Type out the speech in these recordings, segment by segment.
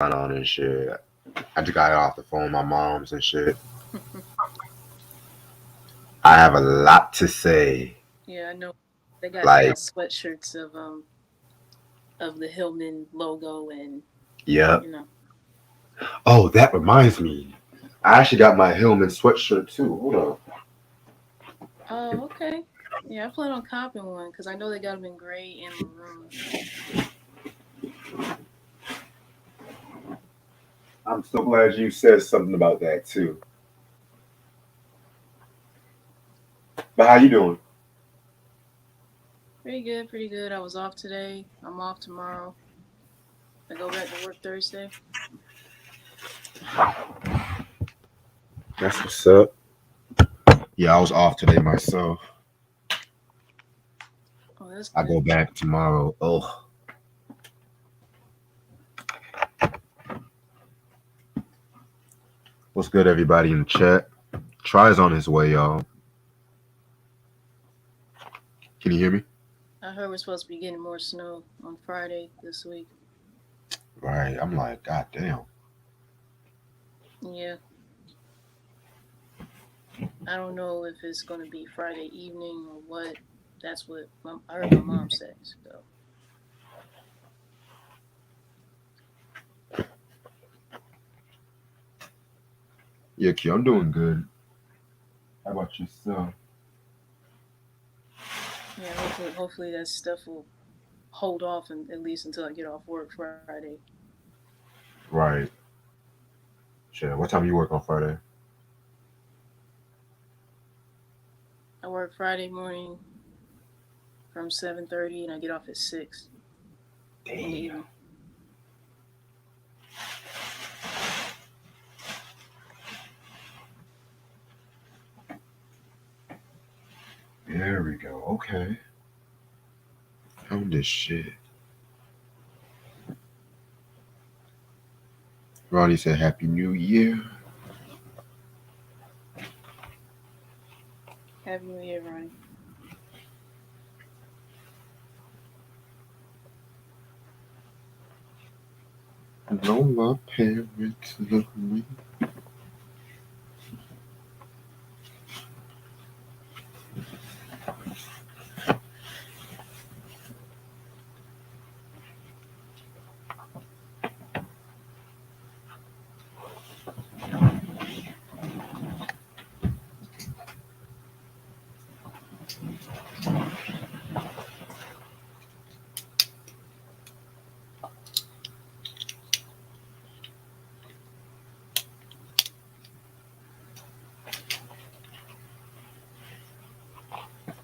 on and shit. I just got off the phone with my mom's and shit. I have a lot to say. Yeah, I know they got Like, sweatshirts of the Hillman logo and yep. you know. Oh, that reminds me. I actually got my Hillman sweatshirt too. Hold on. Oh, okay. Yeah, I plan on copping one because I know they got them in gray and maroon. I'm so glad you said something about that too. But how you doing? Pretty good, pretty good. I was off today. I'm off tomorrow. I go back to work Thursday. That's what's up. Yeah, I was off today myself. Oh, that's I go good. back tomorrow. Oh, what's good, everybody in the chat? Try's on his way, y'all. Can you hear me? I heard we're supposed to be getting more snow on Friday this week. Right. I'm like, God damn. Yeah, I don't know if it's going to be Friday evening or what. That's what I heard my mom say. So, Yeah, Q, I'm doing good. How about yourself? yeah, hopefully that stuff will hold off and at least until I get off work Friday. Right. Sure. What time you work on Friday? I work Friday morning from 7:30 and I get off at 6 in the Damn. evening. There we go. Okay. Found this shit. Ronnie said, Happy New Year. Happy New Year, Ronnie. No, my parents love me.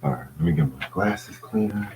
All right, let me get my glasses cleaner.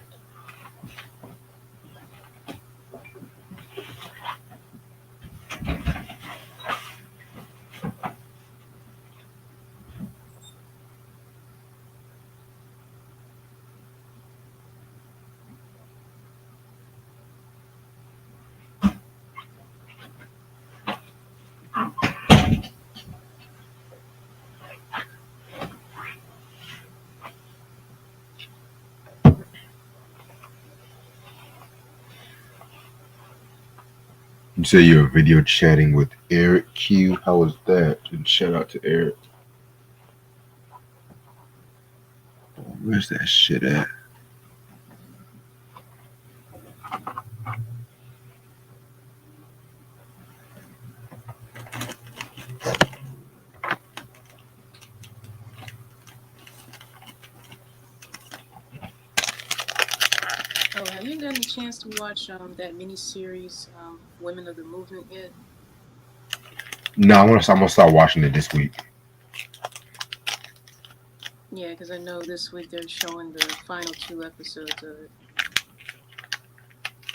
You say you're video chatting with Eric Q. How was that? And shout out to Eric. Where's that shit at? Oh, have you gotten a chance to watch that mini series, Women of the Movement yet? No, I'm gonna start watching it this week. Yeah, because I know this week they're showing the final 2 episodes of it.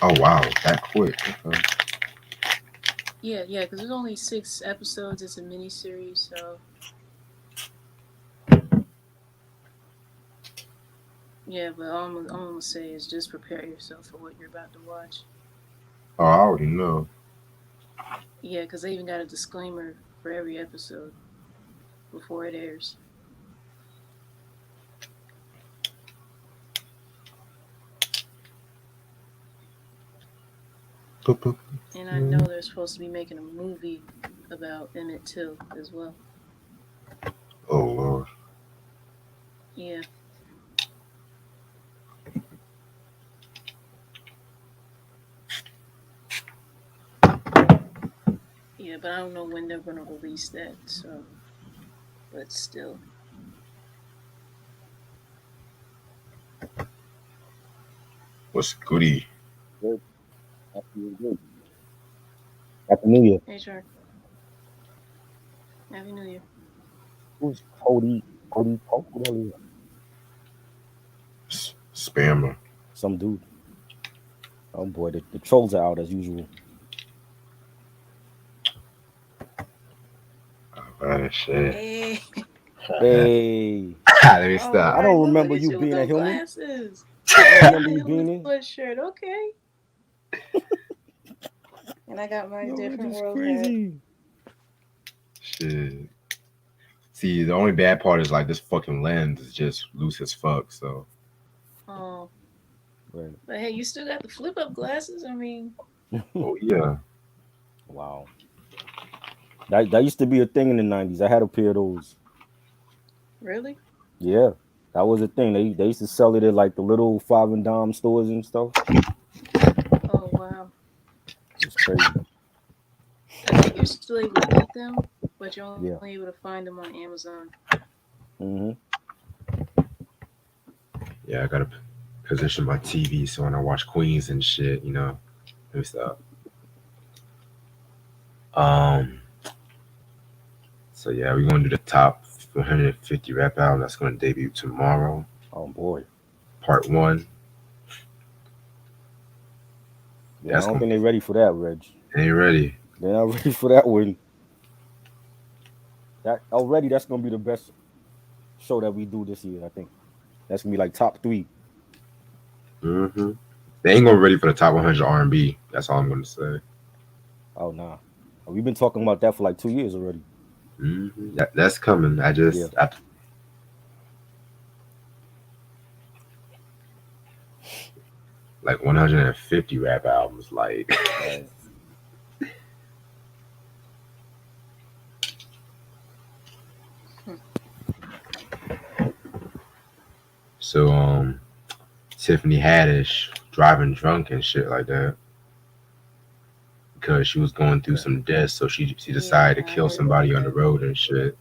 Oh wow, that quick. Okay. Yeah, because there's only 6 episodes. It's a mini series, so yeah. But all I'm gonna say is just prepare yourself for what you're about to watch. Oh, I already know. Yeah, because they even got a disclaimer for every episode before it airs. And I know they're supposed to be making a movie about Emmett Till as well. Oh Lord. Yeah. Yeah, but I don't know when they're gonna release that, so but still. What's goody? Good. Happy good. Happy New Year. Hey Shark, Happy New Year. Who's Cody Pope? What the hell is that? Spammer. Some dude. Oh boy, the trolls are out as usual. Oh shit. Hey. Hey, Let me Oh, stop. I don't look remember at you you with being a those human. glasses. I don't remember you With being the in. sweatshirt, okay. And I got my Yo, different that's world hat. crazy. Shit. See, the only bad part is like this fucking lens is just loose as fuck. So. Oh, Right. but hey, you still got the flip up glasses. I mean, Oh yeah. Wow. That used to be a thing in the 90s. I had a pair of those. really? Yeah. That was a thing. They used to sell it at like the little 5 and dime stores and stuff. Oh wow. It's crazy. I think you're still able to get them, but you're only Yeah. able to find them on Amazon. Mm-hmm. Yeah, I gotta position my TV so when I watch Queens and shit, let me stop. So yeah, we're gonna do the top 150 rap album that's gonna debut tomorrow, Oh boy. part one. Yeah, I That's don't gonna think be. they're ready for that, Reg. Ain't ready. They're not ready for that one. That's gonna be the best show that we do this year. I think that's gonna be like top 3. Mm-hmm. They ain't gonna be ready for the top 100 R&B. That's all I'm gonna say. Oh nah, we've been talking about that for like 2 years already. That's coming. Yeah. Like 150 rap albums. Like Right. so, Tiffany Haddish driving drunk and shit like that because she was going through some deaths, so she decided to I kill heard somebody about on the that. road and shit.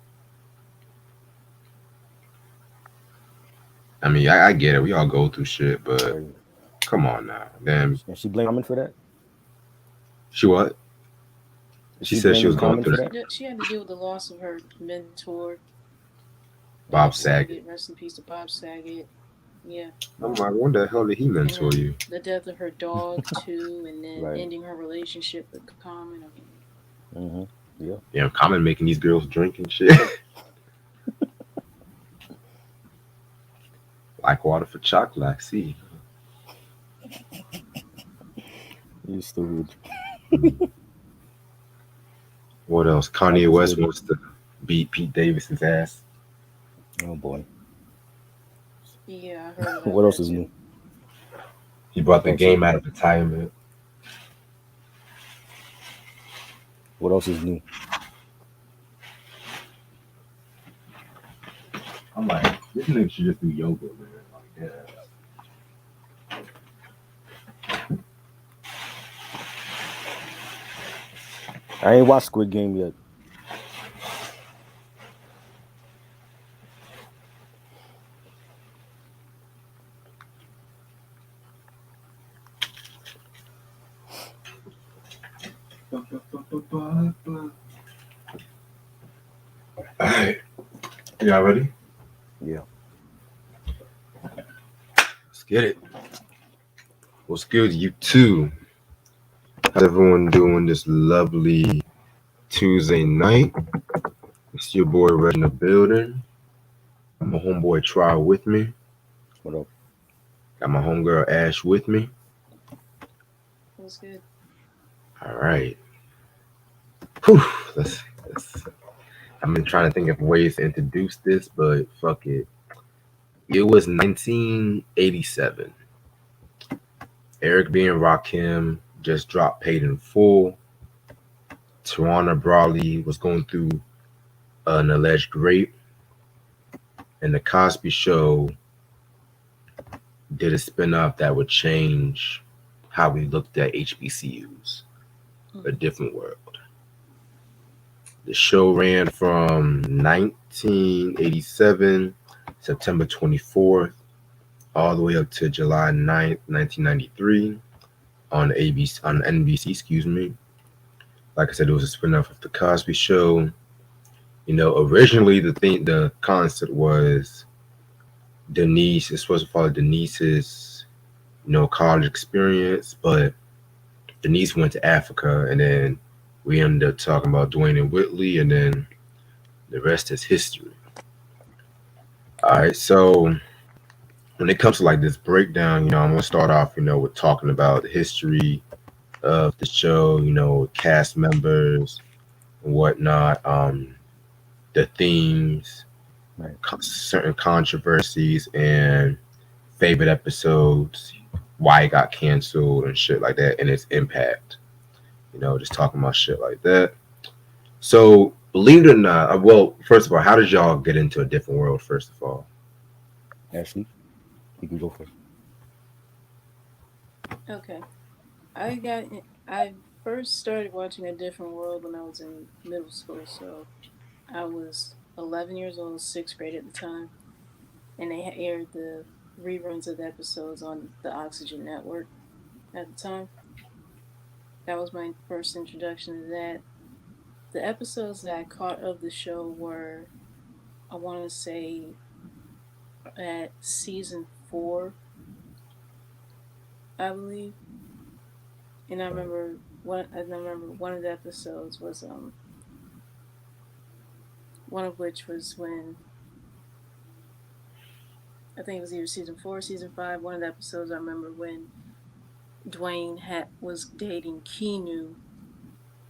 I mean, I get it. We all go through shit, but Right. come on now. Then And she blamed Common for that. she what? Is She she said she blaming was going Common through for this. that? She had to deal with the loss of her mentor, Bob Saget. Rest in peace to Bob Saget. Yeah. I'm like, when the hell did he mentor you? The death of her dog too, and then Right. ending her relationship with Common. I mean, Mm-hmm. Yeah. Yeah, Common making these girls drink and shit. Like water for chocolate, I see. You stupid. What else? Kanye Life is West good. wants to beat Pete Davidson's ass. Oh boy. yeah, I heard about What else that is too. new? He brought the What else is game new? out of retirement. What else is new? I'm like, this nigga should just do yoga, man. Like, yeah. I ain't watched Squid Game yet. Alright. Y'all ready? Yeah. Let's get it. What's good, you too? How's everyone doing this lovely Tuesday night? It's your boy Red in the building. Got my homeboy Try with me. What up? Got my homegirl Ash with me. What's good? All right. Whew. Let's. I've been trying to think of ways to introduce this, but fuck it. It was 1987. Eric B. and Rakim just dropped Paid in Full. Tawana Brawley was going through an alleged rape, and the Cosby Show did a spinoff that would change how we looked at HBCUs, a different world. The show ran from 1987, September 24th, all the way up to July 9th, 1993 on ABC, on NBC, excuse me. Like I said, it was a spinoff of the Cosby Show. You know, originally the concept was Denise is supposed to follow Denise's, college experience, but Denise went to Africa, and then we ended up talking about Dwayne and Whitley, and then the rest is history. All right, so when it comes to like this breakdown, I'm gonna start off, with talking about the history of the show, cast members and whatnot, the themes, Right. certain controversies, and favorite episodes, why it got canceled and shit like that, and its impact. Just talking about shit like that. So, believe it or not, well, first of all, how did y'all get into A Different World? First of all, Ashley, you can go first. Okay. I first started watching A Different World when I was in middle school, so I was 11 years old, sixth grade at the time, and they had aired the reruns of the episodes on the Oxygen Network at the time. That was my first introduction to that. The episodes that I caught of the show were, I want to say, at season 4, I believe. And I remember one of the episodes was one of which was when I think it was either season 4 or season 5. One of the episodes I remember when Dwayne was dating Keanu,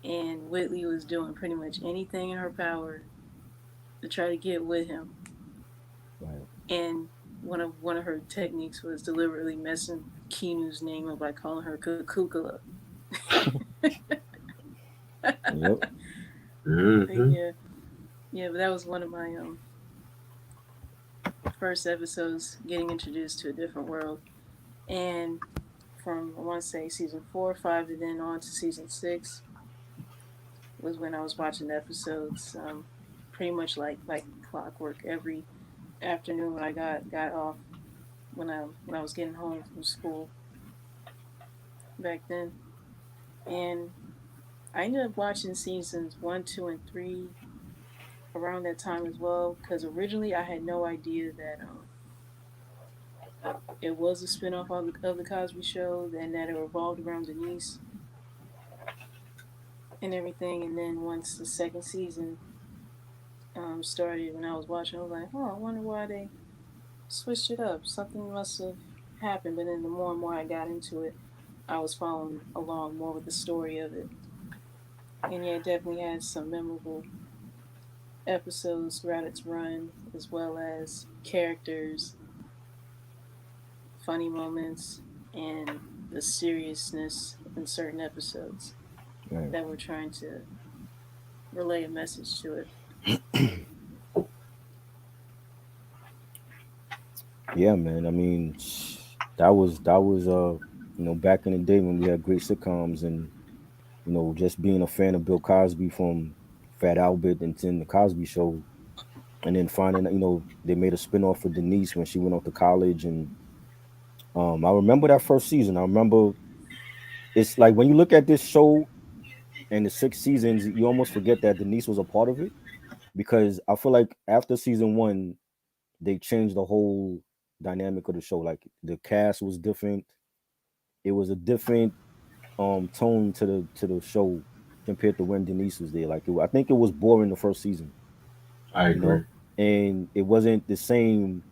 and Whitley was doing pretty much anything in her power to try to get with him. Right. And one of her techniques was deliberately messing Keanu's name up by calling her Kukula. Yep. mm-hmm. Yeah, but that was one of my first episodes getting introduced to A Different World. And from, I want to say, season 4 or 5 and then on to season 6 was when I was watching the episodes pretty much like clockwork every afternoon when I got off when I was getting home from school back then. And I ended up watching seasons 1, 2, and 3 around that time as well, because originally I had no idea that it was a spinoff of the Cosby Show, and that it revolved around Denise and everything. And then once the second season started, when I was watching, I was like, oh, I wonder why they switched it up. Something must have happened. But then the more and more I got into it, I was following along more with the story of it. And yeah, it definitely had some memorable episodes throughout its run, as well as characters, funny moments, and the seriousness in certain episodes Right. that were trying to relay a message to it. Yeah, man. I mean, that was back in the day when we had great sitcoms, and just being a fan of Bill Cosby from Fat Albert and then the Cosby Show, and then finding they made a spinoff for Denise when she went off to college, and I remember that first season. I remember it's like when you look at this show and the 6 seasons, you almost forget that Denise was a part of it, because I feel like after season 1, they changed the whole dynamic of the show. Like the cast was different. It was a different tone to the show compared to when Denise was there. Like I think it was boring the first season, I you know, agree. and it wasn't the same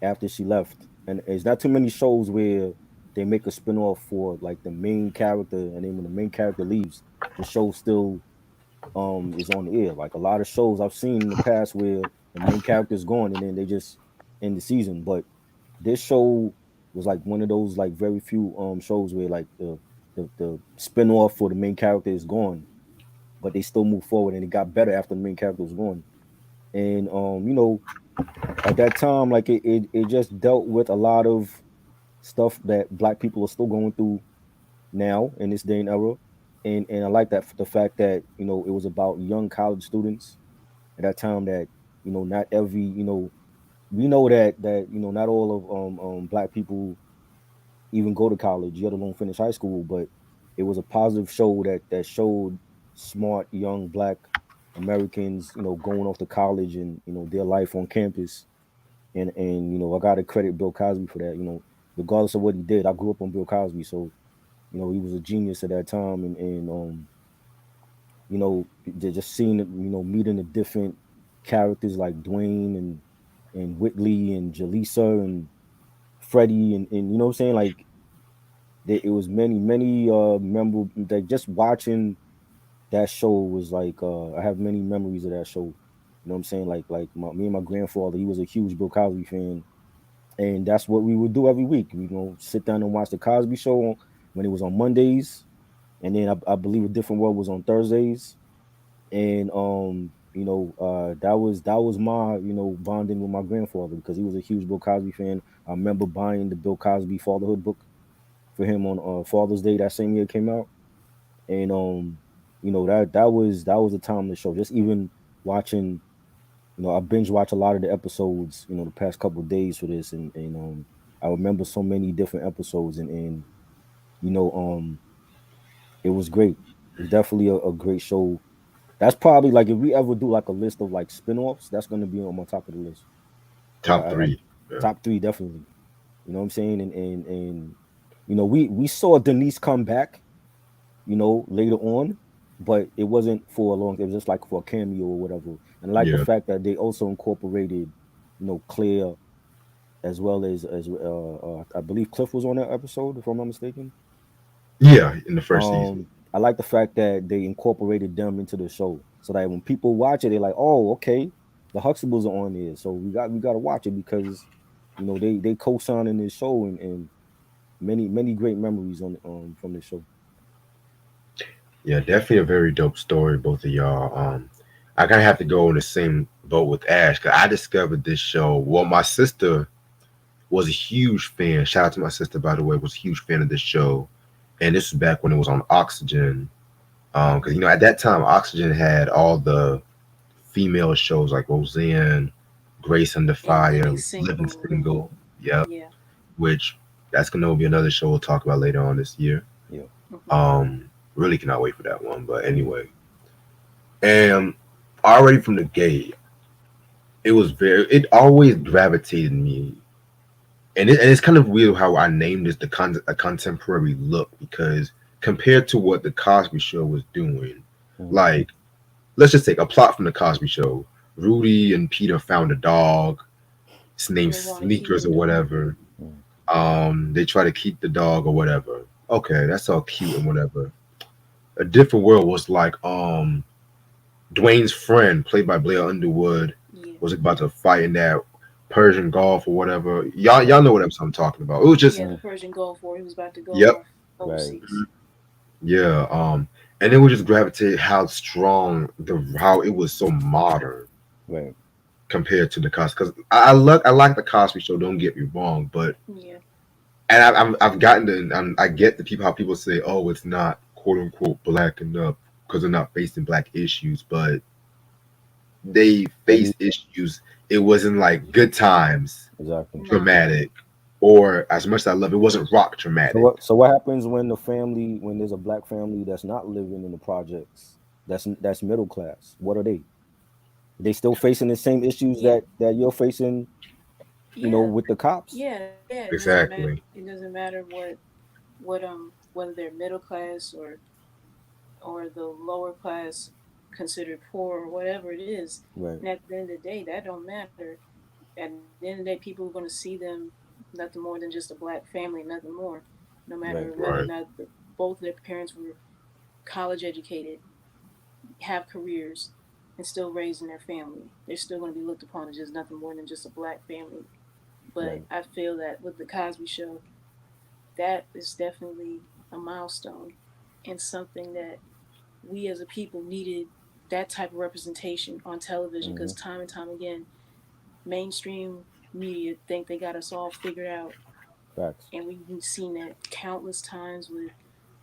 after she left. And there's not too many shows where they make a spinoff for like the main character, and then when the main character leaves, the show still is on the air. Like a lot of shows I've seen in the past where the main character is gone and then they just end the season. But this show was like one of those like very few shows where like the the spin off for the main character is gone, but they still move forward and it got better after the main character was gone. And at that time, like it just dealt with a lot of stuff that black people are still going through now in this day and era. And I like that the fact that it was about young college students at that time that not every we know that not all of black people even go to college, let alone finish high school. But it was a positive show that showed smart young black Americans, going off to college and their life on campus. And I gotta credit Bill Cosby for that. Regardless of what he did, I grew up on Bill Cosby, so he was a genius at that time. And just seeing meeting the different characters like Dwayne and Whitley and Jaleesa and Freddie and what I'm saying, like it was many memorable, like just watching that show was like I have many memories of that show. What I'm saying? Like me and my grandfather, he was a huge Bill Cosby fan, and that's what we would do every week. We sit down and watch the Cosby Show when it was on Mondays, and then I believe A Different World was on Thursdays. And that was my bonding with my grandfather because he was a huge Bill Cosby fan. I remember buying the Bill Cosby Fatherhood book for him on Father's Day that same year it came out. And that was the time of the show. Just even watching, I binge watch a lot of the episodes, the past couple of days for this, and I remember so many different episodes, and you know it was great. It's definitely a great show. That's probably like if we ever do like a list of like spin-offs, that's gonna be on my top of the list. Like Top three. Yeah. top three definitely. You know what I'm saying? And we saw Denise come back, later on, but it wasn't for a long. It was just like for a cameo or whatever. And I like the Yeah. fact that they also incorporated, Claire as well as I believe Cliff was on that episode if I'm not mistaken. Yeah. In the first season. I like the fact that they incorporated them into the show, so that when people watch it, they're like, "Oh, okay, the Huxtables are on there, so we got to watch it because, they co-signing this show and many great memories on from this show." Yeah, definitely a very dope story, both of y'all. I kind of have to go in the same boat with Ash because I discovered this show. Well, my sister was a huge fan. Shout out to my sister, by the way, was a huge fan of this show, and this was back when it was on Oxygen. Because at that time, Oxygen had all the female shows like Roseanne, Grace Under And Fire, Living Living Single. Single. Yep. Yeah. Which that's gonna be another show we'll talk about later on this year. Yeah. Mhm. Really cannot wait for that one. But anyway, and already from the gate, it always gravitated me, and it's kind of weird how I named this a contemporary look because compared to what the Cosby Show was doing, Mhm. like let's just take a plot from the Cosby Show. Rudy and Peter found a dog. His And name's they want to keep Sneakers the or dog. whatever. Mhm. They try to keep the dog or whatever. Okay, that's all cute and whatever. A Different World was like Dwayne's friend, played by Blair Underwood, Yeah. was about to fight in that Persian Gulf or whatever. Y'all Right. know what I'm talking about. It was just Yeah, the Mhm. Persian Gulf War. He was about to go yep, off Right. overseas. yeah. And it would just gravitate how strong how it was so modern Right. compared to the Cosby. Because I like the Cosby Show. Don't get me wrong, but Yeah. and I've gotten to I get the people how people say, oh, it's not quote unquote black enough because they're not facing black issues, but they Every faced issues. It wasn't like good times exactly. No. dramatic, or as much as I love it, wasn't rock So dramatic. what happens when when there's a black family that's not living in the projects, that's middle class? What are they? They still facing the same issues Yeah. that you're facing, Yeah. with the cops? Yeah. Yeah. It doesn't matter. Exactly. It doesn't matter what whether they're middle class or the lower class considered poor or whatever it is. Right. And at the end of the day, that don't matter. At the end of the day, people are going to see them nothing more than just a black family, nothing more. No matter Right. whether or Right. not both their parents were college educated, have careers, and still raising their family. They're still going to be looked upon as just nothing more than just a black family. But Right. I feel that with the Cosby Show, that is definitely. a milestone and something that we as a people needed that type of representation on television because Mm-hmm. time and time again, mainstream media think they got us all figured out. Facts. And we've seen that countless times with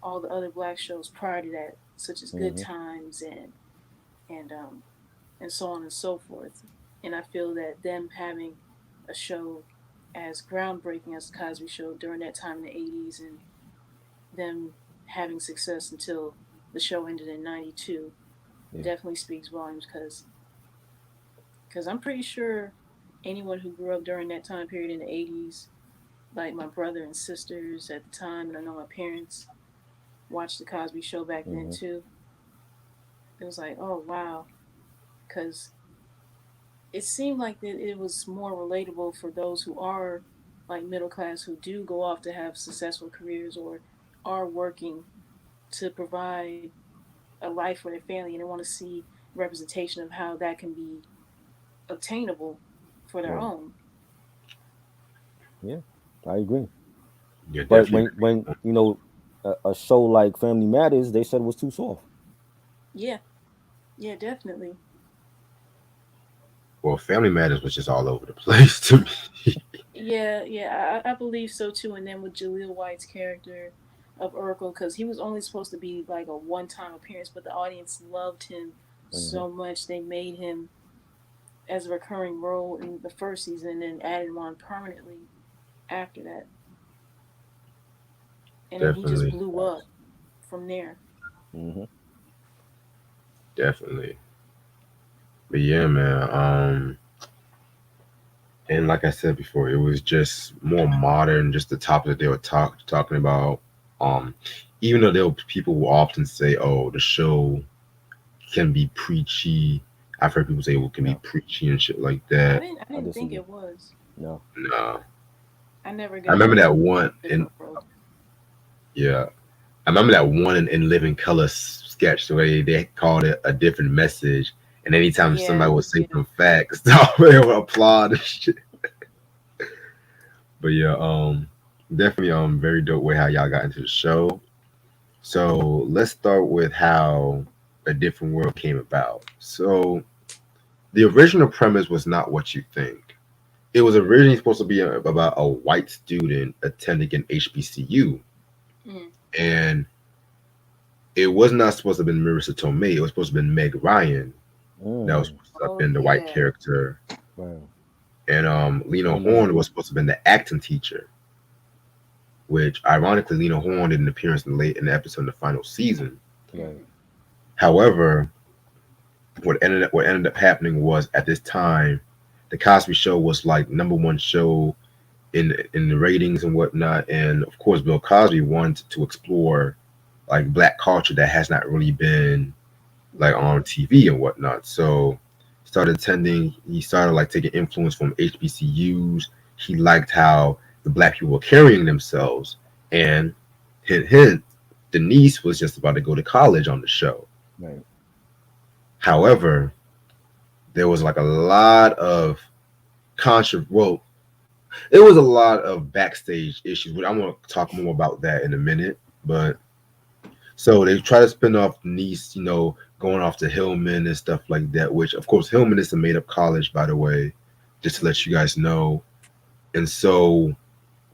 all the other black shows prior to that, such as Good Mm-hmm. Times and um and so on and so forth. And I feel that them having a show as groundbreaking as the Cosby Show during that time in the '80s, and them having success until the show ended in '92 Yeah. definitely speaks volumes. Because I'm pretty sure anyone who grew up during that time period in the '80s, like my brother and sisters at the time, and I know my parents watched the Cosby Show back then Mm-hmm. too. It was like, oh wow, because it seemed like that it was more relatable for those who are like middle class who do go off to have successful careers or are working to provide a life for their family, and they want to see representation of how that can be obtainable for their Right. own. Yeah. I agree. Yeah, But definitely. when a show like Family Matters, they said was too soft. Yeah, yeah, definitely. Well, Family Matters was just all over the place to me. Yeah, yeah, I believe so too. And then with Jaleel White's character of Urkel, because he was only supposed to be like a one-time appearance, but the audience loved him Mm-hmm. so much they made him as a recurring role in the first season and then added one permanently after that. And then he just Definitely, blew up Facts. from there. Mm-hmm. definitely. But yeah, man. And like I said before, it was just more modern, just the topic that they were talking about. Um, Even though there were people who often say, "Oh, the show can be preachy." I've heard people say it can be No, preachy and shit like I that. didn't I I didn't think disagree. it was. No. Nah, I never I got remember that into one, and different world. yeah, I remember that one in Living Color sketch the way they called it a different message. And anytime somebody Yeah, would say yeah. some facts, they would applaud and shit. But yeah, definitely very dope way how y'all got into the show. So let's start with how A Different World came about. So the original premise was not what you think. It was originally supposed to be about a white student attending an HBCU, Mm. and it was not supposed to have been Marissa Tomei. It was supposed to have been Meg Ryan that was Mm. supposed to have Oh been the white yeah. character, Right. and I Lena remember. Horne was supposed to have been the acting teacher. Which, ironically, Lena Horne did an appearance in the episode in the final season. Right. Mm-hmm. However, what ended up happening was at this time, the Cosby Show was like number one show in the ratings and whatnot, and of course, Bill Cosby wanted to explore like black culture that has not really been like Right. on TV and whatnot. So started attending. He started like taking influence from HBCUs. He liked how the black people were carrying themselves, and hint hint, Denise was just about to go to college on the show. Right. However, there was like a lot of well, it was a lot of backstage issues. But I'm gonna talk more about that in a minute. But so they try to spin off Denise, going off to Hillman and stuff like that. Which, of course, Hillman is a made-up college, by the way, just to let Mm-hmm. you guys know. And so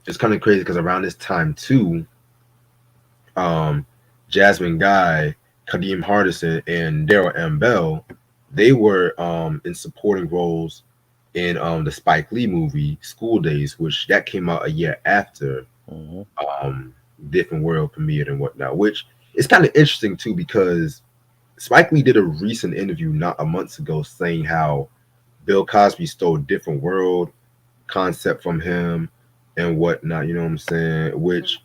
it's kind of crazy because around this time too, um, Jasmine Guy, Kadeem Hardison, and Daryl M. Bell, they were in supporting roles in the Spike Lee movie School Days, which that came out a year after Mm-hmm. um, Different World premiered and whatnot. Which is kind of interesting too because Spike Lee did a recent interview not a month ago saying how Bill Cosby stole Different World concept from him and whatnot. You know what I'm saying? Mm. Which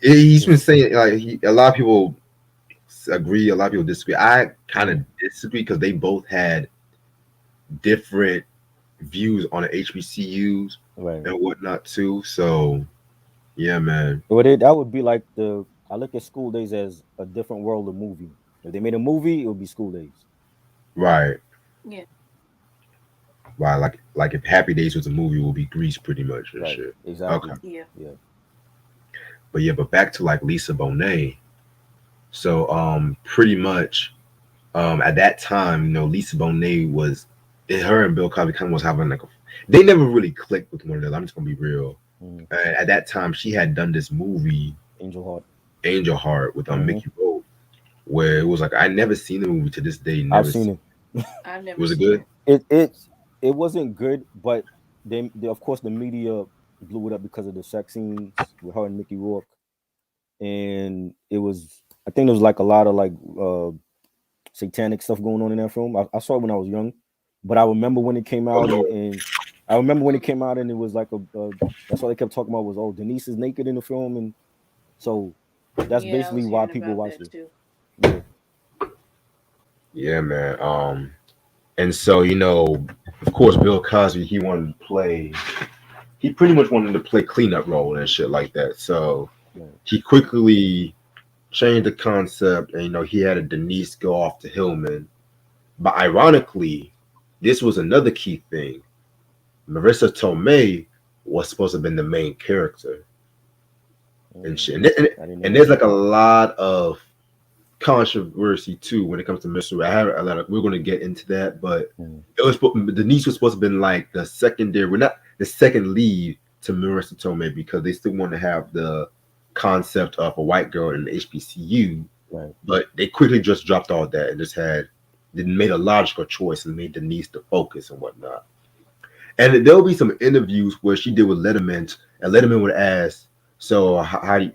he's been It's, saying like a lot of people agree, a lot of people disagree. I kind of mm, disagree because they both had different views on the HBCUs right. and whatnot too. So yeah, man. But that would be like I look at School Days as a different world of movie. If they made a movie, it would be School Days. Right. Yeah. Right. Like if Happy Days was a movie, it would be Grease pretty much and Right. shit. Okay. Exactly. Yeah. Yeah. But yeah, but back to like Lisa Bonet. So pretty much at that time, Lisa Bonet was her and Bill Cosby kind of was having like they never really clicked with one another. I'm just gonna be real. Mm. At that time, she had done this movie Angel Heart. Angel Heart with Hmm. Mickey Rourke, where it was like I never seen the movie to this day. I've Never seen seen. it. I've never Was it seen good? it. It wasn't good, but they of course the media blew it up because of the sex scenes with her and Mickey Rourke, and it was I think there was like a lot of like satanic stuff going on in that film. I saw it when I was young, but I remember when it came Oh out, Lord. and I remember when it came out, and it was like that's all they kept talking about was, oh, Denise is naked in the film, and so that's Yeah, I basically was why hearing people about watched that it. too. Yeah. Yeah, man. And so of course, Bill Cosby, he wanted to play. He pretty much wanted to play cleanup role and shit like that. So Right. he quickly changed the concept, and he had a Denise go off to Hillman. But ironically, this was another key thing. Marissa Tomei was supposed to have been the main character and shit. And, and, I didn't know and that. there's like a lot of controversy too when it comes to Mr. I have a lot of, we're going to get into that, but Mm. it was Denise was supposed to have been like the secondary, we're not the second lead to Marissa Tomei because they still want to have the concept of a white girl in the HBCU, Right. but they quickly just dropped all that and just they made a logical choice and made Denise the focus and whatnot. And there'll be some interviews where she did with Letterman, and Letterman would ask, "So how do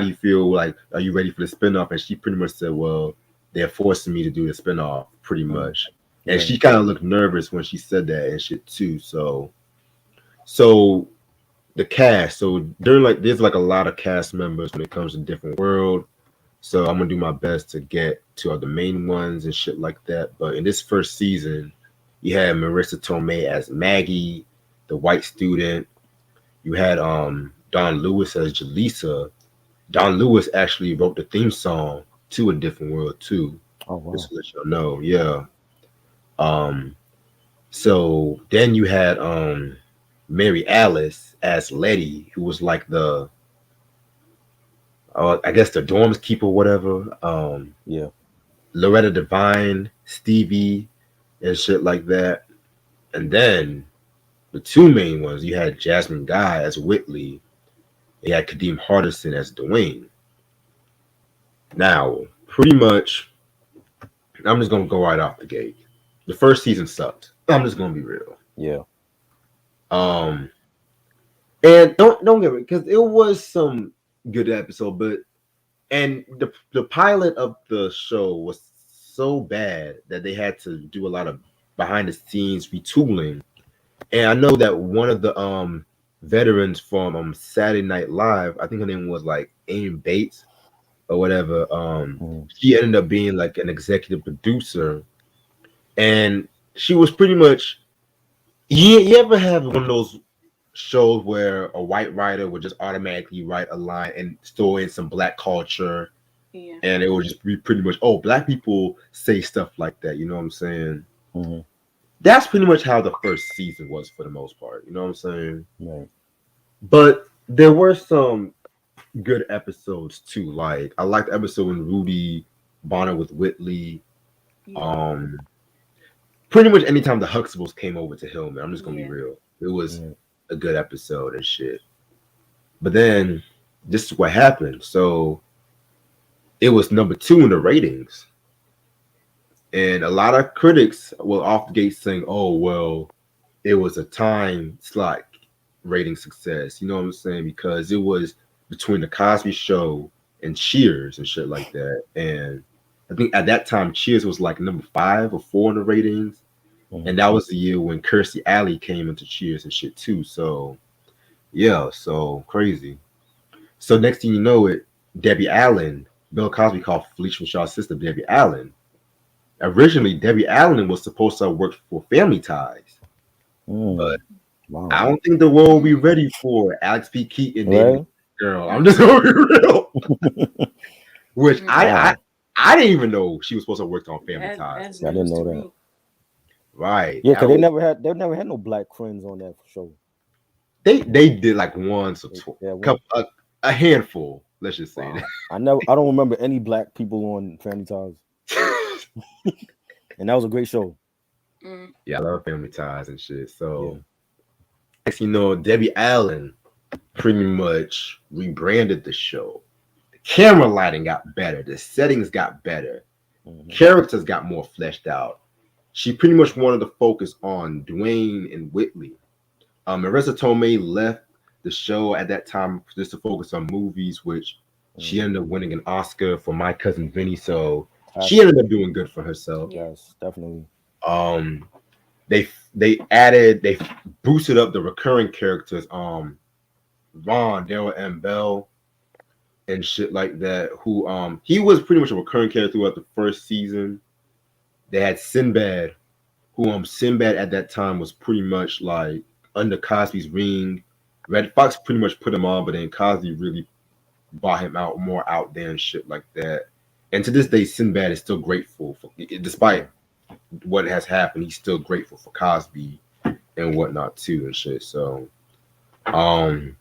you feel? Like, are you ready for the spinoff?" And she pretty much said, "Well, they're forcing me to do the spinoff, pretty Mm. much." And Right. she kind of looked nervous when she said that and shit too. So the cast. So there's like a lot of cast members when it comes to Different World. So I'm gonna do my best to get to all the main ones and shit like that. But in this first season, you had Marissa Tomei as Maggie, the white student. You had Don Lewis as Jaleesa. Don Lewis actually wrote the theme song to A Different World too. Oh wow. Just to let y'all know, yeah. Um, so then you had Mary Alice as Letty, who was like the I guess the dorms keeper, whatever. Yeah. Loretta Devine, Stevie, and shit like that. And then the two main ones, you had Jasmine Guy as Whitley, you had Kadeem Hardison as Dwayne. Now, pretty much, I'm just gonna go right off the gate. The first season sucked. I'm just gonna be real. Yeah. Um, and don't get me because it was some good episode, but and the pilot of the show was so bad that they had to do a lot of behind the scenes retooling. And I know that one of the veterans from Saturday Night Live, I think her name was like Amy Bates or whatever. Mm. She ended up being like an executive producer, and she was pretty much. You ever have one of those shows where a white writer would just automatically write a line and throw in some black culture, Yeah. and it would just be pretty much, oh, black people say stuff like that. You know what I'm saying? Hmm. That's pretty much how the first season was for the most part. You know what I'm saying? Right. But there were some good episodes too. Like I liked the episode when Rudy Bonner with Whitley. Yeah. Um, Pretty much anytime the Huxtables came over to Hillman, I'm just gonna be Yeah. real. It was Mm. a good episode and shit. But then this is what happened. So it was number 2 in the ratings. And a lot of critics were off the gate saying, oh, well, it was a time slot rating success. You know what I'm saying? Because it was between the Cosby Show and Cheers and shit like that. And I think at that time, Cheers was like number 5 or 4 in the ratings. Mhm. And that was the year when Kirstie Alley came into Cheers and shit too. So yeah, so crazy. So next thing you know it, Debbie Allen, Bill Cosby called Felicia Rashad's sister Debbie Allen. Originally, Debbie Allen was supposed to have worked for Family Ties, but Mm. Wow. I don't think the world will be ready for Alex P. Keaton dating Right. a girl. I'm just gonna be real. Which Wow. I didn't even know she was supposed to have worked on Family Ties. That's I didn't news know to that. me. Right. Yeah, That because was, they never had no black friends on that show. they did like once or Yeah, couple a handful. Let's just say Wow. I don't remember any black people on Family Ties, that. and that was a great show. Mm. Yeah, I love Family Ties and shit. Yeah. So, next, Debbie Allen pretty much rebranded the show. The camera lighting got better. The settings got better. Hmm. Characters got more fleshed out. She pretty much wanted to focus on Dwayne and Whitley. Marissa Tomei left the show at that time just to focus on movies, which she Hmm. ended up winning an Oscar for My Cousin Vinny. So she Classic. ended up doing good for herself. Yeah. Yes, definitely. Um, they boosted up the recurring characters. Ron, Daryl, and Bell and shit like that. Who he was pretty much a recurring character throughout the first season. They had Sinbad, who Sinbad at that time was pretty much like under Cosby's ring. Red Fox pretty much put him on, but then Cosby really bought him out more out there and shit like that. And to this day, Sinbad is still grateful for, despite what has happened, he's still grateful for Cosby and whatnot too and shit. So, um,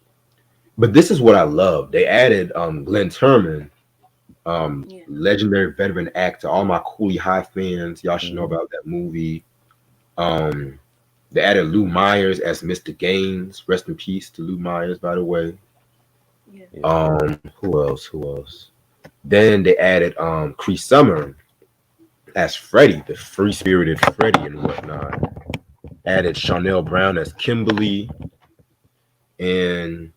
but this is what I love. They added Glenn Turman, Yeah. legendary veteran actor. All my Cooley High fans, y'all should know Hmm. about that movie. Um, they added Lou Myers as Mr. Gaines. Rest in peace to Lou Myers, by the way. Yeah. Yeah. Who else? Who else? Then they added Cree Summer as Freddie, the free spirited Freddie and whatnot. Added Chanel Brown as Kimberly, and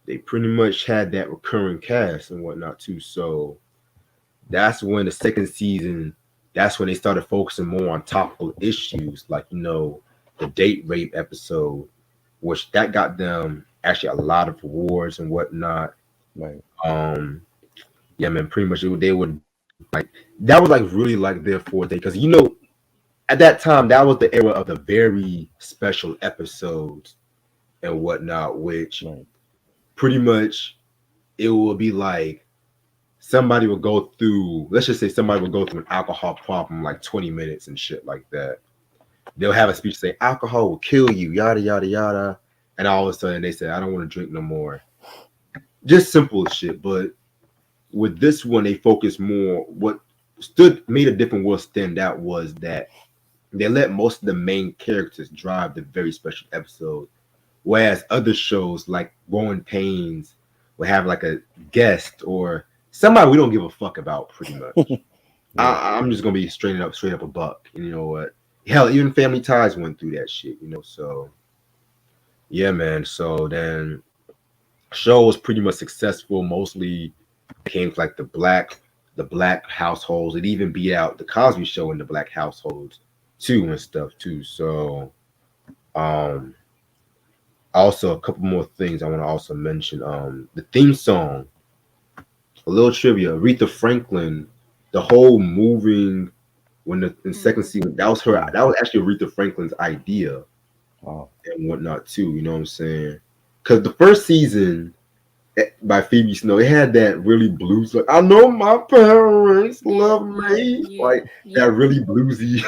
they pretty much had that recurring cast and whatnot too. So that's when the second season, that's when they started focusing more on topical issues, like the date rape episode, which that got them actually a lot of awards and whatnot. Right. Um, yeah, man, pretty much they would like that was like really like their forte because at that time that was the era of the very special episodes and whatnot, which Right. pretty much it will be like somebody will go through, let's just say somebody will go through an alcohol problem like 20 minutes and shit like that. They'll have a speech say alcohol will kill you, yada yada yada, and all of a sudden they say I don't want to drink no more. Just simple shit. But with this one, they focus more. What stood made a different world stand out was that they let most of the main characters drive the very special episode, whereas other shows like Growing Pains will have like a guest or somebody we don't give a fuck about, pretty much. Yeah. I'm just gonna be straight up a buck. And you know what? Hell, even Family Ties went through that shit. So yeah, man. So then show was pretty much successful. Mostly came to like the black households. It even beat out the Cosby Show in the black households too and stuff too. So um also a couple more things I want to also mention. The theme song, a little trivia. Aretha Franklin, the whole moving when in second Mm. season, that was her. Mm. That was actually Aretha Franklin's idea Wow. and whatnot too. You know what I'm saying? Because the first season by Phoebe Snow, it had that really blues. Like I know my parents Yeah. love Yeah. me, Yeah. like that Yep. really bluesy.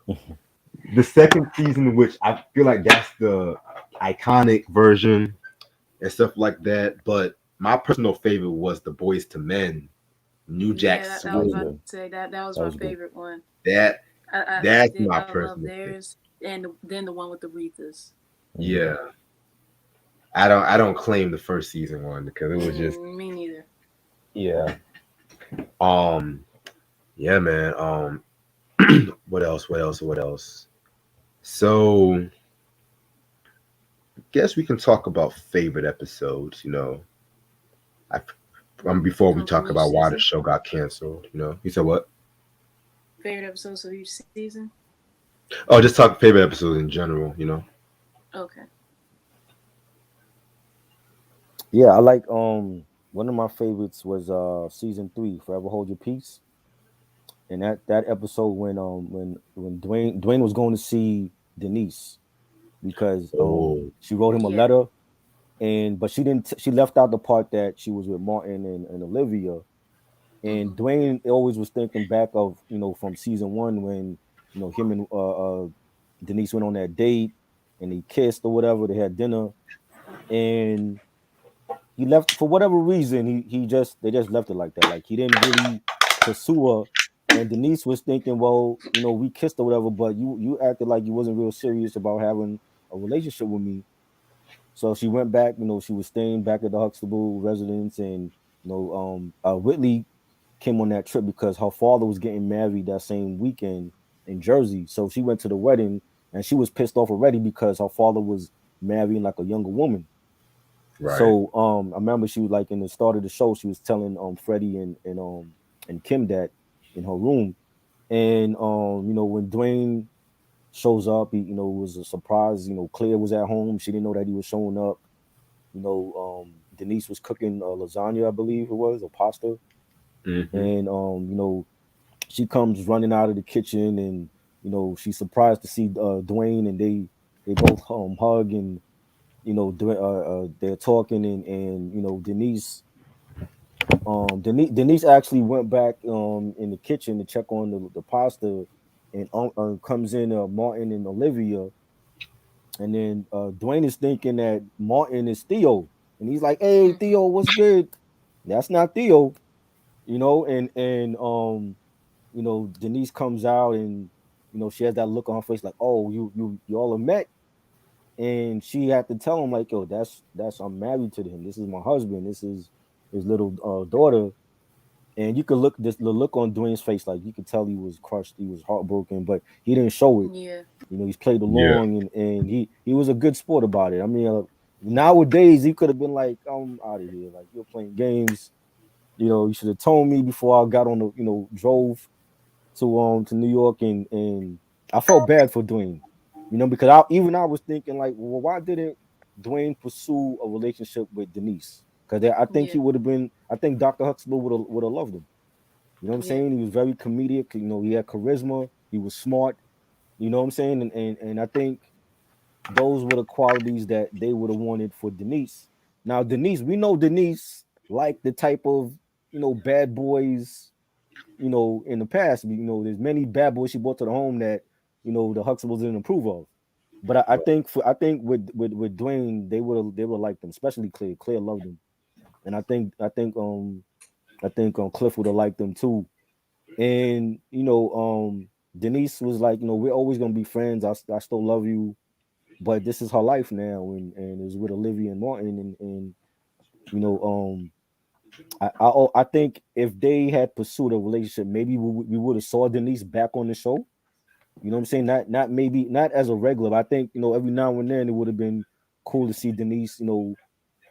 Hmm. The second season, which I feel like that's the iconic version and stuff like that. But my personal favorite was the Boys to Men, New Jack Yeah. That was That was about Swing. good. to say that. That was That my was good. favorite one. That I that's did. my I love personal favorite. theirs, and then the one with the Rethas. Hmm. Yeah, I don't claim the first season one because it was just Me neither. yeah. Um, yeah, man. What else? What else? What else? So, guess we can talk about favorite episodes. I, before we From talk each about why the season. show got canceled. You said what? Favorite episodes of each season. Oh, just talk favorite episodes in general. Okay. Yeah, I like one of my favorites was season 3, Forever Hold Your Peace. And that episode when Dwayne was going to see Denise because Oh, she wrote him a Yeah. letter, and but she didn't she left out the part that she was with Martin and Olivia. And Hmm. Dwayne always was thinking back of from season 1 when him and Denise went on that date and they kissed or whatever, they had dinner. And he left for whatever reason. He just they just left it like that. Like he didn't really pursue her. And Denise was thinking, well, we kissed or whatever, but you acted like you wasn't real serious about having a relationship with me. So she went back. She was staying back at the Huxtable residence, and Whitley came on that trip because her father was getting married that same weekend in Jersey. So she went to the wedding, and she was pissed off already because her father was marrying like a younger woman. Right. So I remember she was like in the start of the show, she was telling Freddie and Kim that in her room. And when Dwayne shows up, it was a surprise. Claire was at home. She didn't know that he was showing up. Denise was cooking lasagna, I believe it was, or pasta. Mm-hmm. And she comes running out of the kitchen, and she's surprised to see Dwayne, and they both hug, and they're talking, and Denise actually went back in the kitchen to check on the pasta, and comes in Martin and Olivia, and then Dwayne is thinking that Martin is Theo, and he's like, "Hey Mm-hmm. Theo, what's good?" That's not Theo, and Denise comes out, and she has that look on her face like, "Oh, you all are met." And she had to tell him like, "Yo, that's I'm married to him. This is my husband. This is his little daughter." And you could look this the look on Dwayne's face, like you could tell he was crushed, he was heartbroken, but he didn't show it. Yeah. He's played Yeah. along, and he was a good sport about it. I mean, nowadays he could have been like, "I'm out of here. Like you're playing games. You should have told me before I got on the drove to New York." And I felt bad for Dwayne, because I was thinking like, well, why didn't Dwayne pursue a relationship with Denise? Because I think he Yeah. would have been. I think Dr. Huxtable would have loved him. You know what I'm Yeah. saying? He was very comedic. He had charisma. He was smart. You know what I'm saying? And I think those were the qualities that they would have wanted for Denise. Now, Denise, we know Denise like the type of bad boys in the past. There's many bad boys she brought to the home that the Huxtables didn't approve of. But I think with Dwayne, they would like them, especially Claire. Claire loved him, and I think Cliff would have liked them too. And Denise was like, we're always gonna be friends. I still love you, but this is her life now, and is with Olivia and Martin, and you know I think if they had pursued a relationship, maybe we would have saw Denise back on the show. You know what I'm saying? Not maybe not as a regular, but I think every now and then it would have been cool to see Denise,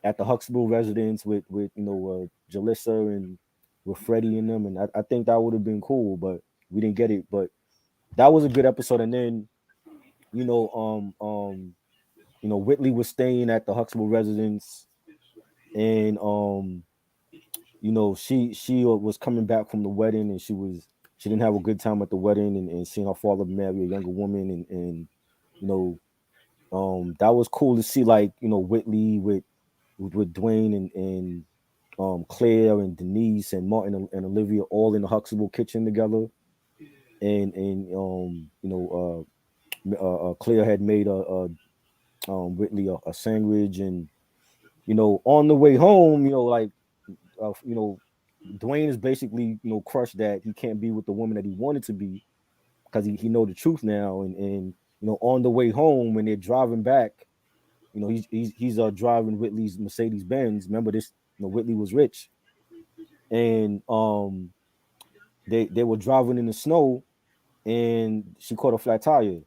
at the Huxtable residence with Jalissa and with Freddie and them, and I think that would have been cool, but we didn't get it. But that was a good episode. And then you know Whitley was staying at the Huxtable residence, and she was coming back from the wedding, and she didn't have a good time at the wedding, and seeing her father marry a younger woman, and you know that was cool to see, like Whitley with Dwayne and Claire and Denise and Martin and Olivia all in the Huxtable kitchen together, and Claire had made Whitley a sandwich, and on the way home, like you know Dwayne is basically crushed that he can't be with the woman that he wanted to be because he know the truth now, and on the way home when they're driving back, he's driving Whitley's Mercedes Benz. Remember this, Whitley was rich, and they were driving in the snow, and she caught a flat tire,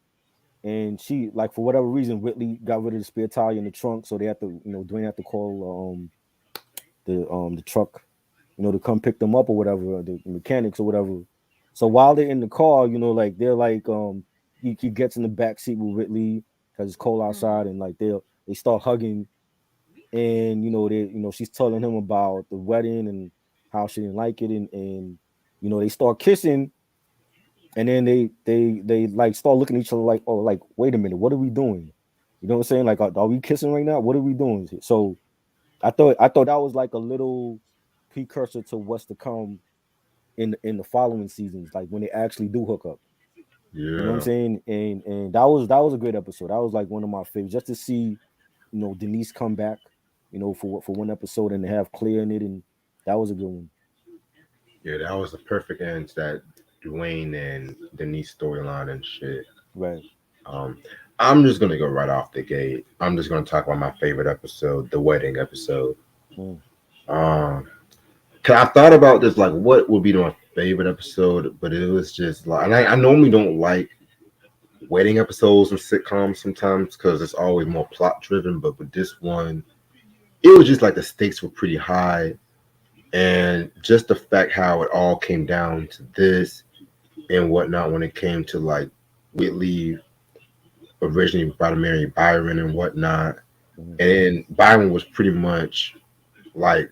and she, like, for whatever reason, Whitley got rid of the spare tire in the trunk, so they had to, Dwayne had to call the truck, to come pick them up or whatever, the mechanics or whatever. So while they're in the car, like they're like he gets in the back seat with Whitley because it's cold Mm-hmm. outside, and like they start hugging, and she's telling him about the wedding and how she didn't like it, and they start kissing, and then they like start looking at each other like, oh, like, wait a minute, what are we doing? You know what I'm saying? Like, are we kissing right now? What are we doing? So I thought that was like a little precursor to what's to come in the following seasons, like when they actually do hook up. You know what I'm Yeah. saying? And that was a great episode. That was like one of my favorites, just to see Denise come back. for one episode and to have Claire in it, and that was a good one. Yeah, that was the perfect end to that Dwayne and Denise storyline and shit. Right. Um, I'm just gonna go right off the gate. I'm just gonna talk about my favorite episode, the wedding episode. Mm, Um, 'Cause I thought about this, like, what would be my favorite episode, but it was just like, and I normally don't like wedding episodes and sitcoms sometimes because it's always more plot driven. But with this one, it was just like the stakes were pretty high, and just the fact how it all came down to this and whatnot when it came to like Whitley originally about to marry Byron and whatnot, mm, and then Byron was pretty much like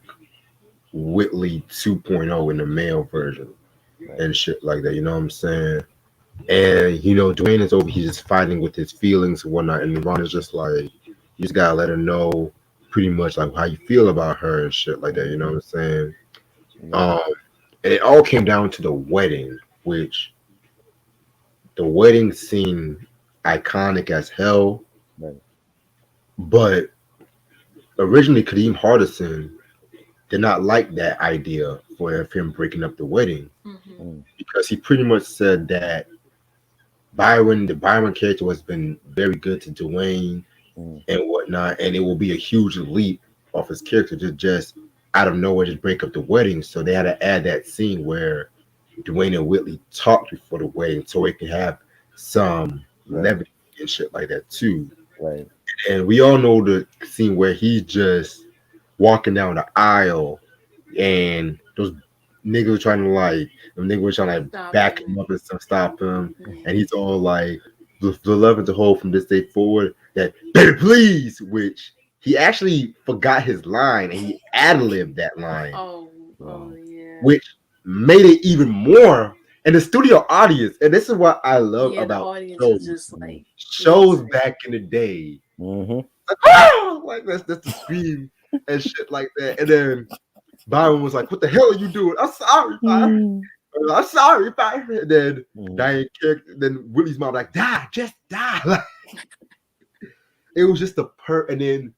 Whitley 2.0 in the male version right. and shit like that. You know what I'm saying? And Dwayne is over. He's just fighting with his feelings and whatnot. And Ron is just like, you just gotta let her know pretty much like how you feel about her and shit like that. You know what I'm saying? Yeah. Um, and it all came down to the wedding, which the wedding scene iconic as hell. Right. But originally, Kadeem Hardison did not like that idea for him breaking up the wedding Mm-hmm. Mm, because he pretty much said that the Byron character has been very good to Dwayne mm, and whatnot, and it will be a huge leap off his character to just out of nowhere just break up the wedding. So they had to add that scene where Dwayne and Whitley talked before the wedding so it can have some right. levity and shit like that too. Right. And we all know the scene where he's just walking down the aisle and those niggas were trying to like them niggas were trying to Stop back him him. up and stuff, stop him, and Yeah. he's all like the love to hold from this day forward that baby please, which he actually forgot his line and he ad-libbed that line, Oh, Wow. yeah. which made it even more. And the studio audience, and this is what I love Yeah, the about audience was shows. just Mm, like Shows losing it. back in the day, mm-hmm. like, "Ah!" like that's the scream and shit like that. And then Byron was like, "What the hell are you doing? I'm sorry, Byron. Mm, I'm sorry, Byron." And then mm, Diane kicked. Then Willie's mom like, "Die, just die." Like, it was just the And then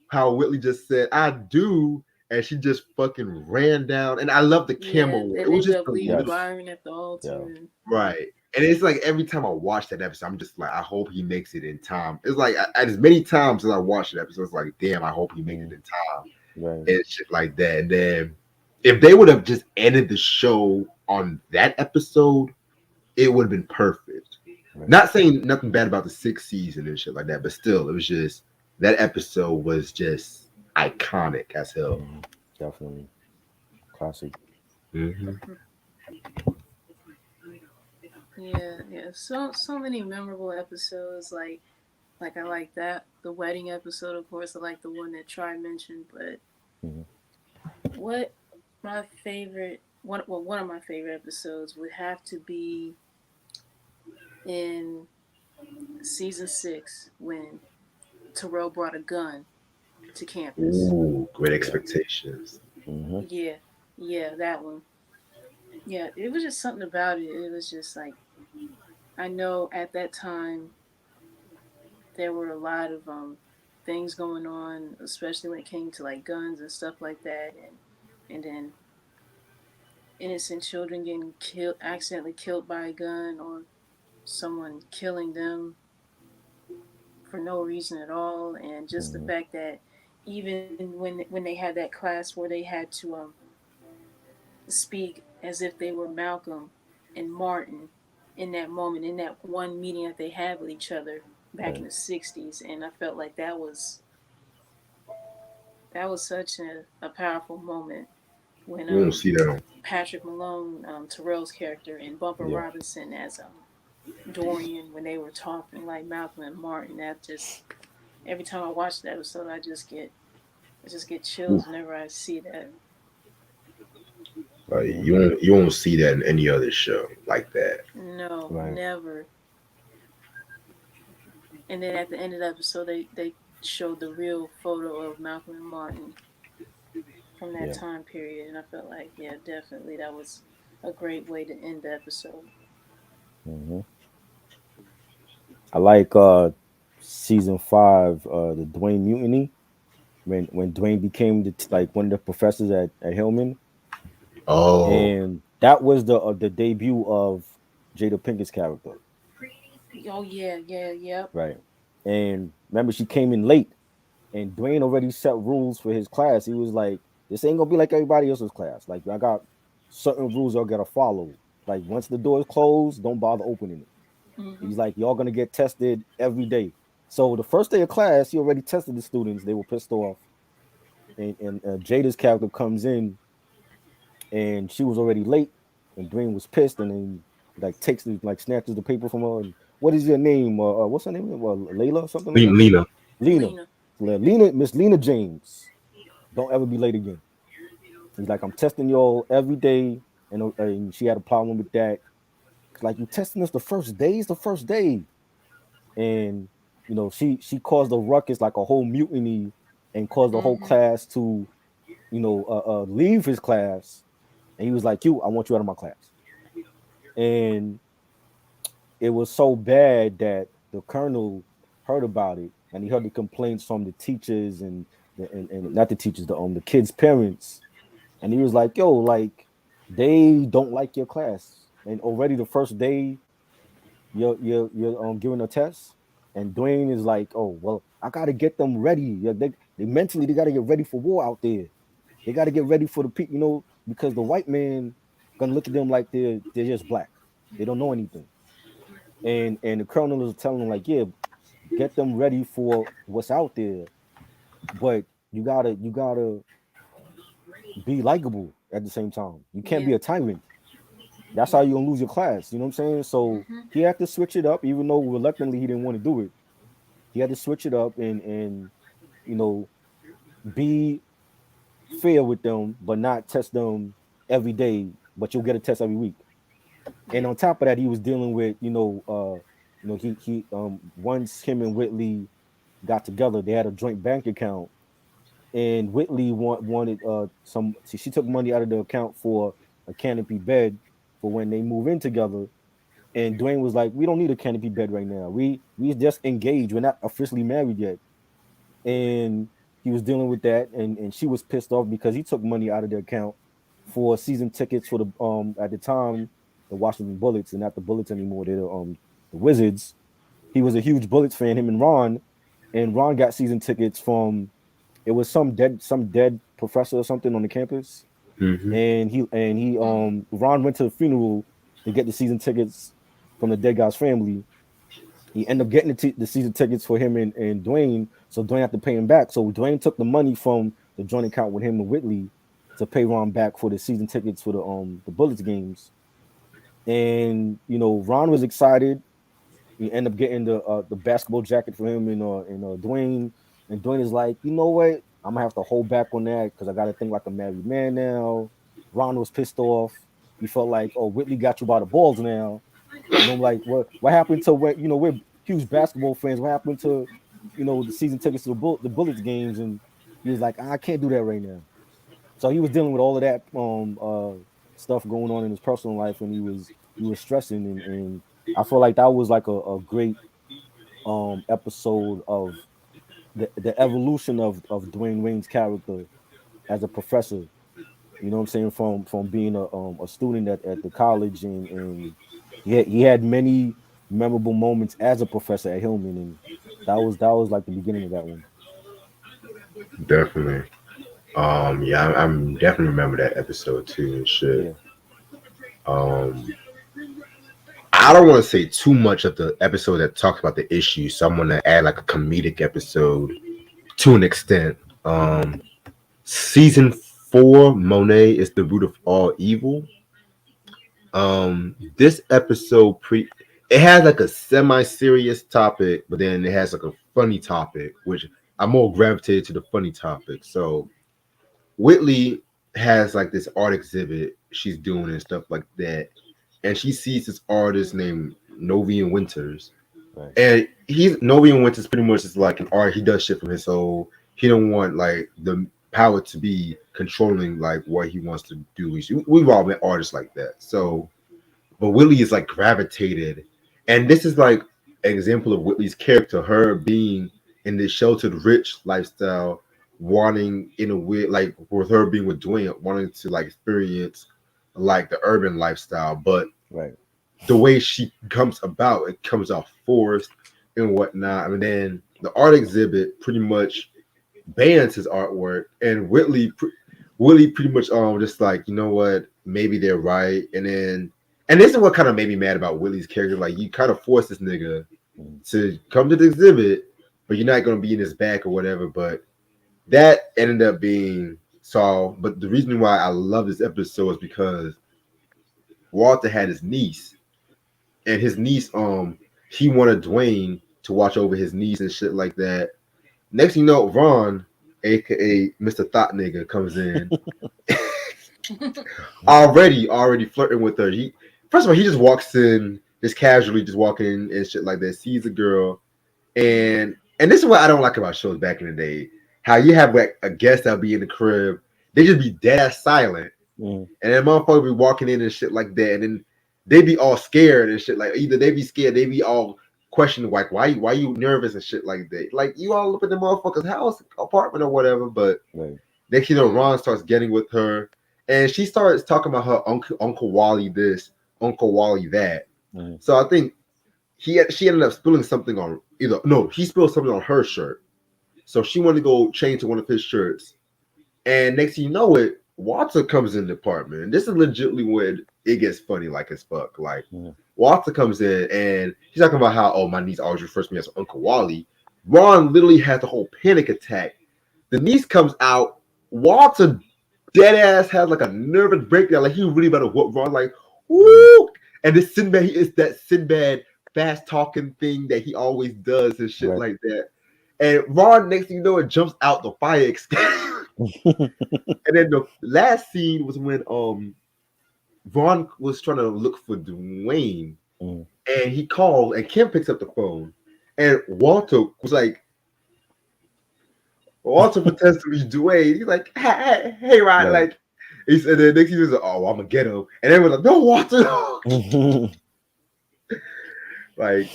how Whitley just said, "I do," and she just fucking ran down. And I love the Yeah, camel. It and was ended just up the leaving little yes. Byron at the Yeah. altar. And right. And it's like every time I watch that episode, I'm just like, I hope he makes it in time. It's like as many times as I watch that episode, it's like, damn, I hope he makes it Mm, in time right. and shit like that. And then if they would have just ended the show on that episode, it would have been perfect. Right. Not saying nothing bad about the sixth season and shit like that, but still, it was just that episode was just iconic as hell. Mm, definitely classic. Mm-hmm. yeah. So many memorable episodes. Like I like that the wedding episode. Of course, I like the one that Try mentioned. But Mm-hmm. what my favorite one of my favorite episodes would have to be in season 6 when Terrell brought a gun to campus. Ooh, great Yeah. expectations. Mm-hmm. Yeah, yeah, that one. Yeah, it was just something about it. It was just like I know at that time there were a lot of things going on, especially when it came to like guns and stuff like that, and then innocent children getting killed, accidentally killed by a gun, or someone killing them for no reason at all, and just the Mm-hmm. fact that even when they had that class where they had to speak as if they were Malcolm and Martin in that moment, in that one meeting that they had with each other back in Right. the 60s. And I felt like that was such a powerful moment when You won't see that on. Patrick Malone, Terrell's character, and Bumper Yeah. Robinson as Dorian, when they were talking like Malcolm and Martin. That just every time I watch that episode, I just get Oof. chills whenever I see that. Like Mm-hmm. you won't see that in any other show like that. No, Right. never. And then at the end of the episode, they showed the real photo of Malcolm and Martin from that Yeah. time period, and I felt like, yeah, definitely that was a great way to end the episode. Mm-hmm. I like season 5, the Dwayne Mutiny. when Dwayne became like one of the professors at Hillman, Oh, and that was the debut of Jada Pinkett's character, Oh yeah, yeah, yep. right? And remember, she came in late, and Dwayne already set rules for his class. He was like, "This ain't gonna be like everybody else's class. Like, I got certain rules I gotta follow. Like, once the door is closed, don't bother opening it." Mhm. He's like, "Y'all gonna get tested every day." So the first day of class, he already tested the students. They were pissed off, and Jada's character comes in, and she was already late, and Dwayne was pissed, and then like takes the like snatches the paper from her. And what is your name? What's her name? Layla or something like that. Lena. Lena. Lena. Lena, Miss Lena James. Don't ever be late again. He's like, I'm testing y'all every day, and she had a problem with that. Like, you testing us the first day? It's the first day, and she caused a ruckus, like a whole mutiny, and caused the whole Mhm. class to leave his class. And he was like, "You, I want you out of my class." And it was so bad that the colonel heard about it, and he heard the complaints from the teachers and not the teachers, the kids' parents. And he was like, "Yo, like they don't like your class, and already the first day you're giving a test." And Dwayne is like, "Oh well, I gotta get them ready. Yeah, they mentally they gotta get ready for war out there. They gotta get ready for the people, because the white man gonna look at them like they're just black. They don't know anything." And the colonel is telling them like, "Yeah, get them ready for what's out there, but you gotta be likable at the same time. You can't be Yeah. a tyrant. That's how Yeah. you're gonna lose your class." You know what I'm saying? So Mhm. he had to switch it up, even though reluctantly he didn't want to do it. He had to switch it up and you know be fair with them, but not test them every day. But you'll get a test every week. And Yeah. on top of that, he was dealing with he once him and Whitley got together, they had a joint bank account, and Whitley wanted some. She took money out of the account for a canopy bed for when they move in together. And Dwayne was like, "We don't need a canopy bed right now. We just engaged. We're not officially married yet." And he was dealing with that, and she was pissed off because he took money out of the account for season tickets for the at the time the Washington Bullets, and not the Bullets anymore. They're the Wizards. He was a huge Bullets fan, him and Ron got season tickets from, it was some dead professor or something on the campus, Hmm. Mhm. and Ron went to the funeral to get the season tickets from the dead guy's family. He ended up getting the season tickets for him and Dwayne, so Dwayne had to pay him back. So Dwayne took the money from the joint account with him and Whitley to pay Ron back for the season tickets for the Bullets games. And Ron was excited. He ended up getting the basketball jacket for him and Dwayne. And Dwayne is like, "You know what? I'm gonna have to hold back on that because I got to think like a married man now." Ron was pissed off. He felt like, "Oh, Whitley got you by the balls now." Like what happened to when we're huge basketball fans. What happened to the season tickets to the Bullets games? And he was like, "I can't do that right now." So he was dealing with all of that stuff going on in his personal life, and he was stressing, and I feel like that was like a great episode of the evolution of Dwayne Wayne's character as a professor. You know what I'm saying? From being a student at the college, and he had many memorable moments as a professor at Hillman, and that was like the beginning of that one. Definitely. Yeah, I'm definitely remember that episode too and shit. Yeah, Um, I don't want to say too much of the episode that talks about the issue, so I'm gonna add like a comedic episode to an extent. Season 4, Monet is the root of all evil. This episode it has like a semi-serious topic, but then it has like a funny topic, which I more gravitated to the funny topic. So Whitley has like this art exhibit she's doing and stuff like that, and she sees this artist named Novian Winters, right. and Novian Winters pretty much is like an art. He does shit from his soul. He don't want like the power to be controlling like what he wants to do. We've all been artists like that. So but Willie is like gravitated, and this is like an example of Whitley's character, her being in this sheltered, rich lifestyle, wanting in a weird like with her being with Dwayne, wanting to like experience like the urban lifestyle, but Right. the way she comes about, it comes out forced and whatnot. I mean, then the art exhibit pretty much bans his artwork, and Willie pretty much just like, you know what, maybe they're right, and this is what kind of made me mad about Willie's character. Like, you kind of force this nigga Mm. to come to the exhibit, but you're not gonna be in his back or whatever. But that ended up being solved. But the reason why I love this episode is because Walter had his niece, and his niece he wanted Dwayne to watch over his niece and shit like that. Next thing you know, Ron, aka Mr. Thought Nigga, comes in already flirting with her. He first of all, he just walks in, just casually just walking in and shit like that, sees a girl, and this is what I don't like about shows back in the day. How you have like a guest that'll be in the crib, they just be dead ass silent, Mm. and then motherfucker be walking in and shit like that, and then they be all scared and shit. Like, either they be scared, they be all questioning like, why you nervous and shit like that. Like, you all up in the motherfucker's house, apartment or whatever. But Right. next you know, Ron starts getting with her, and she starts talking about her Uncle Wally this, Uncle Wally that. Mm. So I think she ended up spilling something on either no, he spilled something on her shirt. So she wanted to go change to one of his shirts. And next thing you know it, Walter comes in the apartment. And this is legitimately when it gets funny like as fuck. Like, Mm. Walter comes in and he's talking about how, oh, my niece always refers to me as Uncle Wally. Ron literally has the whole panic attack. The niece comes out. Walter dead ass has like a nervous breakdown. Like, he really about to whoop Ron. Like, woo! And this Sinbad, he is that Sinbad fast talking thing that he always does and shit Right. like that. And Ron, next thing you know, it jumps out the fire escape. And then the last scene was when Ron was trying to look for Dwayne, Mm. and he called, and Kim picks up the phone, and Walter pretends to be Dwayne. He's like, hey, Ron, Right. like, he said, the next he was like, oh, I'm gonna get him, and everyone's like, no, Walter, no. Like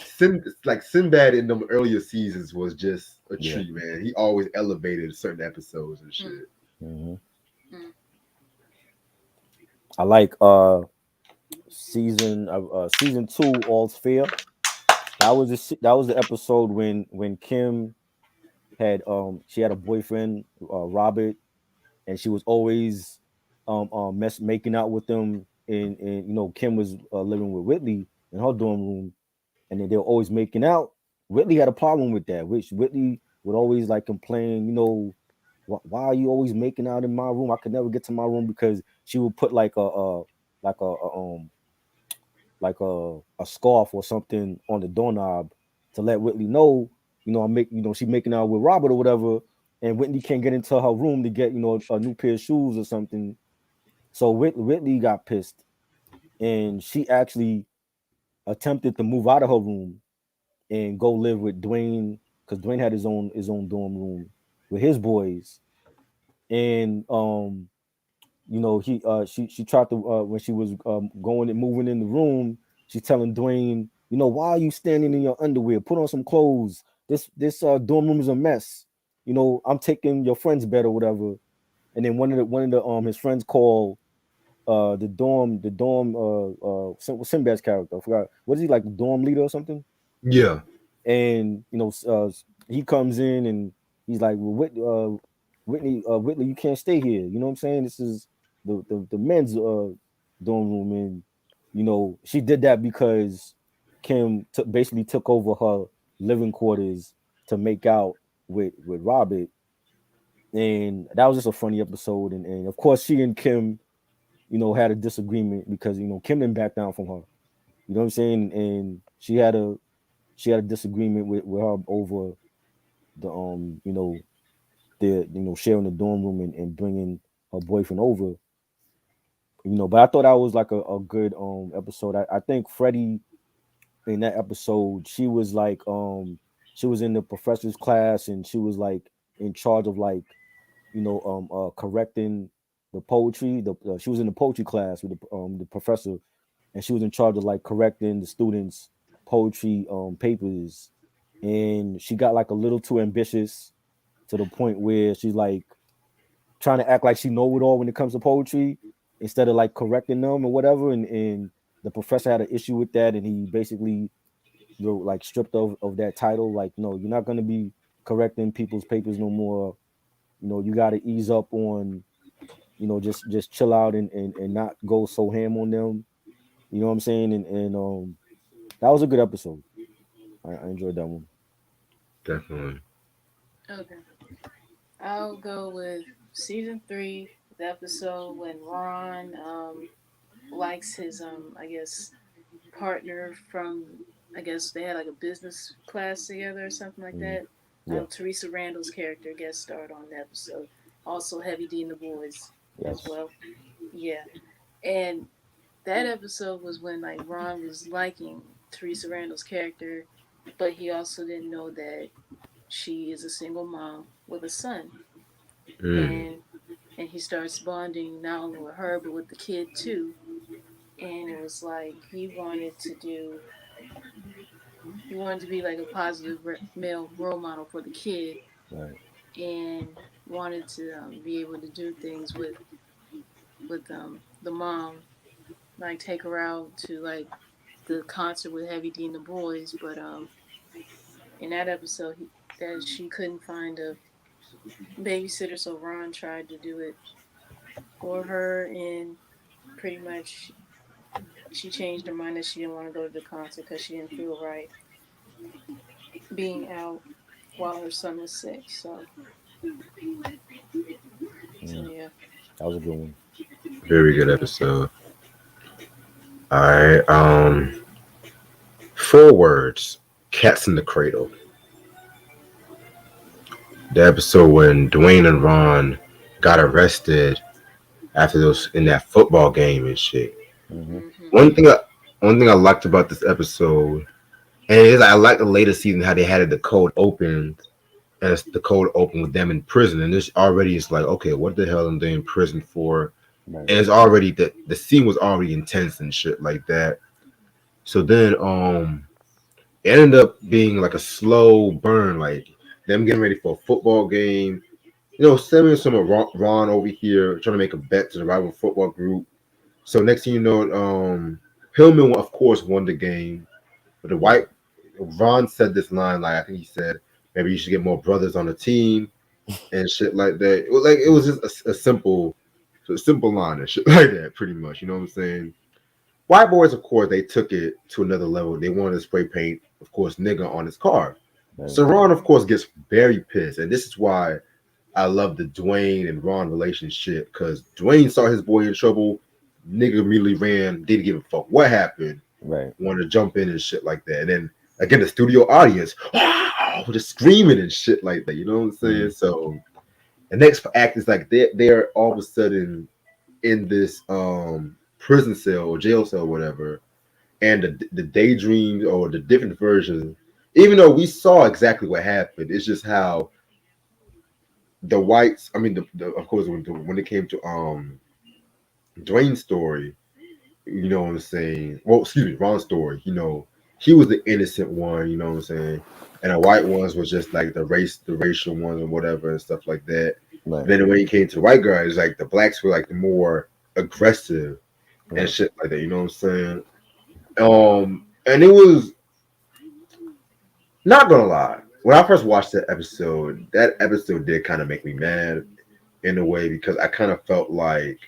Sinbad in them earlier seasons was just a Yeah. treat, man. He always elevated certain episodes and shit. Mhm. Mm. I like season 2, All's Fair. That was the episode when Kim had she had a boyfriend, Robert, and she was always making out with him, and Kim was living with Whitley in her dorm room, and then they were always making out. Whitley had a problem with that, which Whitley would always like complain, why are you always making out in my room? I could never get to my room, because she would put like a scarf or something on the doorknob to let Whitley know, she making out with Robert or whatever, and Whitney can't get into her room to get a new pair of shoes or something. So Whitley got pissed, and she actually attempted to move out of her room and go live with Dwayne, because Dwayne had his own dorm room with his boys, and he she tried to when she was going and moving in the room, she's telling Dwayne, why are you standing in your underwear? Put on some clothes. This dorm room is a mess. I'm taking your friend's bed or whatever. And then one of the his friends called the dorm Sinbad's character. I forgot, what is he, like, dorm leader or something? Yeah. And he comes in and he's like, well, Whitley, you can't stay here. You know what I'm saying? This is the men's dorm room, and she did that because Kim basically took over her living quarters to make out with Robert, and that was just a funny episode. And of course, she and Kim, had a disagreement because Kim didn't back down from her. You know what I'm saying? And she had a disagreement with her over the sharing the dorm room and bringing her boyfriend over. But I thought that was like a good episode. I think Freddie in that episode, she was like she was in the professor's class, and she was like in charge of, like, correcting the poetry. She was in the poetry class with the professor, and she was in charge of, like, correcting the students' poetry papers, and she got like a little too ambitious, to the point where she's like trying to act like she know it all when it comes to poetry instead of like correcting them or whatever. And the professor had an issue with that, and he basically wrote like stripped of that title. Like, no, you're not gonna be correcting people's papers no more. You know, you got to ease up on, you know, just chill out and not go so ham on them. You know what I'm saying? And that was a good episode. I enjoyed that one. Definitely. Okay. I'll go with season 3, the episode when Ron likes his I guess partner from, I guess they had like a business class together or something like Mm, that. yeah. Teresa Randall's character guest starred on the episode. Also Heavy D and the Boys as Yes. well. Yeah. And that episode was when like Ron was liking Teresa Randall's character, but he also didn't know that she is a single mom with a son. Mm. And he starts bonding not only with her but with the kid too. And it was like he wanted to be like a positive male role model for the kid, Right. and wanted to be able to do things with the mom, like take her out to like the concert with Heavy D and the Boys. But in that episode, that she couldn't find a babysitter, so Ron tried to do it for her, and pretty much she changed her mind that she didn't want to go to the concert because she didn't feel right being out while her son was sick. So Mm, yeah. that was a good one. Very good episode. All right. 4 words. Cats in the Cradle. The episode when Dwayne and Ron got arrested after those in that football game and shit. Hmm. Mhm. One thing I one thing I liked about this episode, and it is I like the later season how they had it the cold opened, and it's the cold open with them in prison, and this already is like, okay, what the hell am they in prison for? Right. And it's already the scene was already intense and shit like that. So then it ended up being like a slow burn, like them getting ready for a football game. You know, sending some of Ron over here trying to make a bet to the rival football group. So next thing you know, Hillman of course won the game, but the white Ron said this line like I think he said maybe you should get more brothers on the team and shit like that. It was just a simple line and shit like that, pretty much. You know what I'm saying? White boys, of course, they took it to another level. They wanted to spray paint, of course, nigga on his car. Right. So Ron, of course, gets very pissed, and this is why I love the Dwayne and Ron relationship because Dwayne saw his boy in trouble. Nigga immediately ran, didn't give a fuck what happened, Right. wanted to jump in and shit like that. And then again, the studio audience, wow, just screaming and shit like that. You know what I'm saying? Mm, So the next act is like they're all of a sudden in this prison cell or jail cell or whatever, and the daydreams or the different versions. Even though we saw exactly what happened, it's just how the whites. I mean, of course when it came to Dwayne's story, you know what I'm saying? Well, excuse me, Ron's story. You know, he was the innocent one. You know what I'm saying? And the white ones was just like the racial ones and whatever and stuff like that. right. Then when he came to the white guys, like the blacks were like the more aggressive and Right. shit like that. You know what I'm saying? And it was not gonna lie. When I first watched that episode did kind of make me mad in a way because I kind of felt like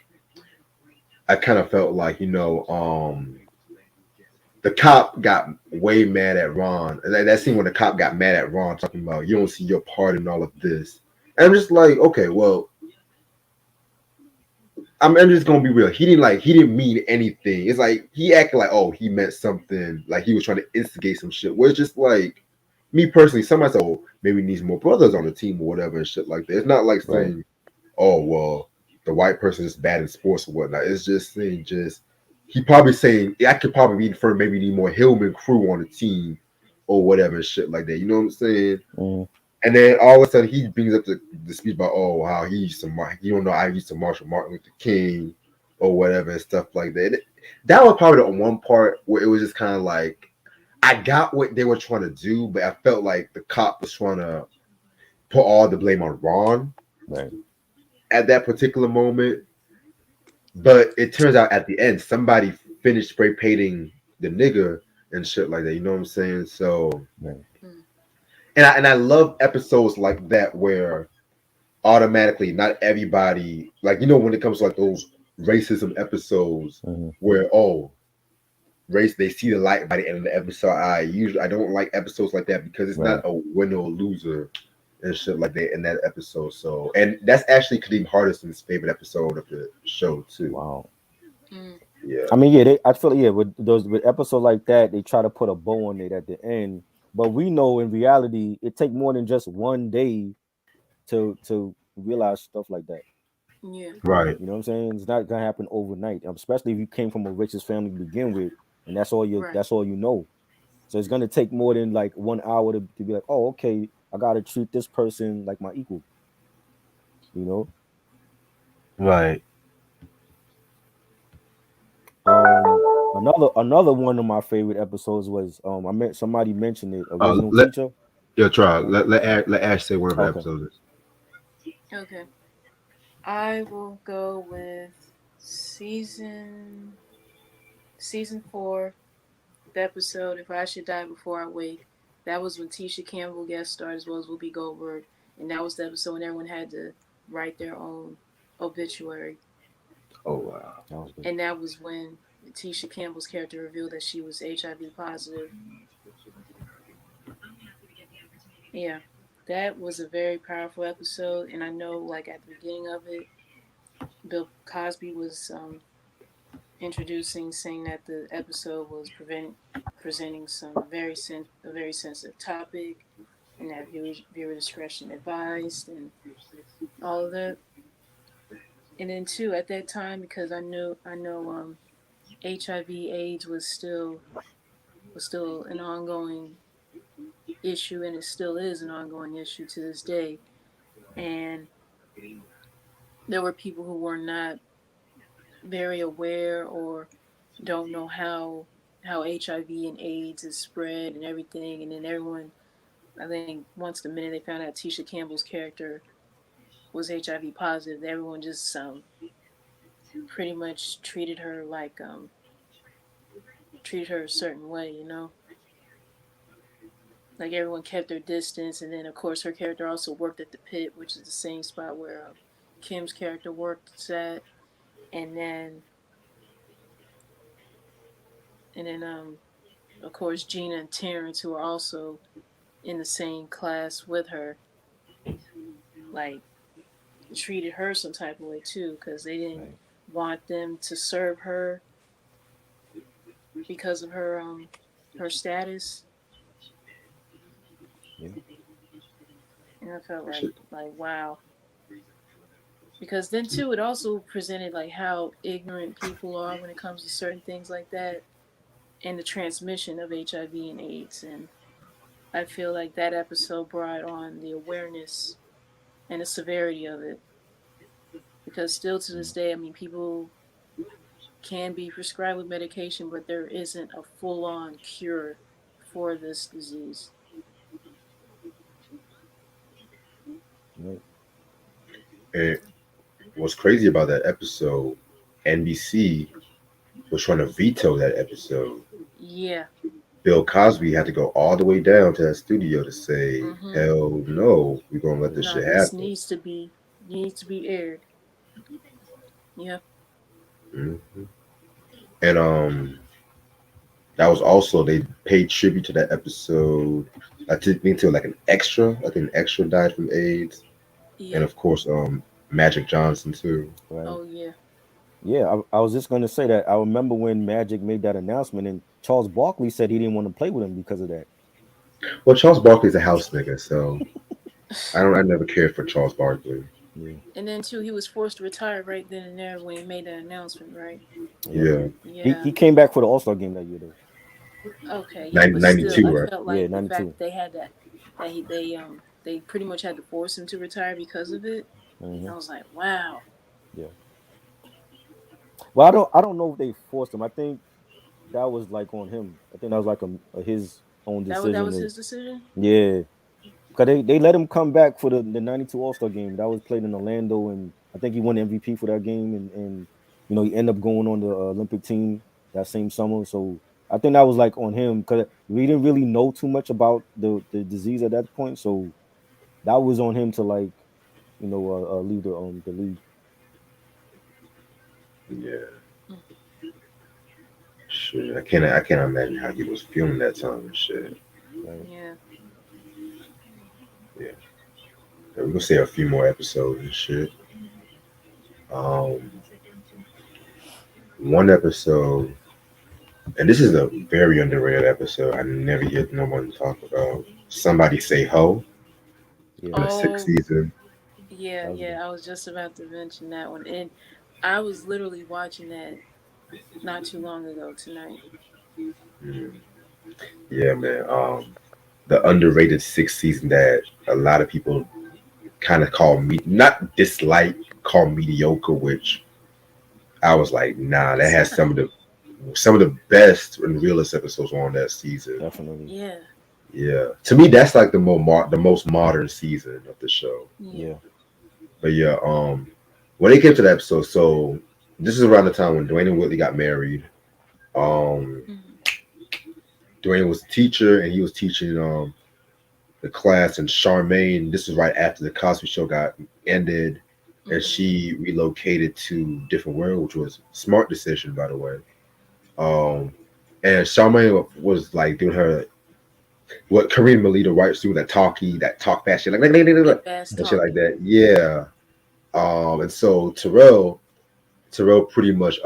the cop got way mad at Ron. And that scene when the cop got mad at Ron talking about you don't see your part in all of this. And I'm just like, okay, well, I'm just gonna be real. He didn't mean anything. It's like he acted like oh he meant something, like he was trying to instigate some shit. Where it's just like me personally, somebody said, oh, maybe he needs more brothers on the team or whatever and shit like that. It's not like Right. saying, oh well, the white person is bad in sports or whatnot. It's just saying he probably saying I could probably be for maybe need more Hillman crew on the team or whatever and shit like that. You know what I'm saying? Mm, And then all of a sudden he brings up the speech about oh how he used to you don't know I used to marshal Martin Luther King or whatever and stuff like that. That was probably the one part where it was just kind of like I got what they were trying to do, but I felt like the cop was trying to put all the blame on Ron Right. at that particular moment. But it turns out at the end, somebody finished spray painting the nigga and shit like that. You know what I'm saying? So, Right. Mm. and I love episodes like that where automatically not everybody, like, when it comes to like those racism episodes Mm-hmm. where race, they see the light by the end of the episode. I don't like episodes like that because it's not Right. a winner or loser and shit like that in that episode. So, and that's actually Kadeem Hardison's favorite episode of the show too. Wow. Mm. Yeah, I mean, yeah, I feel like, yeah, with episodes like that, they try to put a bow on it at the end. But we know in reality, it take more than just one day to realize stuff like that. Yeah. right, You know what I'm saying? It's not gonna happen overnight, especially if you came from a racist family to begin with, and Right. that's all you know. So it's gonna take more than like 1 hour to be like, oh, okay, I gotta treat this person like my equal. You know. right. Another one of my favorite episodes was I met somebody mentioned it, original Let teacher. Yeah, try. Let Ash say one of her Okay. episodes. Okay. I will go with season 4, the episode "If I Should Die Before I Wake." That was when Tisha Campbell guest starred as well as Whoopi Goldberg, and that was the episode when everyone had to write their own obituary. Oh wow. That was good. And that was when Tisha Campbell's character revealed that she was HIV positive. Yeah, that was a very powerful episode, and I know, like, at the beginning of it, Bill Cosby was introducing, saying that the episode was presenting a very sensitive topic, and that viewer discretion advised, and all of that. And then too, at that time, because I know HIV/AIDS was still an ongoing issue, and it still is an ongoing issue to this day. And there were people who were not very aware or don't know how HIV and AIDS is spread and everything. And then everyone, I think, once the minute they found out Tisha Campbell's character was HIV positive, everyone just pretty much treated her a certain way, you know. Like, everyone kept their distance, and then of course her character also worked at the pit, which is the same spot where Kim's character worked at, and then of course Gina and Terrence, who are also in the same class with her, like, treated her some type of way too, because they didn't Right. want them to serve her because of her status. Yeah. And I felt Shit. like wow. Because then too, it also presented like how ignorant people are when it comes to certain things like that, and the transmission of HIV and AIDS. And I feel like that episode brought on the awareness and the severity of it. Because still to this day, I mean, people can be prescribed with medication, but there isn't a full on cure for this disease. Right. And what's crazy about that episode, NBC was trying to veto that episode. Yeah. Bill Cosby had to go all the way down to that studio to say, Mm-hmm. "Hell no, we're gonna let this Yeah. No, shit this happen." needs to be aired. Yeah. Hmm. And that was also, they paid tribute to that episode. I think to like an extra. I think an extra died from AIDS, and Yeah. of course, Magic Johnson too. Right. Oh yeah. Yeah. I was just gonna say that I remember when Magic made that announcement, and Charles Barkley said he didn't want to play with him because of that. Well, Charles Barkley's a house nigga, so I never cared for Charles Barkley. Yeah. And then too, he was forced to retire right then and there when he made that announcement, right? Yep. Yeah, Yeah. He came back for the All Star game that year though. Okay. Yeah, but still, 92, I right? felt Yeah, like the fact 92. that they had that they pretty much had to force him to retire because of it. Hmm. I was like, wow. Yeah. Well, I don't know if they forced him. I think that was like on him. I think that was like his own That was decision. his decision. Yeah, Cause they let him come back for the '92 All-Star game that was played in Orlando, and I think he won the MVP for that game, and he ended up going on the Olympic team that same summer. So I think that was like on him because we didn't really know too much about the disease at that point. So that was on him to like leave the league. Yeah, shit. I can't imagine how he was feeling that time and shit. Right? Yeah. Yeah, we're gonna say a few more episodes and shit. Um, one episode, and this is a very underrated episode. I never hear no one talk about. Somebody say ho Yeah, in the sixth Oh, season. yeah, that was yeah. I was just about to mention that one, and I was literally watching that not too long ago tonight. Mm. Yeah, man. The underrated sixth season that a lot of people kind of call me not dislike, call mediocre, which I was like, nah, that It's has not. some of the best and realest episodes on that season. definitely. Yeah, Yeah, to me, that's like the most modern season of the show. yeah. Yeah, But yeah, when it came to the episode, so this is around the time when Dwayne and Whitley got married. Um, Hmm. Dwayne was a teacher and he was teaching the class, and Charmaine. This was right after the Cosby Show got ended, and Hmm. she relocated to different world, which was a smart decision, by the way. Um, and Charmaine was like doing her what Kareem Melita writes through that talk fast shit, like Yeah, and fast shit like talking. that. Yeah. And so Terrell pretty much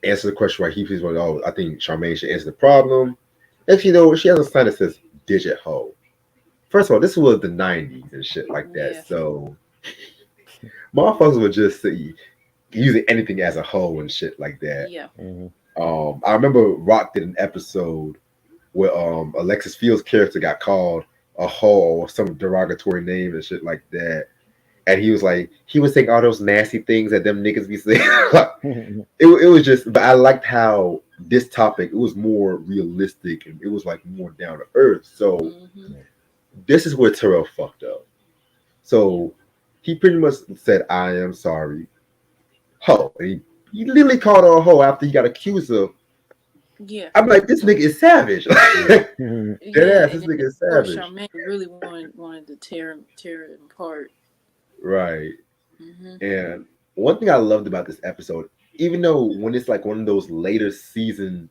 answered the question right. He was like, "Oh, I think Charmaine should answer the problem." And she has a sign that says "digit hoe." First of all, this was the '90s and shit like that, Yeah, so motherfuckers would just say using anything as a hoe and shit like that. yeah. hmm I remember Rock did an episode where Alexis Fields' character got called a hoe or some derogatory name and shit like that. And he was saying all those nasty things that them niggas be saying. It was just, but I liked how this topic, it was more realistic and it was like more down to earth. So Hmm. this is where Terrell fucked up. Yeah, So he pretty much said, I am sorry, ho. And he literally called her a hoe after he got accused of. yeah, I'm like, this nigga is savage. yeah. Dead yeah. ass, And this then, nigga is of course, savage. Charmaine really wanted to tear it apart. Right. Hmm. And one thing I loved about this episode, even though when it's like one of those later season,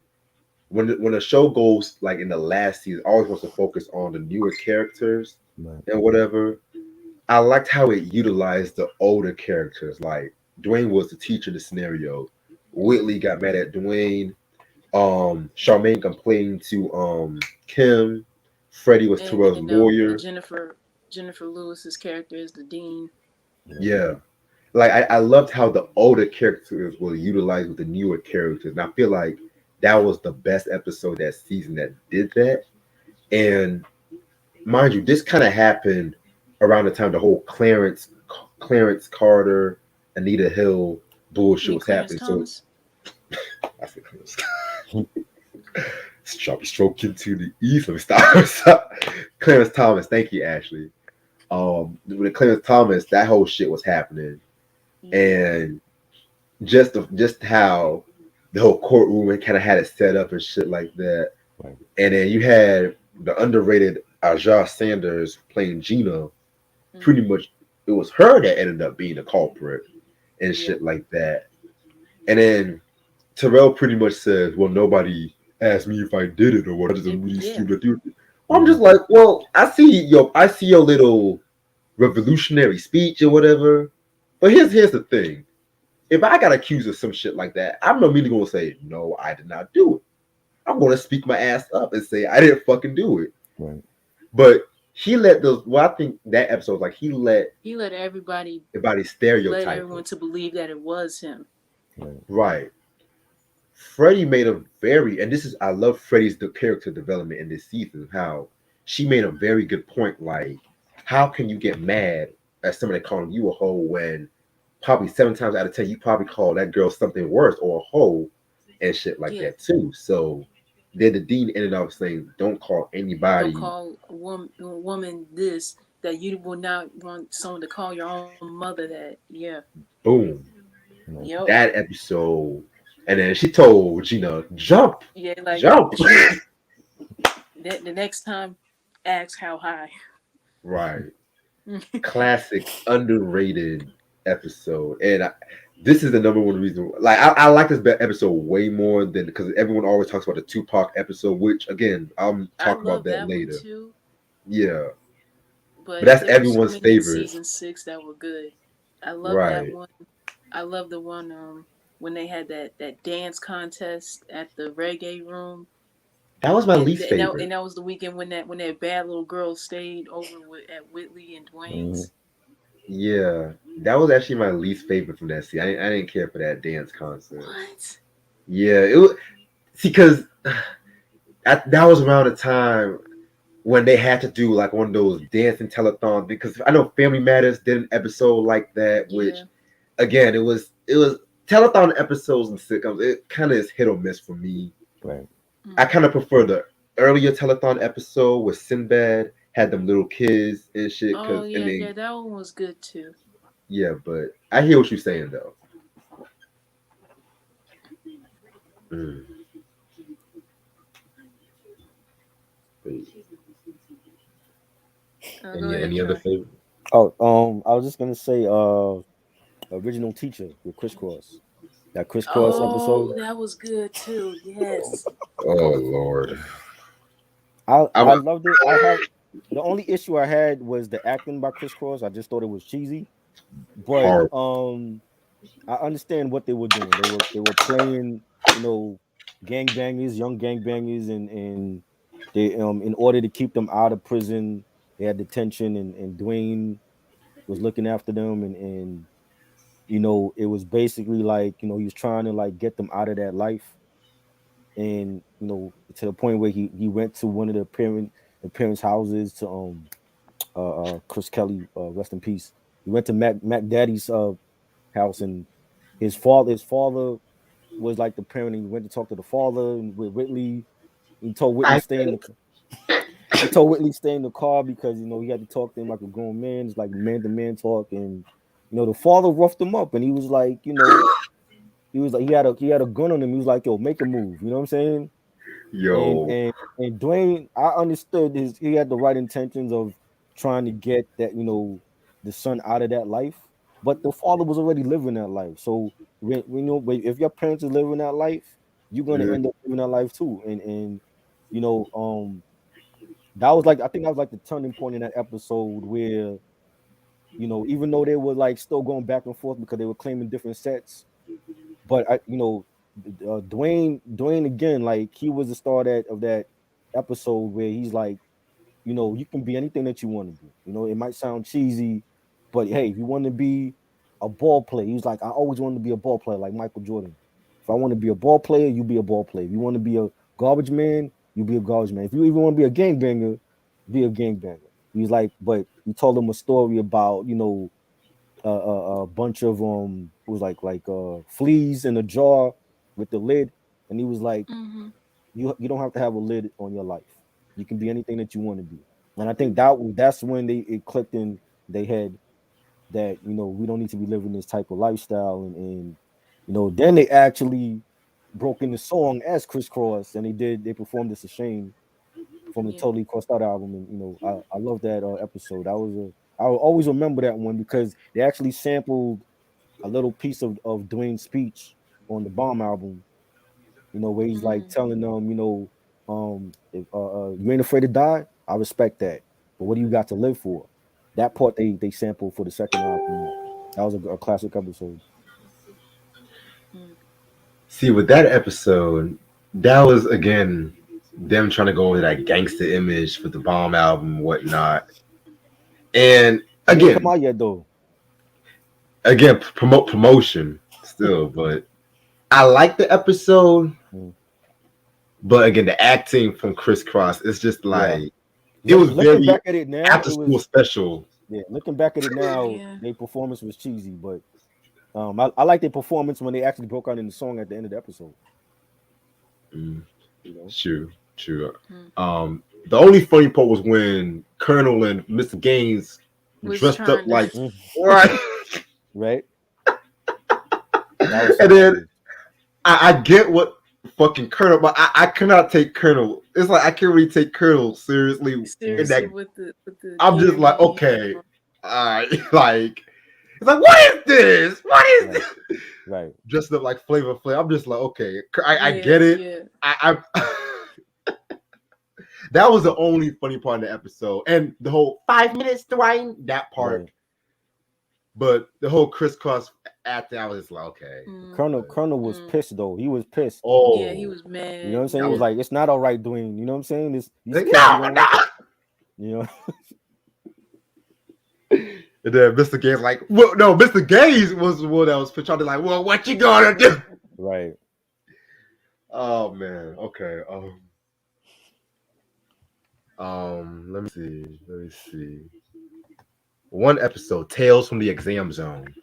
when a show goes like in the last season, always wants to focus on the newer characters Right. and whatever. I liked how it utilized the older characters. Like Dwayne was the teacher in the scenario. Hmm. Whitley got mad at Dwayne. Charmaine complained to Kim. Freddie was And Terrell's lawyer. Jennifer Lewis's character is the dean. Yeah. Yeah. Like I loved how the older characters were utilized with the newer characters. And I feel like that was the best episode that season that did that. And mind you, this kind of happened around the time the whole Clarence Carter, Anita Hill You bullshit mean was Clarence happening. So Thomas? I said Clarence. Stroke stroking to the east. Let me stop. Stop. Clarence Thomas, thank you, Ashley. With Clarence Thomas, that whole shit was happening, Yeah. and just how the whole courtroom kind of had it set up and shit like that. Right. And then you had the underrated Aja Sanders playing Gina. Pretty Hmm. much, it was her that ended up being the culprit and Yeah. shit like that. And then Terrell pretty much says, "Well, nobody asked me if I did it or what. I just really Yeah. stupid do it." I'm hmm just like, well, I see your little revolutionary speech or whatever. But here's the thing: if I got accused of some shit like that, I'm immediately gonna say, no, I did not do it. I'm gonna speak my ass up and say I didn't fucking do it. Right. But he let those. Well, I think that episode, like he let He let everybody everybody let stereotype him. everyone to believe that it was him. Right. Right. Freddie made a very, and this is, I love Freddie's the character development in this season. How she made a very good point. Like, how can you get mad at somebody calling you a hoe when probably 7 times out of 10 you probably call that girl something worse or a hoe and shit like Yeah. that too. So then the dean ended up saying, "Don't call Don't anybody." call a woman this, that you will not want someone to call your own mother that. Yeah. Boom, You know, Yep. that episode, and then she told Gina, "Jump, Yeah. Like jump." Gina. The next time, ask how high. Right, classic, underrated episode, and this is the number one reason. Like I like this episode way more than because everyone always talks about the Tupac episode, which again I'm I talking about love that that one later. too, Yeah, but but that's there were so everyone's many in favorite. season 6 that were good. I love that Right, one. I love the one when they had that dance contest at the reggae room, that was my and least and that, favorite. and that was the weekend when that bad little girl stayed over at Whitley and mm-hmm. Dwayne's. Yeah, that was actually my least favorite from that scene. I didn't care for that dance concert. What? Yeah, it was see because that was around the time when they had to do like one of those dancing telethons because I know Family Matters did an episode like that, which Yeah. again it was telethon episodes and sitcoms. It kind of is hit or miss for me. Right. I Mm. kind of prefer the earlier telethon episode with Sinbad had them little kids and shit. Oh Cause and yeah, then yeah, that one was good too. yeah, but I hear what you're saying though. Mm. But Go ahead, any other Trey. favorite? Oh, I was just gonna say, original teacher with Crisscross. That Crisscross Oh, episode. that was good too. Yes. Oh Lord, I I'm loved it. I have the only issue I had was the acting by Crisscross. I just thought it was cheesy, but horrible. I understand what they were doing. They were playing, you know, gangbangers, young gangbangers, and they in order to keep them out of prison, they had detention, and Dwayne was looking after them, and it was basically like he was trying to like get them out of that life, and to the point where he went to one of the parents' houses to Chris Kelly, rest in peace. He went to Mac Daddy's house, and his father was like the parent. And he went to talk to the father and with Whitley. He told Whitley I stay in the he told Whitley stay in the car because he had to talk to him like a grown man. It's like man to man talk, and the father roughed him up, and he was like, he had a gun on him. He was like, yo, make a move. You know what I'm saying? And yo, and and Dwayne, I understood he had the right intentions of trying to get that, the son out of that life, but the father was already living that life. So if your parents are living that life, you're gonna mhm. end up living that life too. And you know, um, that was like I think that was like the turning point in that episode where even though they were like still going back and forth because they were claiming different sets, but Dwayne again, like he was the star of that episode where he's like, you can be anything that you want to be. It might sound cheesy, but hey, if you want to be a ball player, he was like, I always wanted to be a ball player like Michael Jordan. If I want to be a ball player, you be a ball player. If you want to be a garbage man, you be a garbage man. If you even want to be a gangbanger, be a gangbanger. He's like, but he told him a story about, a bunch of it was like fleas in a jar with the lid, and he was like, Mm-hmm. you don't have to have a lid on your life. You can be anything that you want to be. And I think that's when it clicked in their head that we don't need to be living this type of lifestyle, and then they actually broke in the song as Crisscross, and they performed "It's a Shame" from the Yeah. Totally Crossed Out album, and I love that episode. I will always remember that one because they actually sampled a little piece of Dwayne's speech on the Bomb album, where he's like Mm. telling them, if you ain't afraid to die, I respect that. But what do you got to live for? That part they sampled for the second album. That was a classic episode. Mm. See, with that episode, that was again them trying to go over that gangster image for the Bomb album, and whatnot. And It ain't come again, out yet though. promotion still, but I like the episode. Mm. But again, the acting from Chris Cross is just Yeah. like it was Looking very back at it now, after it school was special. yeah. Looking back at it now, Yeah. their performance was cheesy, but I like their performance when they actually broke out in the song at the end of the episode. Mm. You know, True. Mm. The only funny part was when Colonel and Mr. Gaines Was dressed up trying to like Mm, right, right? That was and then hilarious. I get what fucking Colonel, but I cannot take Colonel. It's like I can't really take Colonel seriously in seriously that. with the I'm gear just like, he had okay, on. like it's like, what is this? What is Right, this? right. Dressed up like Flavor Flav. I'm just like, okay, I Yeah, get it. yeah. I that was the only funny part of the episode, and the whole 5 minutes, Dwayne, that part. Right. But the whole crisscross acting, I was just like, okay. Mm, Colonel was mm. pissed though. He was pissed. Yeah, he Oh, was You know what mad. I'm saying? that He was was Yeah. like, it's not all right, Dwayne. You know what I'm saying? These like, kids be no, on, no. you know, And then Mr. Gaines like, well, no, Mr. Gaines was the one that was trying to like, well, what you gonna do? right. Oh man, okay. Let me see. Let me see. One episode, Tales from the Exam Zone.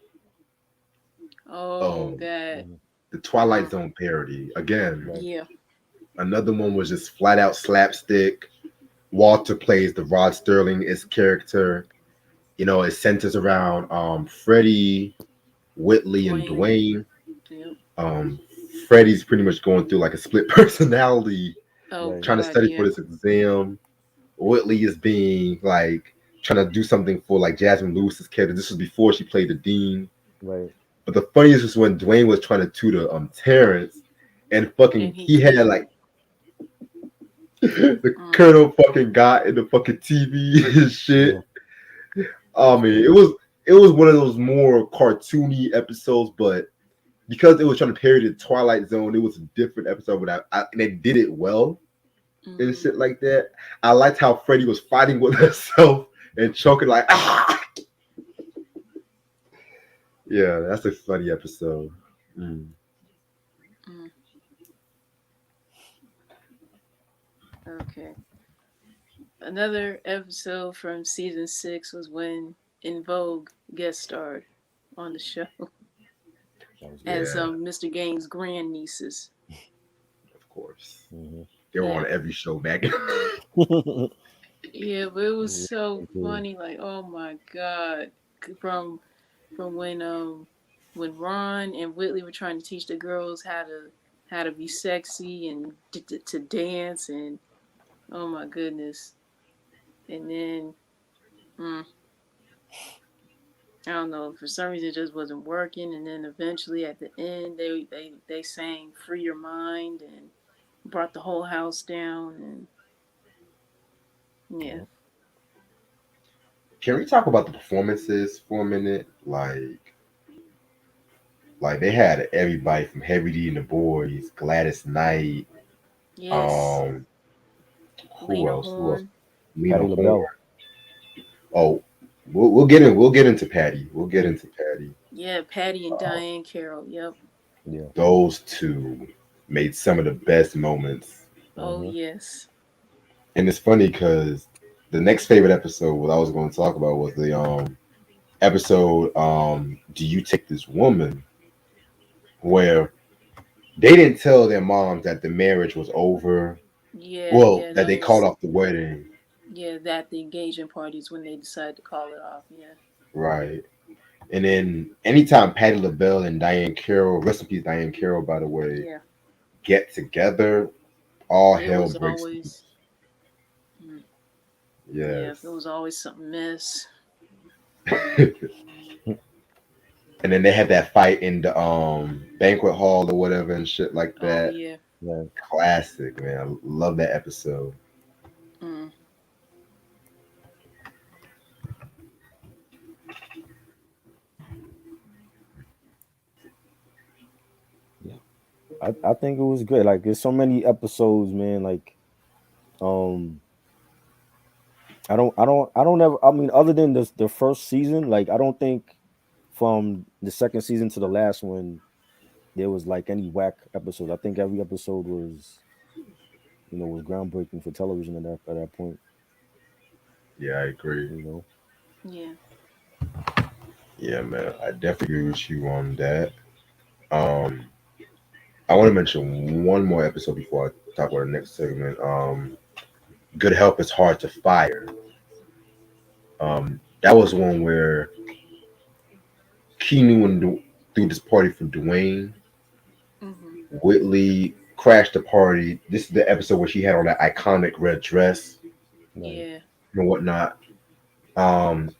Oh, Um, that. Mhm. the Twilight Mm, Zone parody. Again, Right. yeah. another one was just flat out slapstick. Walter plays the Rod Sterling is character. It centers around Freddie, Whitley, and Dwayne. Dwayne. Yep. Um, Freddie's pretty much going through like a split personality, Oh Right. trying to God, study for yeah. this exam. Whitley is being like trying to do something for like Jasmine Lewis's character. This was before she played the dean. Right. But the funniest was when Dwayne was trying to tutor Terrence, and And fucking he he had couldn't. like the Mm, Colonel fucking got in the fucking TV and shit. Yeah. I That's mean, funny. it was one of those more cartoony episodes, but because it was trying to parody the Twilight Zone, it was a different episode. But and they did it well and mm-hmm. shit like that. I liked how Freddie was fighting with herself and choking like ah. Yeah, that's a funny episode. Mm. Mm, okay. Another episode from season 6 was when In Vogue guest starred on the show That was good. as Yeah, Mr. Gaines' grandnieces. of course. Hmm. They were on Yeah. every show back. Yeah, but it was Yeah, so they did. funny. Like, oh my god, from from when Ron and Whitley were trying to teach the girls how to be sexy and to dance and oh my goodness. And then mm, I don't know, for some reason it just wasn't working. And then eventually at the end they sang "Free Your Mind" and brought the whole house down. And yeah, Yeah. Can we talk about the performances for a minute? Like they had everybody from Heavy D and the Boys, Gladys Knight, yes, um, who Lena else? Who else? Horne. Lena Patty Horne. LaBelle. Oh, we'll get into Patty. We'll get into Patty. Yeah, Patty and Uh, Diane Carroll. Yep. Yeah. those two made some of the best moments. Oh Hmm. yes. And it's funny because the next favorite episode, what I was going to talk about was the episode "Do You Take This Woman," where they didn't tell their moms that the marriage was over. Yeah, Well, yeah, that that they called was off the wedding, yeah, that the engagement parties when they decided to call it off. Yeah. right? And then anytime Patty LaBelle and Diane Carroll, rest in peace, Diane Carroll, by the way, Yeah. get together, all It hell was breaks always mm, yeah, loose. it was always something miss. Yes. And then they had that fight in the banquet hall or whatever and shit like Oh that. yeah. Right. Classic, man. I love that episode. Mm. Yeah. I think it was great. Like there's so many episodes, man. Like um I don't ever I mean other than the first season, like I don't think from the second season to the last one there was like any whack episodes. I think every episode was was groundbreaking for television at that point, Yeah, I agree. you know. Yeah. Yeah, man. I definitely agree with you on that. Um, I want to mention one more episode before talk about the next segment. Good help is hard to fire. That was one where Keanu threw this party for Dwayne. Mhm. Whitley crashed the party. This is the episode where she had on that iconic red dress Right. Yeah. and whatnot. Um,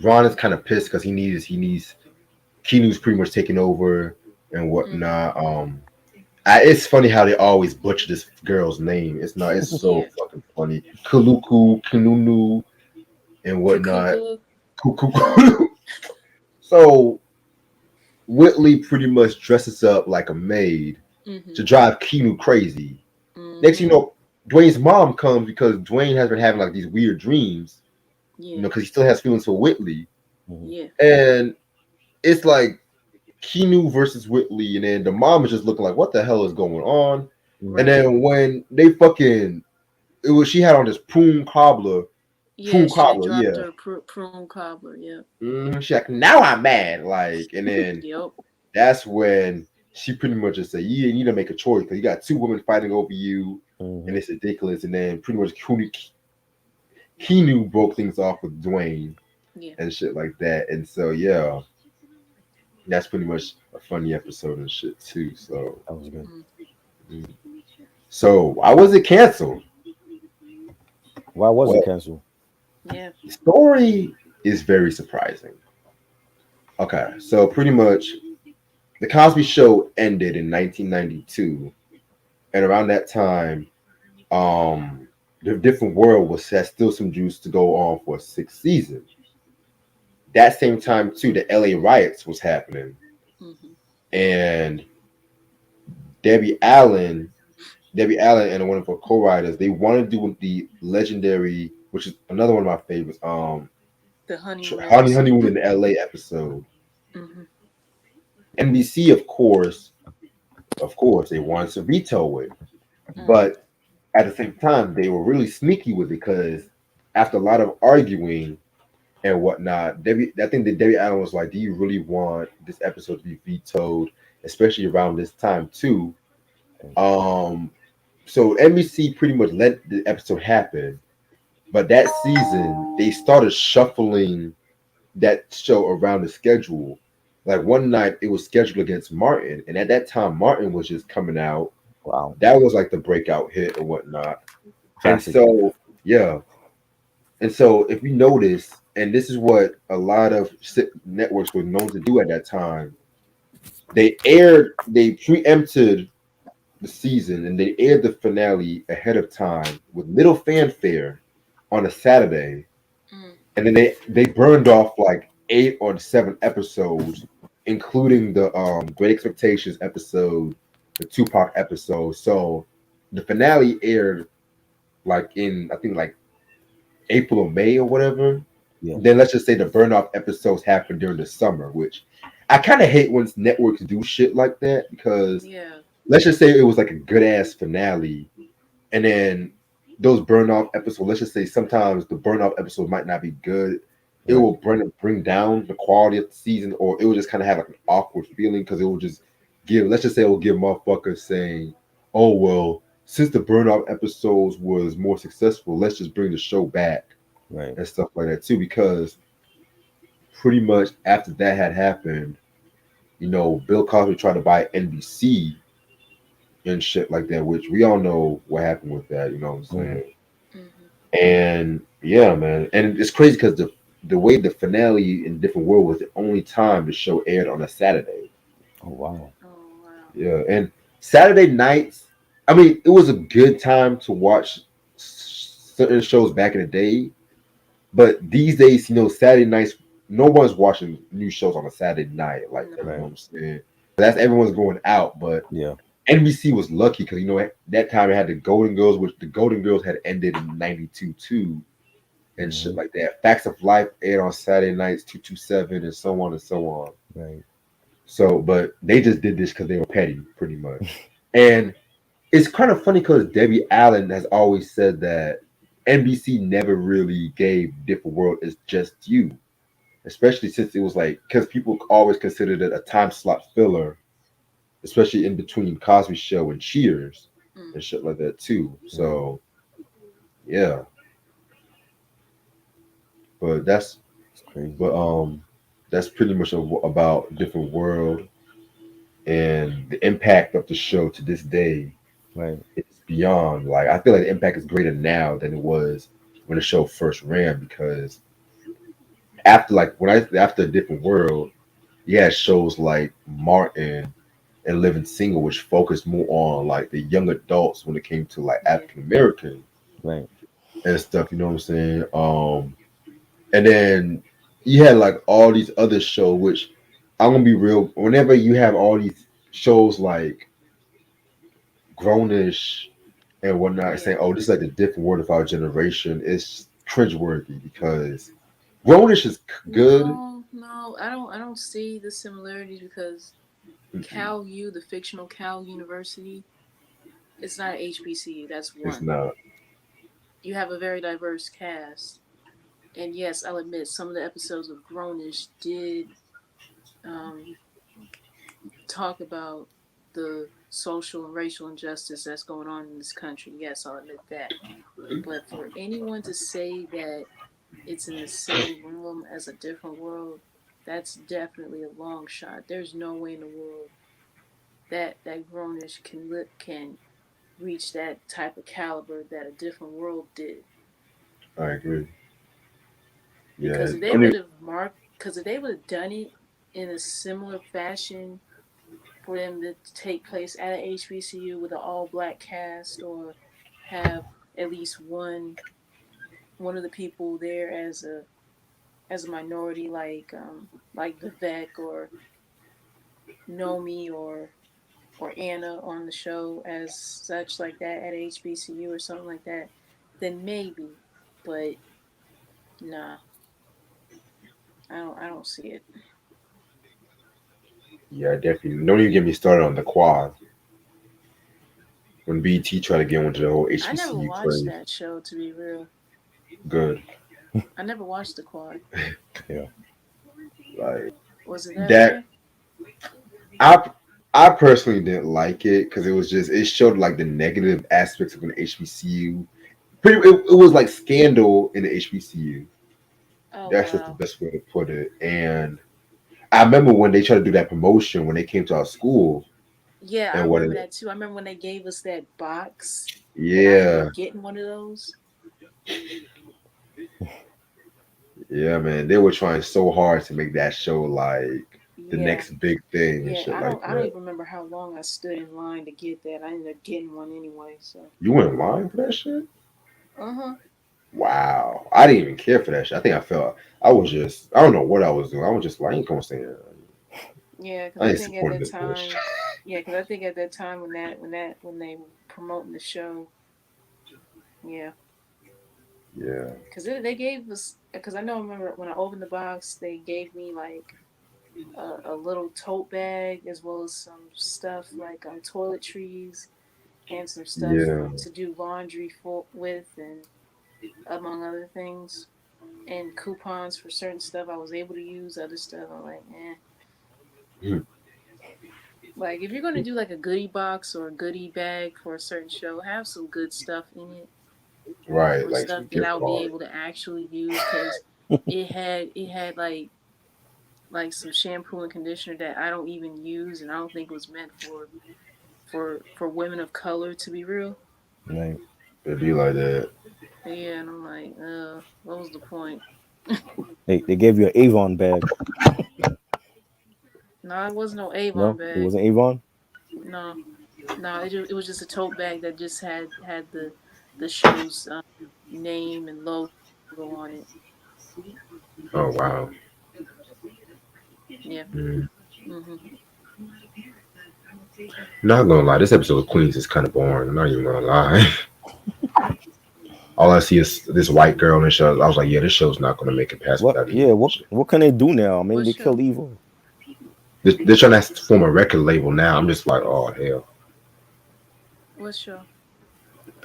Ron is kind of pissed because he needs Keanu's pretty much taking over and Mhm. whatnot. It's funny how they always butcher this girl's name. It's not. It's so Yeah. fucking funny. Kuluku, Kununu, and whatnot. Cuckoo. Kuku. So Whitley pretty much dresses up like a maid to Mhm. drive Keanu crazy. Next, you Mhm. know, Dwayne's mom comes because Dwayne has been having like these weird dreams. You know, Yeah. because he still has feelings for Whitley, Hmm. Yeah. and it's like Keanu versus Whitley, and then the mom is just looking like, "What the hell is going on?" And Hmm. Right. then when they fucking, it was she had on this Yeah. prune She cobbler, dropped yeah. her prune cobbler. Yeah. She like, now I'm mad, like, and then Yep. that's when she pretty much just said, "You need to make a choice because you got two women fighting over you, and Hmm. it's ridiculous." And then pretty much Keanu broke things off with Dwayne Yeah. and shit like that, and so yeah, that's pretty much a funny episode and shit too. So, That was good. Mm. mm. So why was it canceled? Why was it Well, canceled? Yeah. the story is very surprising. Okay, so pretty much the Cosby Show ended in 1992, and around that time, the Different World was had still some juice to go on for a sixth season. That same time too, the LA riots was happening, Mhm. and Debbie Allen, Debbie Allen, and one of her co-writers, they wanted to do the legendary, which is another one of my favorites, The honeymoon Honeymoon episode. in LA episode. Mhm. NBC, of course, they wanted to veto it, Mhm. but at the same time, they were really sneaky with it because after a lot of arguing and whatnot, I think that Debbie Allen was like, "Do you really want this episode to be vetoed, especially around this time too?" Um, so NBC pretty much let the episode happen, but that season they started shuffling that show around the schedule. Like one night it was scheduled against Martin, and at that time Martin was just coming out. Wow. That was like the breakout hit or whatnot. And Classic. so yeah, and so if you notice, and this is what a lot of networks were known to do at that time, they preempted the season and they aired the finale ahead of time with little fanfare on a Saturday, Mm. and then they burned off like 8 or 7 episodes, including the Great Expectations episode, the Tupac episode. So the finale aired like in, I think, like April or May or whatever. Yeah. Then let's just say the burn off episodes happened during the summer, which I kind of hate when networks do shit like that because Yeah. let's just say it was like a good ass finale, and then those burn off episodes. Let's just say sometimes the burn off episode might not be good. It Right. will bring down the quality of the season, or it will just kind of have like an awkward feeling because it will just give. Let's just say it will give motherfuckers saying, "Oh well, since the burn off episodes was more successful, let's just bring the show back." Right. And stuff like that too, because pretty much after that had happened, Bill Cosby tried to buy NBC and shit like that, which we all know what happened with that. You know what I'm Hmm. saying? Mhm. And yeah, man, and it's crazy because the way the finale in Different World was the only time the show aired on a Saturday. Oh wow. Oh wow. Yeah, and Saturday nights, I mean, it was a good time to watch certain shows back in the day. But these days, Saturday nights, no one's watching new shows on a Saturday night like that. You know No. Right. what I'm saying? That's everyone's going out. But Yeah. NBC was lucky because at that time it had the Golden Girls, which the Golden Girls had ended in '92 too, and shit Hmm. like that. Facts of Life aired on Saturday nights, 227, and so on and so on. Right. So, but they just did this because they were petty, pretty much. And it's kind of funny because Debbie Allen has always said that NBC never really gave Different World as just you, especially since it was like because people always considered it a time slot filler, especially in between Cosby Show and Cheers. Mm. and shit like that too. So yeah, but It's crazy. but that's pretty much about different world and the impact of the show to this day. Right. It's beyond, like, I feel like the impact is greater now than it was when the show first ran, because after a different world, you had shows like Martin and Living Single, which focused more on like the young adults when it came to like Yeah. African American Right. and stuff. You know what I'm saying? And then you had like all these other shows, which I'm gonna be real. Whenever you have all these shows like Grownish and whatnot, Yeah. saying, "Oh, this is like the different world of our generation," it's cringeworthy because Grownish is good. No. I don't see the similarities because Mm-mm, Cal U, the fictional Cal University, it's not HBCU. That's it's one. not. You have a very diverse cast, and yes, I'll admit some of the episodes of Grownish did um, talk about the social and racial injustice that's going on in this country. Yes, I'll admit that. But for anyone to say that it's in the same realm as a different world, that's definitely a long shot. There's no way in the world that Grownish can reach that type of caliber that a different world did. I agree. Yeah, Because if they only would have because if they would have done it in a similar fashion for them to take place at a HBCU with an all black cast, or have at least one of the people there as a minority, like Vivek or Nomi or Anna on the show as such, like that at HBCU or something like that, then maybe. But nah, I don't see it. yeah, definitely. Don't even get me started on the quad when BT tried to get into the whole I never HBCU watched craze. that show, to be real. Good, I never watched the quad. Yeah. like Was it that that. bad? I I personally didn't like it because it showed like the negative aspects of an HBCU. It was like scandal in the HBCU. Oh That's just the wow. best way to put it. And I remember when they tried to do that promotion when they came to our school Yeah, I and what remember it, that too. I remember when they gave us that box, and I ended yeah, up getting one of those. yeah, man, they were trying so hard to make that show like the Yeah, next big thing and yeah. shit like I don't that. even remember how long I stood in line to get that. I ended up getting one anyway. So. You went in line for that shit? Uh huh. Wow, I didn't even care for that shit. I think I was just, I don't know what I was doing. I was just like, I ain't gonna say that. Yeah, because I I ain't think at supporting that this bullshit. time, yeah, because I think at that time when they were promoting the show, yeah, Yeah, because they gave us, because I remember when I opened the box, they gave me like a little tote bag as well as some stuff like toiletries and some stuff yeah, to do laundry with, and among other things, and coupons for certain stuff I was able to use. Other stuff I'm like, eh. Hmm. Like if you're gonna do like a goodie box or a goodie bag for a certain show, have some good stuff in it, Right, or like stuff some that gift I'll be card. able to actually use, because it had like some shampoo and conditioner that I don't even use, and I don't think was meant for women of color, to be real. Right. It'd be like that. Yeah, and I'm like, what was the point? They gave you an Avon bag. No, it was no Avon No, it bag. wasn't Avon. No, no, it was just a tote bag that just had the show's name and logo on it. Oh wow. Yeah. Mm. Mhm. Not gonna lie, this episode of Queens is kind of boring. I'm not even gonna lie. All I see is this white girl in the show. I was like, yeah, this show's not gonna make it past What? without Yeah. eating. What can they do now? I mean, What they show? killed Evil. They're trying to form a record label now. I'm just like, oh hell. What show?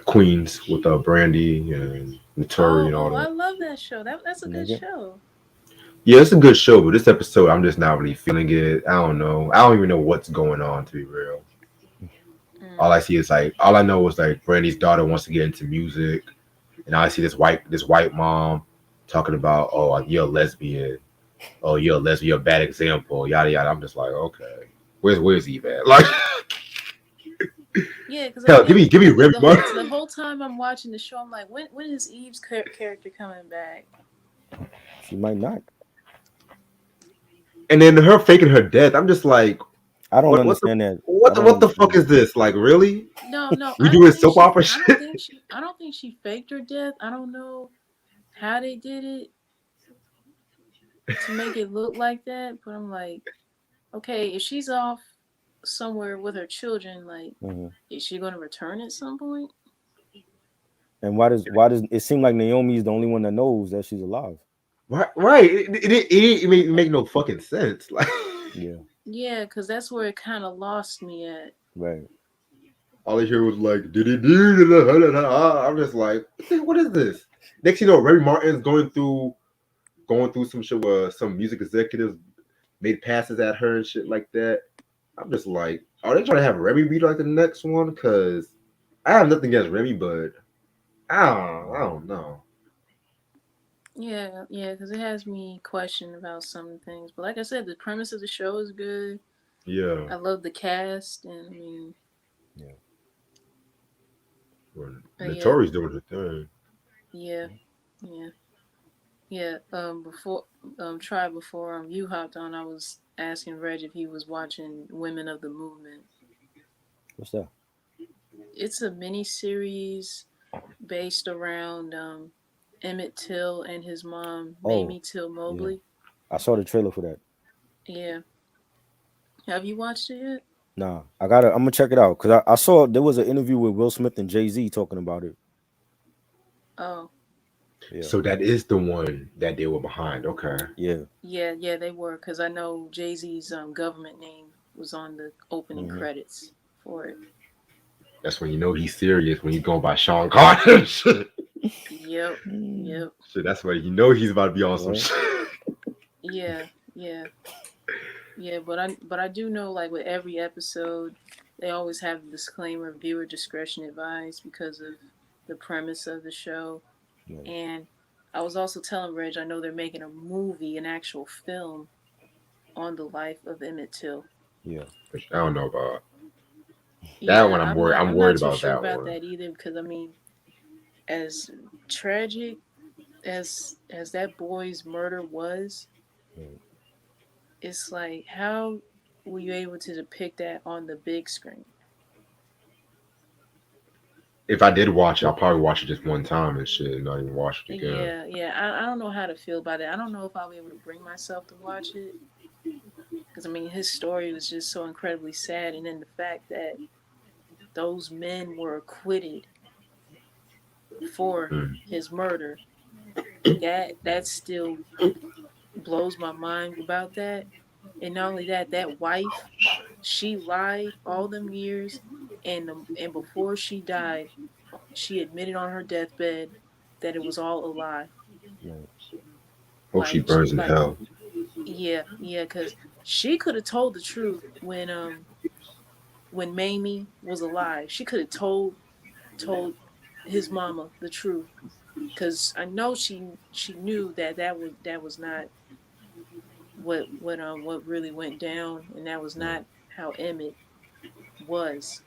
Queens with Brandy and Notori and all I that. love that show. That's a good Nigga. show. Yeah, it's a good show, but this episode, I'm just not really feeling it. I don't know. I don't even know what's going on, to be real. All I see is like all I know is like Brandy's daughter wants to get into music, and I see this white mom talking about, oh, you're a lesbian, oh, you're a lesbian, you're a bad example, yada yada. I'm just like, okay, where's Eve at? Like, Yeah, because hell, give again, me Remy Ma. the whole time I'm watching the show, I'm like, when is Eve's character coming back? She might not. And then her faking her death. I'm just like, I don't what the understand that. I what the don't what the fuck understand is that. this? Like, really? No, We doing soap opera shit? I don't think she faked her death. I don't know how they did it to make it look like that, but I'm like, okay, if she's off somewhere with her children, like, Hmm. is she going to return at some point? And why does it seem like Naomi is the only one that knows that she's alive? Right. It make no fucking sense. Like, Yeah. Yeah, because that's where it kind of lost me at. Right. all I hear was like, I'm just like, what is this? Next, you know, Remy Martin's going through some shit where some music executives made passes at her and shit like that. I'm just like, are they trying to have Remy be like the next one? Cause I have nothing against Remy, but I don't know. Yeah, because it has me question about some things. But like I said, the premise of the show is good. Yeah. I love the cast, and I mean, Yeah. but yeah, Notorious doing her thing. yeah, yeah, yeah. Before you hopped on, I was asking Reg if he was watching Women of the Movement. What's that? It's a mini series based around Emmett Till and his mom, Oh, Mamie Till yeah. Mobley. I saw the trailer for that. Yeah, have you watched it yet? Nah, I'm gonna check it out because I saw there was an interview with Will Smith and Jay-Z talking about it. Oh, Yeah. So that is the one that they were behind. Okay. Yeah. yeah, they were because I know Jay Z's government name was on the opening Hmm. credits for it. That's when you know he's serious when he's going by Sean Carter. Shit. Yep, Mm. yep, Shit, that's when you know he's about to be on some Right. shit. yeah, yeah, yeah. But I do know, like, with every episode, they always have the disclaimer: viewer discretion advised because of the premise of the show. Right. And I was also telling Reg, I know they're making a movie, an actual film on the life of Emmett Till. Yeah. Which I don't know about that Yeah, one. I'm worried. I'm I'm worried not too about sure that about one. that either because I mean, as tragic as that boy's murder was, Right. it's like how were you able to depict that on the big screen? If I did watch it, I'll probably watch it just one time and shit, and not even watch it again. Yeah. I don't know how to feel about it. I don't know if I'll be able to bring myself to watch it because I mean his story was just so incredibly sad, and then the fact that those men were acquitted for Mm. his murder, that still blows my mind about that. And not only that, that wife, she lied all them years, and before she died, she admitted on her deathbed that it was all a lie. Right. Hope she Like, burns in like, hell. yeah, because she could have told the truth when Mamie was alive. She could have told his mama the truth, because I know she knew that was not what really went down, and that was Right. not how Emmett was.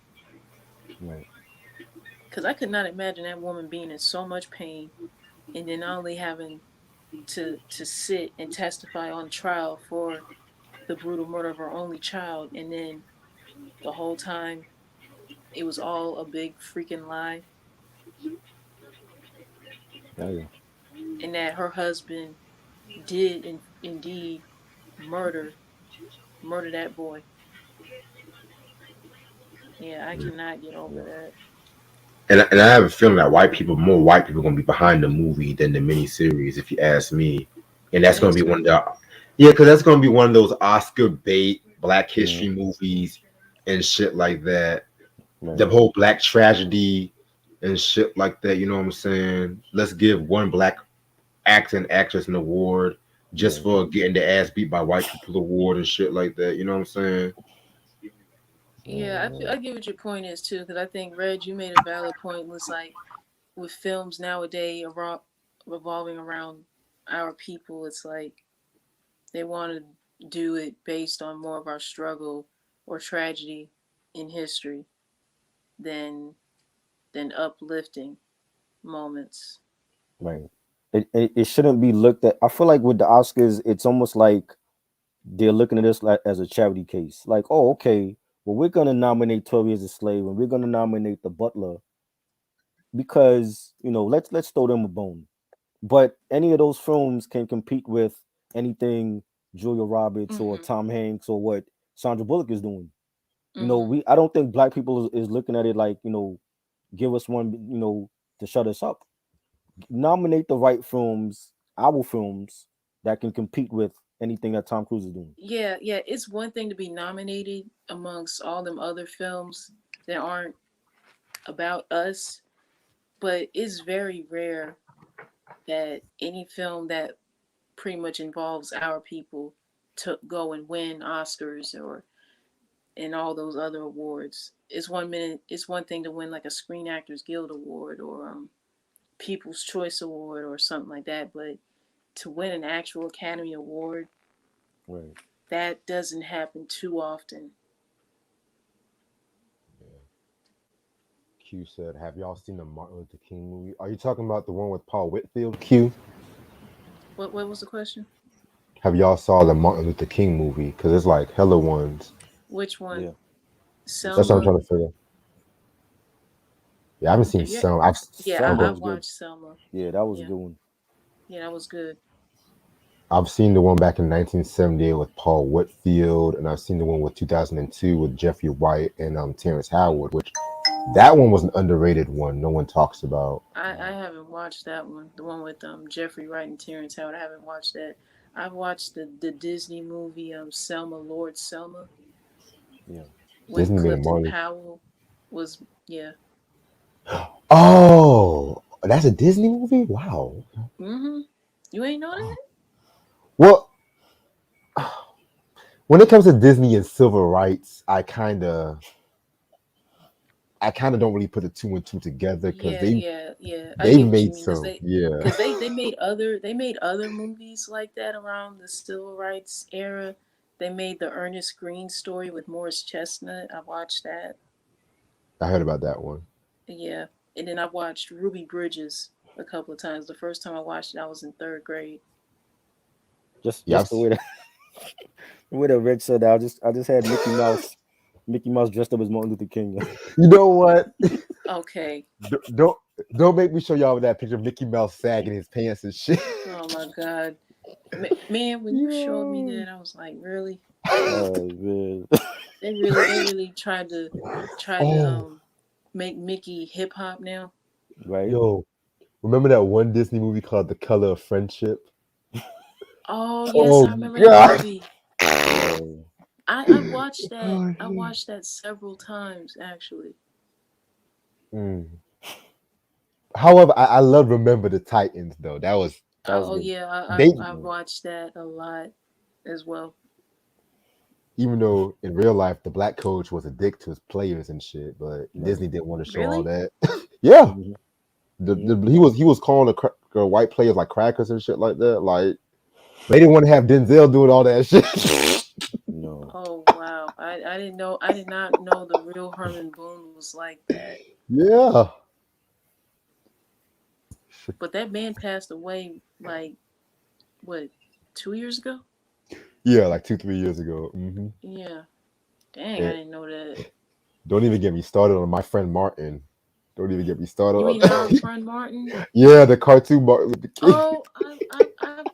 Right. Because I could not imagine that woman being in so much pain, and then not only having to sit and testify on trial for the brutal murder of her only child, and then the whole time it was all a big freaking lie, Oh yeah. and that her husband did indeed murder that boy. Yeah, I cannot get over Yeah. that. And I have a feeling that more white people, gonna be behind the movie than the miniseries, if you ask me. And You that's think gonna be so? one of the yeah, because that's gonna be one of those Oscar bait Black Hmm. History movies and shit like that. The Right. whole Black tragedy and shit like that. You know what I'm saying? Let's give one Black actor and actress an award just Right. for getting their ass beat by white people award and shit like that. You know what I'm saying? Yeah, I get what your point is too, because I think Reg, you made a valid point. Was like with films nowadays revolving around our people, it's like they want to do it based on more of our struggle or tragedy in history than uplifting moments. Right. It shouldn't be looked at. I feel like with the Oscars, it's almost like they're looking at this like as a charity case. Like, oh, okay, well, we're gonna nominate 12 Years a Slave and we're gonna nominate The Butler because let's throw them a bone. But any of those films can compete with anything Julia Roberts or Mhm. Tom Hanks or what Sandra Bullock is doing. Mhm. I don't think black people is looking at it like, give us one, to shut us up. Nominate the right films, our films that can compete with anything that Tom Cruise is doing. Yeah, yeah. It's one thing to be nominated amongst all them other films that aren't about us, but it's very rare that any film that pretty much involves our people to go and win Oscars or and all those other awards. It's one thing to win like a Screen Actors Guild Award or People's Choice Award or something like that, but to win an actual Academy Award, Right. that doesn't happen too often. Q said, "Have y'all seen the Martin Luther King movie? Are you talking about the one with Paul Whitfield?" Q, What was the question? have y'all saw the Martin Luther King movie? Because it's like hella ones. Which one? Yeah. I've That's what seen I'm it. Selma. trying to figure. Yeah, I haven't seen Have you? some. Yeah, Selma I was good. watched Selma. Yeah, that was a Yeah, good one. yeah, that was good. I've seen the one back in 1978 with Paul Whitfield, and I've seen the one with 2002 with Jeffrey White and Terrence Howard, which that one was an underrated one. No one talks about. I haven't watched that one. The one with Jeffrey Wright and Terrence Howard. I haven't watched that. I've watched the Disney movie Selma, Lord Selma, Yeah. when Disney made a Clifton Martin. Powell was, yeah. Oh, that's a Disney movie. Wow. Mm-hmm. You ain't know that? Well, when it comes to Disney and civil rights, I kind of don't really put the two and two together because Yeah, they yeah, yeah. I they've get what you made mean because some. Yeah, they made other movies like that around the civil rights era. They made the Ernest Green story with Morris Chestnut. I watched that. I heard about that one. Yeah, and then I watched Ruby Bridges a couple of times. The first time I watched it, I was in third grade. Just Yeah, just the way that the way that Reg said that, I just had Mickey Mouse dressed up as Martin Luther King. you know what? Okay. Don't don't make me show y'all that picture of Mickey Mouse sagging his pants and shit. Oh my God, man! When you showed me Yo. that, I was like, really? Oh man. They really tried to Oh, make Mickey hip hop now. Right? yo, remember that one Disney movie called The Color of Friendship? Oh yes, Oh I remember that God. movie. Oh, I watched that. Oh, I shit. watched that several times actually. Mm. However, I love Remember the Titans though. that was Oh good. yeah, They I Yeah. watched that a lot as well. even though in real life the black coach was a dick to his players and shit, but Right. Disney didn't want to show all Really? that. Yeah, Hmm. Hmm. he was calling the white players like crackers and shit like that. Like they didn't want to have Denzel doing all that shit. No. Oh wow, I didn't know. I did not know the real Herman Boone was like that. Yeah, But that man passed away like what 2 years ago? yeah, like 2 3 years ago. Yeah. Dang, I And didn't know that. don't even get me started on my friend Martin. Don't even get me started You on. mean our friend Martin? Yeah, the cartoon Martin Luther King. Oh,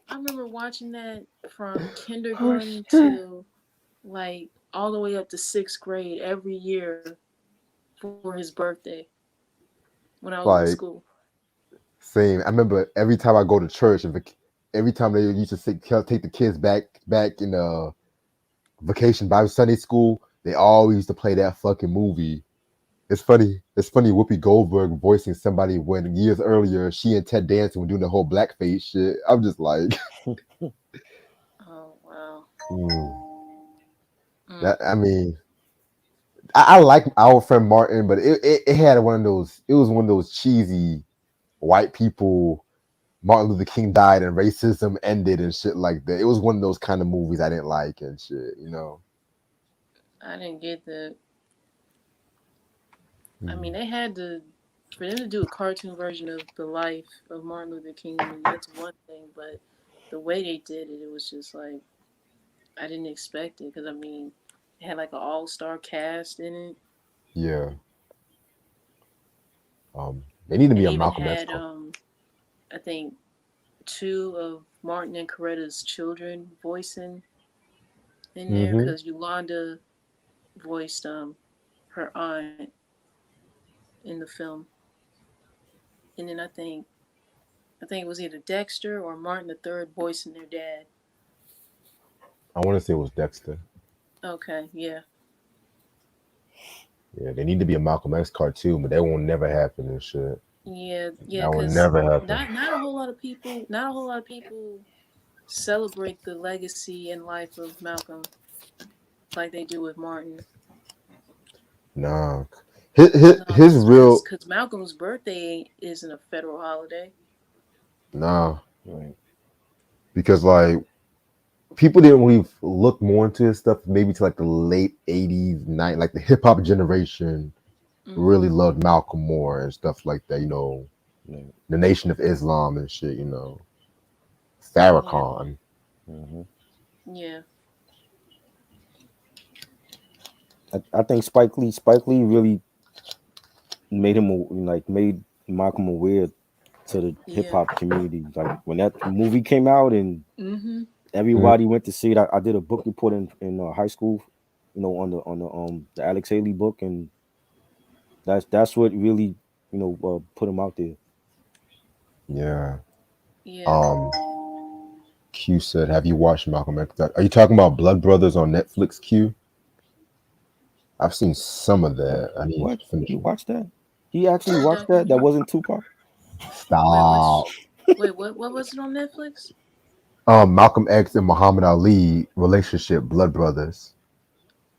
I remember watching that from Oh kindergarten shit. to like all the way up to sixth grade every year for his birthday when I was in Like school. same. I remember every time I go to church, and every time they used to take the kids back in vacation Bible Sunday school, they always used to play that fucking movie. It's funny. It's funny. Whoopi Goldberg voicing somebody when years earlier she and Ted Danson were doing the whole blackface shit. I'm just like, Oh wow. mm, Mm. that. I mean, I like our friend Martin, but it had one of those. It was one of those cheesy white people. Martin Luther King died and racism ended and shit like that. It was one of those kind of movies I didn't like and shit. You know. I didn't get the. I Mm. mean, they had to for them to do a cartoon version of the life of Martin Luther King. I mean, that's one thing, but the way they did it, it was just like I didn't expect it because I mean, it had like an all-star cast in it. Yeah. They need to They be a even Malcolm X. had I think two of Martin and Coretta's children voicing in there Mm-hmm. because Yolanda voiced her aunt in the film, and then I think it was either Dexter or Martin the Third voicing their dad. I want to say it was Dexter. Okay, yeah, Yeah, they need to be a Malcolm X cartoon, but that won't never happen and shit. yeah, That will because never happen. not a whole lot of people celebrate the legacy and life of Malcolm like they do with Martin. Nah. His No, real because Malcolm's birthday isn't a federal holiday. nah, Right. because like people didn't really look more into his stuff maybe to like the late '80s, like the hip hop generation Hmm. really loved Malcolm more and stuff like that. You know, Right. the Nation of Islam and shit. You know, Yeah, Farrakhan. Hmm. yeah, I think Spike Lee really made him made Malcolm aware to the hip yeah. hop community. Like when that movie came out and Hmm. Mm, everybody went to see it. I did a book report in high school, the Alex Haley book, and that's what really put him out there. yeah. Yeah. Um, Q said, "Have you watched Malcolm X? Are you talking about Blood Brothers on Netflix? Q? I've seen some of What? that. I need What? to finish He it. watched that? He actually What watched that? That documentary? wasn't Tupac? Wait, Stop. what was it on Netflix? Malcolm X and Muhammad Ali relationship, Blood Brothers.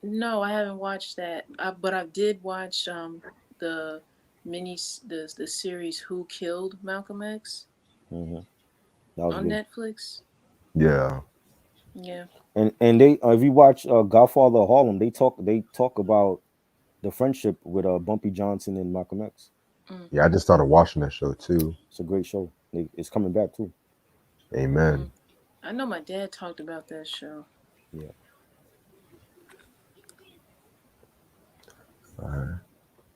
No, I haven't watched that. But I did watch the the series Who Killed Malcolm X Hmm. That was on good. Netflix. Yeah, Yeah. And they if you watch Godfather of Harlem, they talk about the friendship with Bumpy Johnson and Malcolm X. Mm, yeah. I just started watching that show too. It's a great show. It's coming back too. Amen. mm. I know my dad talked about that show. Yeah. All right.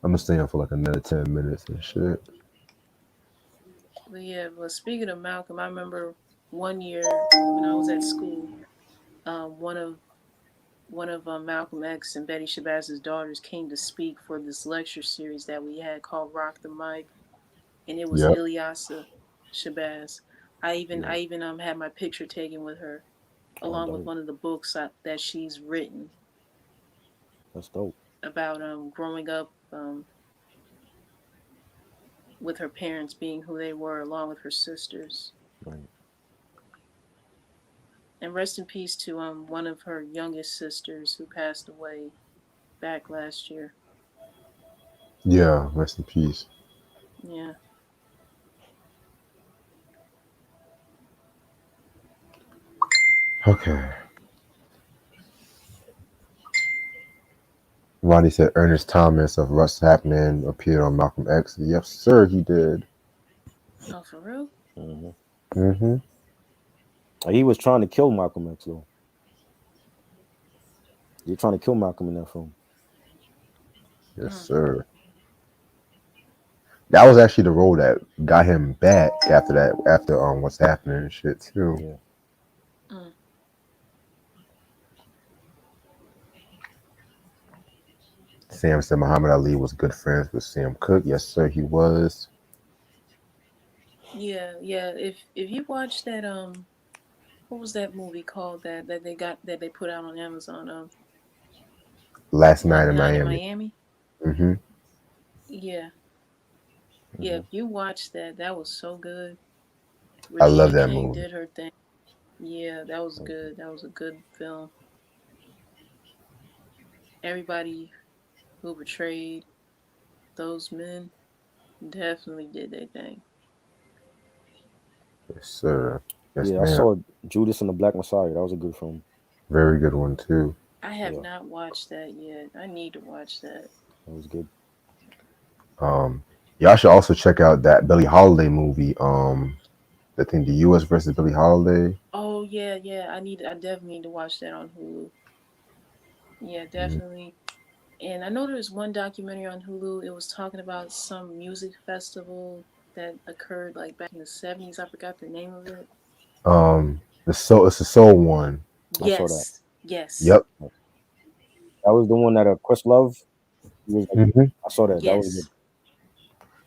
I'm gonna stay on for like another 10 minutes and shit. But yeah, well, speaking of Malcolm, I remember one year when I was at school, um, one of one of Malcolm X and Betty Shabazz's daughters came to speak for this lecture series that we had called Rock the Mic, and it was Yep. Ilyasa Shabazz. I even Yeah. I even had my picture taken with her, Oh, along with dope. one of the books that she's written That's dope. about growing up with her parents being who they were, along with her sisters. Right. And rest in peace to one of her youngest sisters who passed away back last year. Yeah. Rest in peace. Yeah. Okay. Ronnie said Ernest Thomas of What's Happening appeared on Malcolm X. Yes, sir, he did. Oh, for real? Hmm. Mm-hmm. He was trying to kill Malcolm X though. You're trying to kill Malcolm in that film. Yes, Mm, sir. That was actually the role that got him back after that. After What's Happening and shit too. Yeah. mm. Sam said Muhammad Ali was good friends with Sam Cooke. Yes, sir, he was. Yeah, yeah. If you watch that what was that movie called that they put out on Amazon? Last night One in Night in Miami. Miami. Mm-hmm. Yeah, yeah. Hmm. If you watch that, that was so good. I love Regina that King movie. did her thing. Yeah, that was good. That was a good film. Everybody who betrayed those men definitely did their thing. Yes, sir. Yes, Yeah, I ma'am. saw Judas and the Black Messiah. That was a good film. Very good one too. I have Yeah, not watched that yet. I need to watch that. that was good. Um, y'all should also check out that Billie Holiday movie. I think the U.S. versus Billie Holiday. Oh yeah, yeah. I definitely need to watch that on Hulu. Yeah, Mhm. definitely. And I know there was one documentary on Hulu. It was talking about some music festival that occurred like back in the 70s. I forgot the name of it. It's the Soul one. I saw that. Yes. Yes. Yep. That was the one that Questlove. He was like, Hmm. I saw that. That was good. Yes.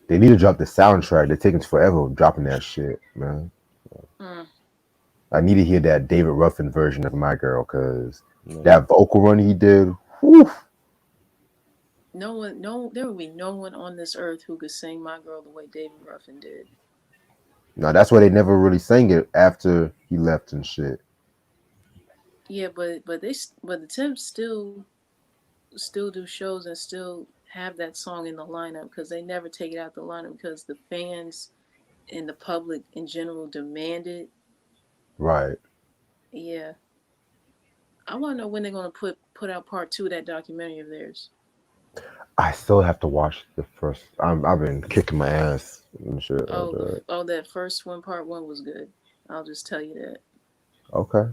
They need to drop the soundtrack. They're taking forever dropping that shit, man. Mm. I need to hear that David Ruffin version of My Girl because Yeah. that vocal run he did. Whew. No one, no, there would be no one on this earth who could sing "My Girl" the way David Ruffin did. Now that's why they never really sang it after he left and shit. Yeah, but the Temps still do shows and still have that song in the lineup because they never take it out the lineup because the fans and the public in general demand it. Right. Yeah, I want to know when they're gonna put out part two of that documentary of theirs. I still have to watch the first. I've been kicking my ass and shit like Oh, that. that first one, part one was good. I'll just tell you that. Okay.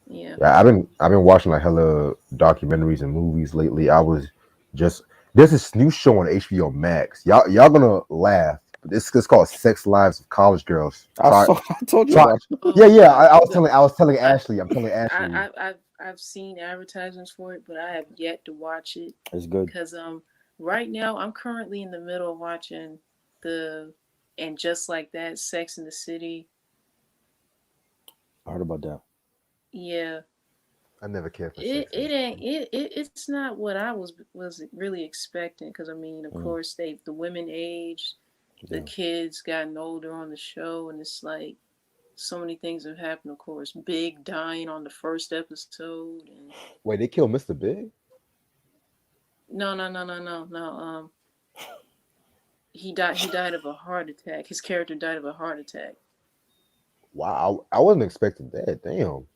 Yeah. Yeah, I've been watching like hella documentaries and movies lately. I was just there's this new show on HBO Max. Y'all gonna laugh, but it's called Sex Lives of College Girls. I saw. I told you Try. about it. Oh Yeah, yeah. God. I was telling I Ashley. I'm telling Ashley. I've seen advertisements for it, but I have yet to watch it It's good. because right now I'm currently in the middle of watching the and just like that Sex in the City. I heard about that. Yeah, I never cared for it Sex in it the ain't City. it's not what I was really expecting because I mean of Mm, course the women aged, the yeah. kids gotten older on the show, and it's like so many things have happened. Of course, Big dying on the first episode, and Wait, they killed Mr. Big? no. He died of a heart attack. His character died of a heart attack. Wow, I wasn't expecting that. Damn.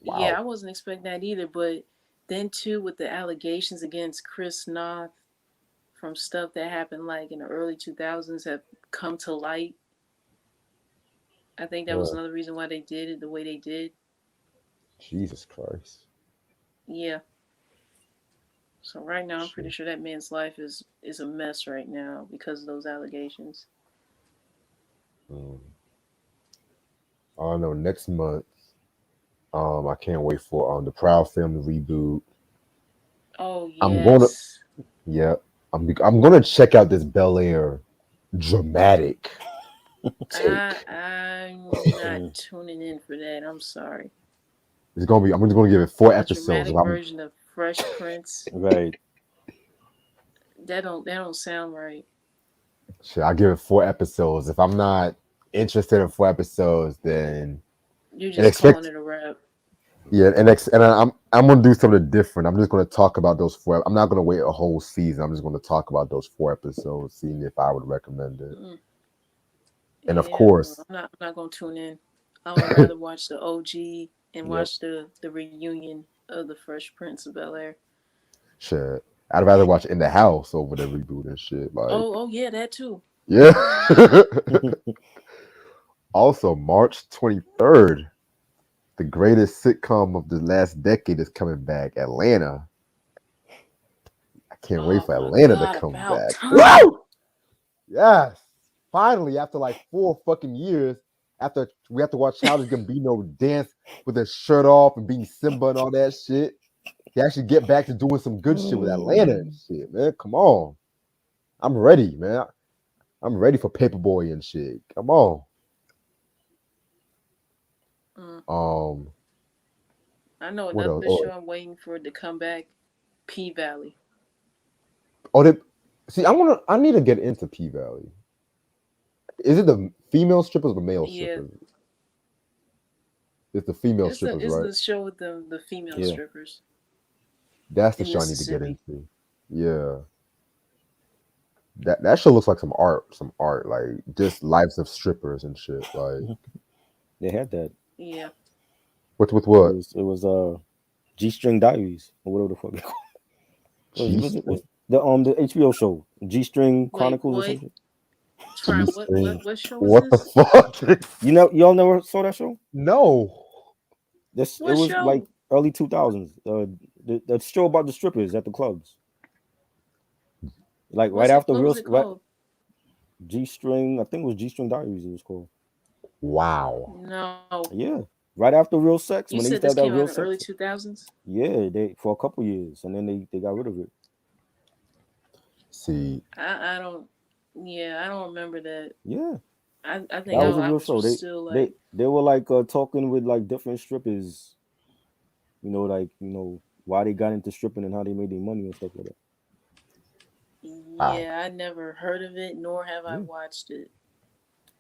Yeah, Wow. I wasn't expecting that either. But then too, with the allegations against Chris Noth from stuff that happened like in the early 2000s have come to light. I think that was Uh, another reason why they did it the way they did. Jesus Christ. Yeah. So right now, I'm pretty Shit. sure that man's life is a mess right now because of those allegations. Um, I don't know. Next month, I can't wait for the Proud Family reboot. Oh I'm gonna, yes. yeah, I'm gonna check out this Bel Air dramatic take. I'm not Mm, tuning in for that. I'm sorry. I'm just gonna give it 4 episodes. A dramatic version of Fresh Prince. right. That don't sound right. Shit, I'll give it 4 episodes. If I'm not interested in 4 episodes, then You're and just calling expect it a rap. yeah, and I'm gonna do something different. I'm just gonna talk about those four. I'm not gonna wait a whole season. I'm just gonna talk about those 4 episodes, seeing if I would recommend it. Mm, And of yeah, well, course, I'm not gonna tune in. I would rather watch the OG and Yep. watch the reunion of the Fresh Prince of Bel Air. shit, I'd rather watch In the House over the reboot and shit. Like, Oh yeah, that too. yeah. Also, March 23rd, the greatest sitcom of the last decade is coming back. Atlanta. I can't wait Oh for my Atlanta to God, come about back. time. Woo! Yes. Finally, after like 4 fucking years, after we have to watch Childish Gambino dance with his shirt off and being Simba and all that shit, he actually get back to doing some good shit with Atlanta and Mm. shit, man. Come on. I'm ready, man. I'm ready for Paperboy and shit. Come on. Mm. Um, I know what else? another show I'm waiting for it to come back. P Valley. They see. I need to get into P Valley. Is it the female strippers or the male Yeah, strippers? It's the female it's the strippers, it's right? the show with the female Yeah. strippers That's the in show I need to get Mississippi. into. Yeah. That show looks like some art, like just lives of strippers and shit. Like They had that. Yeah. with It what? was it was G String Diaries or whatever the fuck it was. G Was the HBO show G String Wait, Chronicles or what? something? Try G what? string. What show was What the this? fuck? Y'all never saw that show? No. This it What was like show? early 2000s. The show about the strippers at the clubs. Like right What's it? after What real was it right, called? G String. I think it was G String Diaries. It was called. Wow. No. Yeah, right after real sex You when they said used to this have that came out in real the early sex. 2000s. Yeah, they for a couple years and then they got rid of it. See, I don't. Yeah, I don't remember that. Yeah, I think that yeah, was a I real was show. still They like, they were like talking with like different strippers. Like why they got into stripping and how they made their money and stuff like that. wow. yeah, I never heard of it, nor have I Yeah, watched it.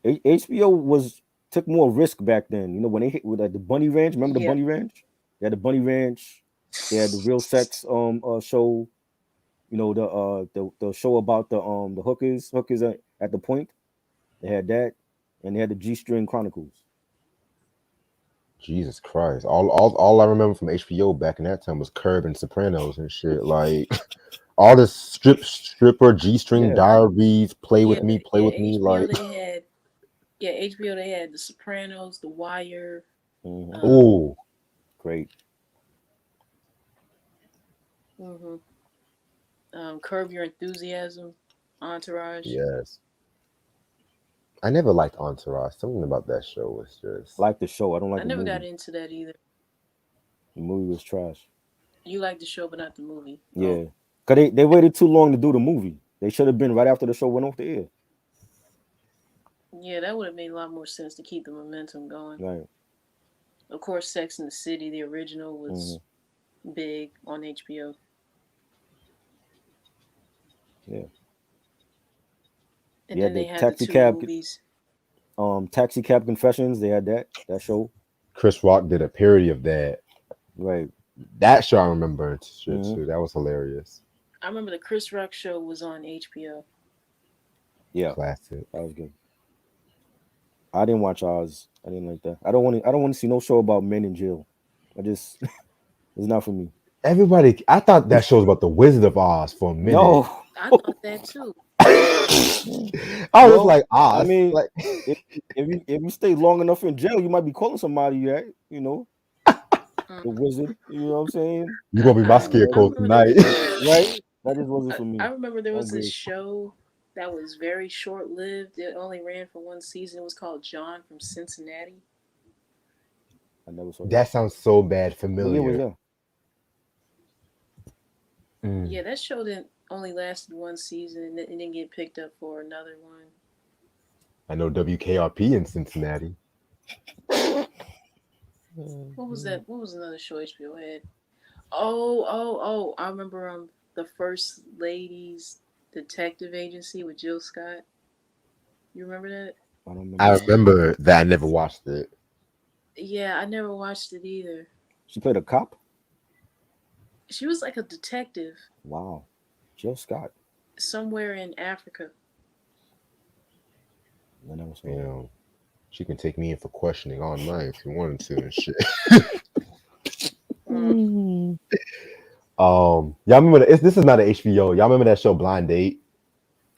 HBO was took more risk back then. When they hit with like the Bunny Ranch. Remember the Yeah. Bunny Ranch? They had the Bunny Ranch. They had the real sex show. The show about the hookers at the point. They had that, and they had the G String Chronicles. Jesus Christ. All I remember from HBO back in that time was Curb and Sopranos and shit. Like all this stripper G-string Yeah. diaries, Yeah, play yeah, with me. HBO Like, they had yeah, HBO they had The Sopranos, The Wire, Hmm. um, oh Great. mhm, Curb Your Enthusiasm, Entourage. yes. I never liked Entourage. Something about that show was I just like the show. I don't I like the never got movie. into that either. The movie was trash. You like the show, but not the movie. Oh, Yeah, cause they waited too long to do the movie. They should have been right after the show went off the air. yeah, that would have made a lot more sense to keep the momentum going. Right. Of course, Sex in the City, the original, Hmm. was big on HBO, Yeah. and You had then the they had the two movies. Taxi Cab Confessions. They had that show. Chris Rock did a parody of that. Right. That show I remember and shit Hmm. too. That was hilarious. I remember the Chris Rock show was on HBO. Yeah, Classic. that was good. I didn't watch Oz. I didn't like that. I don't want to. I don't want to see no show about men in jail. I just it's not for me. Everybody, I thought that show was about the Wizard of Oz for a minute. No. I thought that too. I was Well, like, I Oz, mean, like, if you stay long enough in jail, you might be calling somebody that. The Mm. wizard. You know what I'm saying? you're gonna be my I scarecrow remember there tonight. was this. Right? That just wasn't I, for I me. remember there I'm was this good. show that was very short lived. It only ran for one season. It was called John from Cincinnati. I never saw that. That sounds so bad What year was familiar. that? Mm. Yeah, that show didn't only lasted one season and it didn't get picked up for another one. I know WKRP in Cincinnati. What was that? What was another show HBO had? Oh! I remember the First Ladies Detective Agency with Jill Scott. You remember that? I don't remember I that. remember that I never watched it. Yeah, I never watched it either. She played a cop. She was like a detective Wow. Jill Scott. somewhere in Africa. I never saw You that. know, she can take me in for questioning all night if you wanted to and shit. Mm. Y'all remember that? This is not an HBO. Y'all remember that show Blind Date?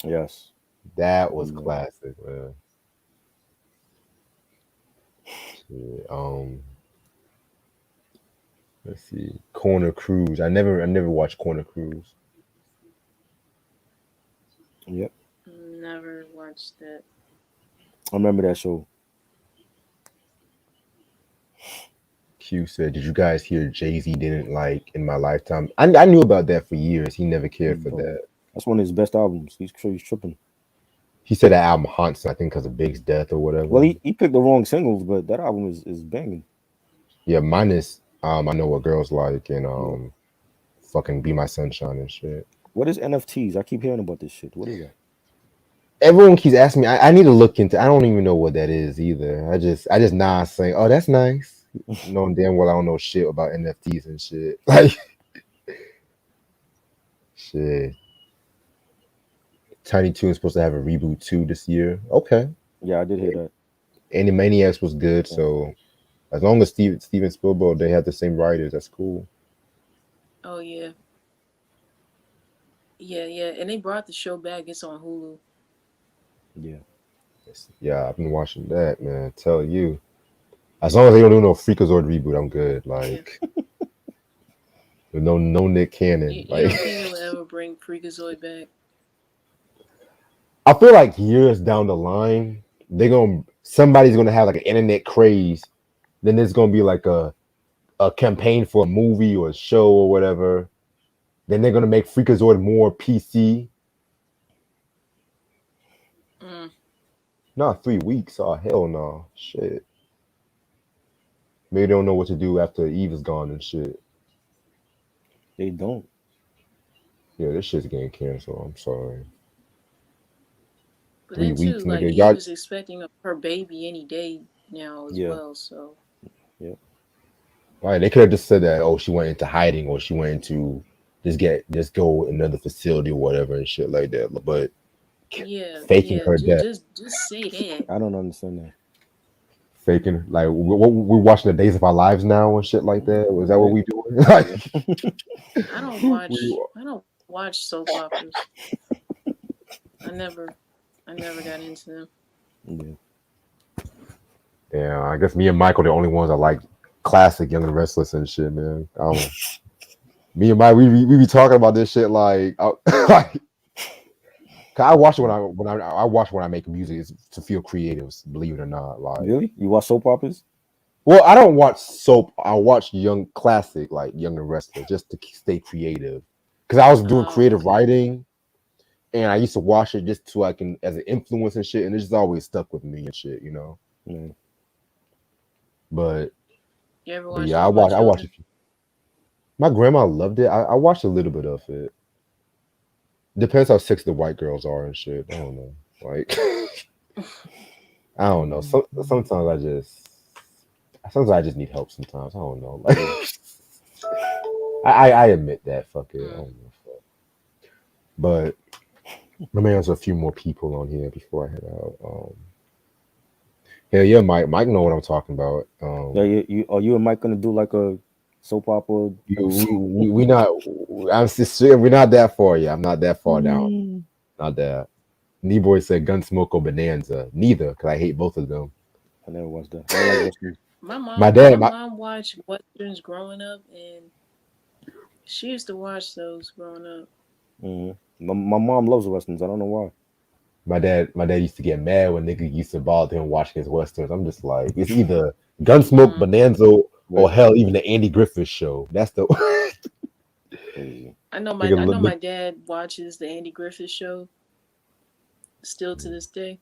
Yes. That was Yeah. classic, man. Yeah, let's see, Corner Cruise. I never watched Corner Cruise. Yep. Never watched that. I remember that show. Q said, "Did you guys hear Jay-Z didn't like In My Lifetime?" I knew about that for years. He never cared for Bro, that. that's one of his best albums. He's tripping. He said that album haunts him, I think, because of Big's death or Well, whatever. he picked the wrong singles, but that album is banging. Yeah, minus I Know What Girls Like and Yeah. fucking Be My Sunshine and shit. What is NFTs? I keep hearing about this shit. What is that? Everyone keeps asking me. I need to look into. I don't even know what that is either. I just nod saying, "Oh, that's nice." Knowing damn well I don't know shit about NFTs and shit. Like shit. Tiny Toon's supposed to have a reboot too this year. Okay. Yeah, I did hear that. Animaniacs was good, Yeah. so as long as Steven Spielberg they had the same writers, that's cool. Oh yeah, yeah, and they brought the show back. It's on Hulu. Yeah. Yeah, I've been watching that, man. Tell you. As long as they don't do no Freakazoid reboot, I'm good. Yeah, Like with no Nick Cannon. you Like don't think they'll ever bring Freakazoid back? I feel like years down the line, somebody's gonna have like an internet craze. Then there's gonna be like a campaign for a movie or a show or whatever. Then they're gonna make Freakazoid more PC. Mm. Not 3 weeks. Oh hell no. Shit. Maybe they don't know what to do after Eve is gone and shit. They don't. Yeah, this shit's getting canceled. I'm sorry. But Three then too, weeks, like nigga. Eve Y'all, is expecting her baby any day now as Yeah. well. So Yeah. right? They could have just said that. Oh, she went into hiding, or she went into just go another facility or whatever and shit like that. But yeah, faking yeah, her death, just say that. I don't understand that. faking like we're watching the Days of Our Lives now and shit like that. Was that what we doing? Like, we, I don't watch soap operas. I never got into them. Yeah. yeah, I guess me and Michael the only ones that like classic Young and Restless and shit, man. I don't. Me and Mike, we be talking about this shit like, like 'cause I watch it I watch when I make music is to feel creative, believe it or not. Like, Really? You watch soap operas? well, I don't watch soap. I watch young classic like Young and Restless just to stay creative. Because I was doing creative Okay. writing, and I used to watch it just so I can as an influence and shit, and it's just always stuck with me and shit, you know. Yeah. But You ever but watch yeah, All My I watched Children? it. My grandma loved it. I watched a little bit of it. Depends how sexy the white girls are and shit. I don't know. Like I don't know. Sometimes I just need help. Sometimes I don't know. Like I admit that. Fuck it. I Mm. don't know. Fuck. But let me answer a few more people on here before I head out. Hell yeah, Mike know what I'm talking about. Yeah, you are you and Mike gonna do like a soap opera episode? We not. I'm sincere. We're not that far yet. I'm not that far down. Mm. Not that. Boy said Gunsmoke or Bonanza. Neither, because I hate both of them. I never watched that. I don't like Western. My My dad, mom watched westerns growing up, and she used to watch those growing up. My mom loves westerns. I don't know why. my dad used to get mad when nigga used to bother him watching his westerns. I'm just like, it's either Gunsmoke, Mm. Bonanza, or Right. hell, even the Andy Griffith Show. That's the Crazy. I know nigga. my dad watches the Andy Griffith Show still to this day.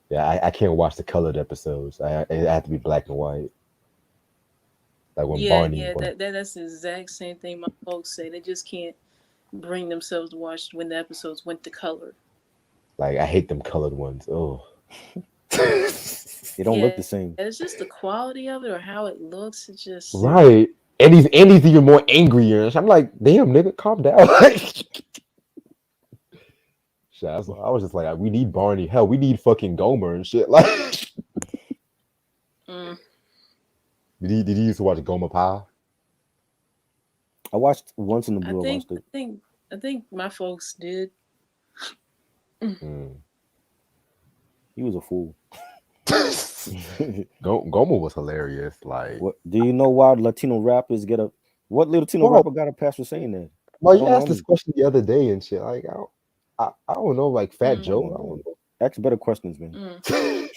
Yeah, I can't watch the colored episodes. It have to be black and white. Like when Yeah, Barney, yeah, that's the exact same thing my folks say. They just can't bring themselves to watch when the episodes went to color. like I hate them colored ones. Oh, They don't look Yeah, the same. it's just the quality of it or how it looks. It's just right. And he's even more angrier. I'm like, damn, nigga, calm down. Shit, I was just like, we need Barney. Hell, we need fucking Gomer and shit. Like, mm, did you used to watch Gomer Pie? I watched once in the I blue. I think watched it. I think my folks did. Mm. He was a fool. Gomer was hilarious. Like, What do you know why Latino rappers get a what Latino well, rapper got a pass for saying that? well, I you don't know. asked this question the other day and shit. Like, I don't know, like Fat Joe. I don't know. Ask better questions, man. Mm.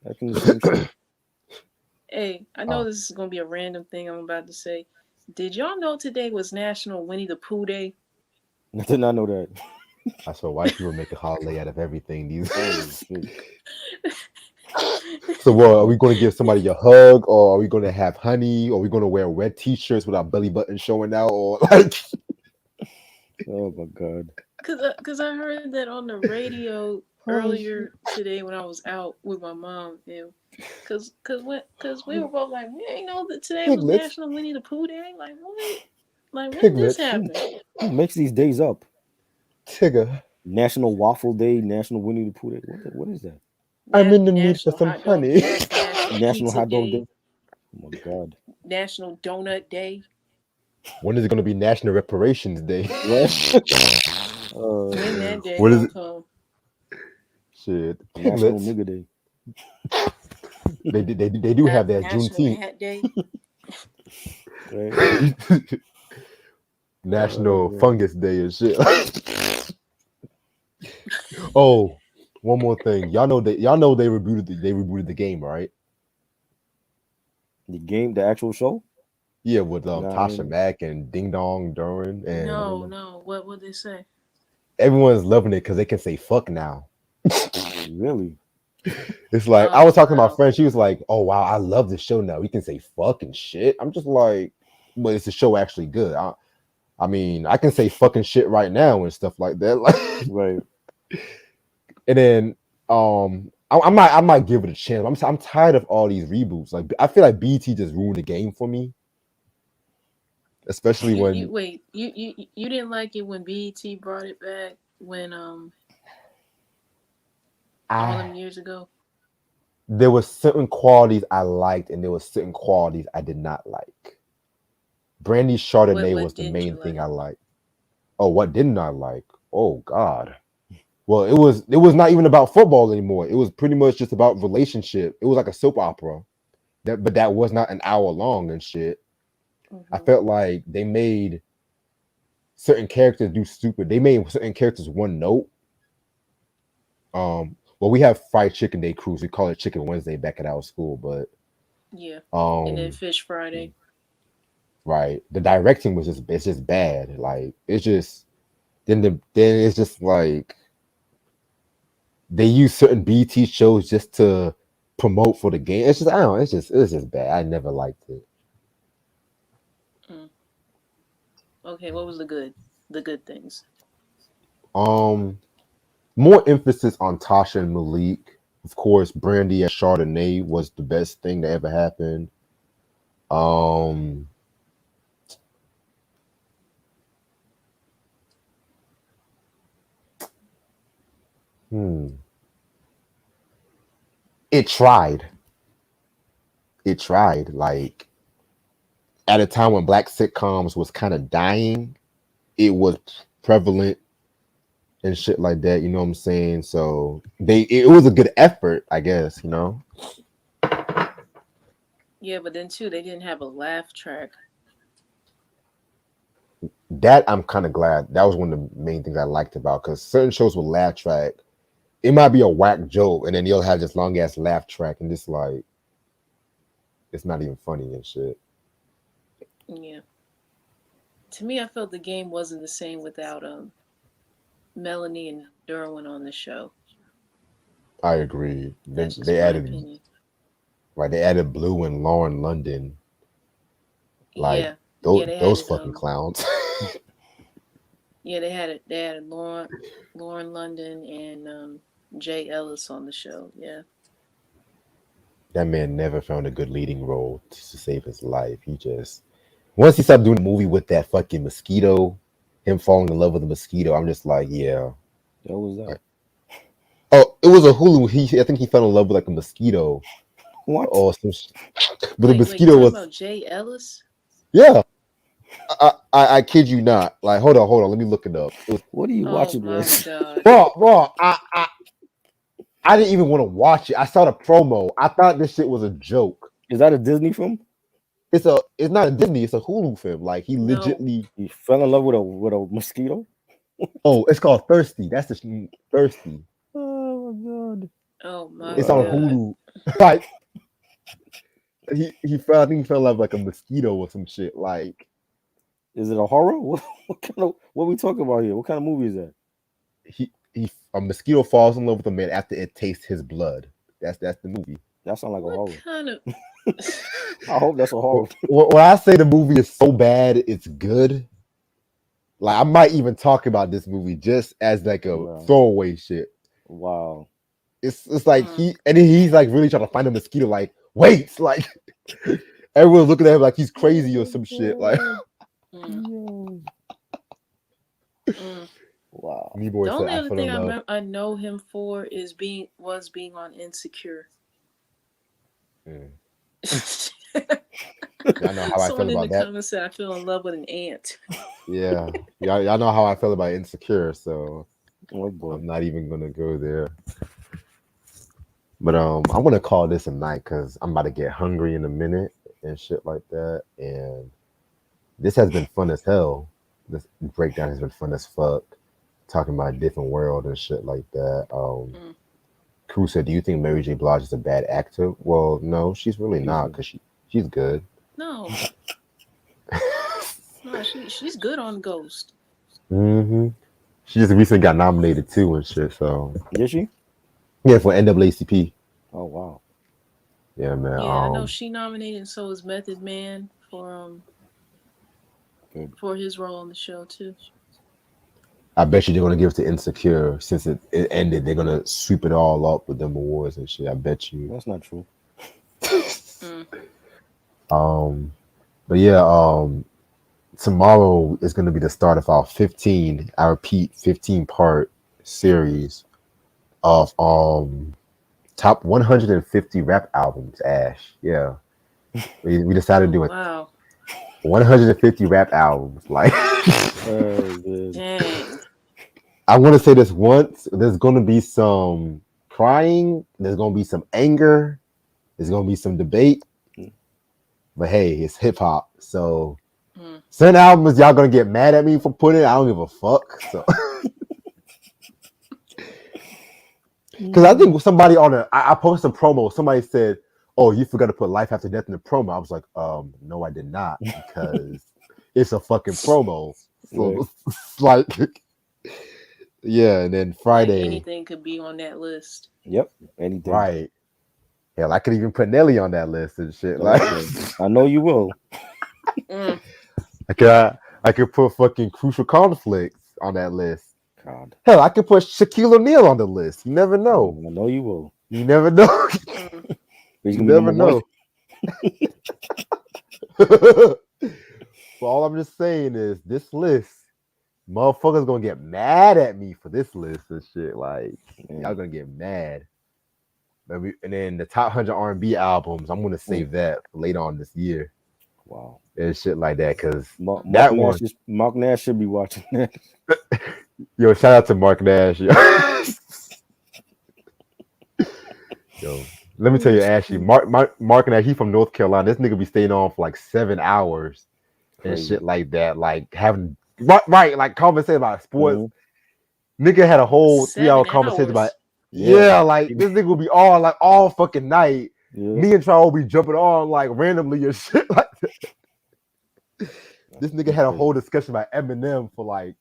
Asking the same shit. Hey, I know this is gonna be a random thing I'm about to say. Did y'all know today was National Winnie the Pooh Day? I did not know that. I saw white people make a holiday out of everything these days. So, well, are we going to give somebody a hug, or are we going to have honey, or are we going to wear red T-shirts with our belly button showing out, or like? Oh my god. Cause I heard that on the radio earlier today when I was out with my mom. And cause we were both like, we ain't know that today was Piglets. National Winnie the Pooh Day. Like what? Like when did this Piglets. happen? Who makes these days up? Tigger. National Waffle Day, National Winnie the Pooh Day. What is that? I'm in the need for National some Hot Dog honey. Day, National National Pizza Hot Dog Day, Day. Oh my God. National Donut Day. When is it going to be National Reparations Day? Right. When that day What is gonna it? come? Shit, National piglets. Nigga Day. They do have that National Juneteenth. Hat Day. Right. National Man. Fungus Day and shit. Oh, one more thing. Y'all know they rebooted the game, right? The game, the actual show. Yeah, with Nah, I Tasha ain't, Mack and Ding Dong Duran, I and don't No, know. no. What would they say? everyone's loving it because they can say fuck now. Really? It's like I Oh was talking to my wow. friend. She was like, "Oh wow, I love this show now. We can say fucking shit." I'm just like, "But is the show actually good?" I mean, I can say fucking shit right now and stuff like that. Like, Right. and then I might give it a chance. I'm tired of all these reboots. Like, I feel like BT just ruined the game for me, especially You when wait. You didn't like it when BET brought it back when all them I years ago. there was certain qualities I liked and there was certain qualities I did not like. Brandy Chardonnay was What the didn't you main thing like? I liked. Oh, what didn't I like? Oh God. Well, it was not even about football anymore. It was pretty much just about relationship. It was like a soap opera. But that was not an hour long and shit. I Hmm. felt like they made certain characters do stupid. They made certain characters one note. Well, we have fried chicken day cruise. We call it Chicken Wednesday back at our school, but Yeah. And then um, Fish Friday. right. The directing was just it's just bad. Like it's just then it's just like they use certain BT shows just to promote for the game. It's just I don't know, it's just bad. I never liked it. Mm. Okay. What was the good? The good things. Um More emphasis on Tasha and Malik. Of course, Brandy and Chardonnay was the best thing that ever happened. Um hmm. It tried. It tried. Like at a time when black sitcoms was kind of dying, it was prevalent and shit like that. You know what I'm saying? So it was a good effort, I guess. Yeah, but then too, they didn't have a laugh track. That I'm kind of glad. That was one of the main things I liked about because certain shows with laugh track, it might be a whack joke, and then you'll have this long ass laugh track, and just like it's not even funny and shit. Yeah. To me, I felt the game wasn't the same without Melanie and Derwin on the show. I agree. They That's just they my added opinion. like they added Blue and Lauren London, like Yeah. Yeah, those they had those it. fucking clowns. Yeah, they had it. They had Lauren London and Jay Ellis on the show. Yeah. That man never found a good leading role to save his life. He just once he stopped doing the movie with that fucking mosquito, him falling in love with the mosquito. I'm just like, yeah. That was that. Oh, it was a Hulu. I think he fell in love with like a mosquito What? or but the Wait. You mosquito talking was about Jay Ellis? yeah. I kid you not. Like, hold on. Let me look it up. It was What are you Oh watching, my Reg? God. bro. I didn't even want to watch it. I saw the promo. I thought this shit was a joke. Is that a Disney film? It's not a Disney. It's a Hulu film. Like he No. legitly. He fell in love with a mosquito. Oh, it's called Thirsty. That's Thirsty. Oh my God! Oh my It's on Wow. God. Hulu. Like he fell. I think he fell in love with, like a mosquito or some shit. Like Is it a horror? What kind of what we talking about here? What kind of movie is that? he a mosquito falls in love with a man after it tastes his blood. That's the movie. That sounds like a What horror. kind of? I hope that's a horror. When I say the movie is so bad, it's good. Like I might even talk about this movie just as like a Wow. throwaway shit. Wow. It's like Mm, he's like really trying to find a mosquito. Like wait, like everyone's looking at him like he's crazy or some shit. Like mm, Yo. mm. Wow. Me boy The said only I other fell thing in love. I know him for is being on Insecure. Mm. Y'all know how I feel Someone in the about that. comments said I fell in love with an ant. Yeah, y'all know how I feel about Insecure, so Oh boy. I'm not even gonna go there. But I'm gonna call this a night because I'm about to get hungry in a minute and shit like that. And this has been fun as hell. This breakdown has been fun as fuck. Talking about a different world and shit like that. Mm. Crew said, "Do you think Mary J. Blige is a bad actor?" Well, no, she's really She's not because she's good. No, no, she's good on Ghost. hmm She just recently got nominated too and shit. So Did she? yeah, for NAACP. Oh wow. Yeah, man. Yeah, I know she nominated, and so is Method Man Good. for his role on the show too. I bet you they're gonna give it to Insecure since it ended. They're gonna sweep it all up with them awards and shit. I bet you. That's not true. Mm. Um, but yeah, tomorrow is gonna be the start of our 15. I repeat, 15-part series of top 150 rap albums. Ash, yeah, we decided to Oh do it. wow, 150 rap albums. Like, Oh man. dang. I want to say this once. There's gonna be some crying. There's gonna be some anger. There's gonna be some debate. But hey, it's hip hop. So Mm. certain albums y'all gonna get mad at me for putting it. I don't give a fuck. So because I think somebody I posted a promo. Somebody said, "Oh, you forgot to put Life After Death in the promo." I was like, no, I did not because it's a fucking promo. Right. So like, yeah. And then Like Friday, anything could be on that list. Yep. Anything. right? Hell, I could even put Nelly on that list and shit. Like, Okay. I know you will. Mm. I could put fucking Crucial Conflicts on that list. God. Hell, I could put Shaquille O'Neal on the list. You never know. I know you will. You never know. Mm. He's You gonna be never number one. know. But all I'm just saying is this list, motherfuckers gonna get mad at me for this list and shit. Like, y'all gonna get mad. And then the top 100 R&B albums, I'm gonna save that for later on this year Wow. and shit like that. Cause Mark that Nash one, is Mark Nash should be watching that. yo, shout out to Mark Nash. Yo, yo let me tell you, Ashley, Mark Nash, he from North Carolina. This nigga be staying on for like 7 hours and Crazy. shit like that. Like having right, like conversation about sports. Mhm. Nigga had a whole 3 hour Seven conversation about hours. Yeah. yeah, like this nigga will be all fucking night. Yeah. Me and Charles will be jumping on like randomly and shit like that. This nigga had a whole discussion about Eminem for like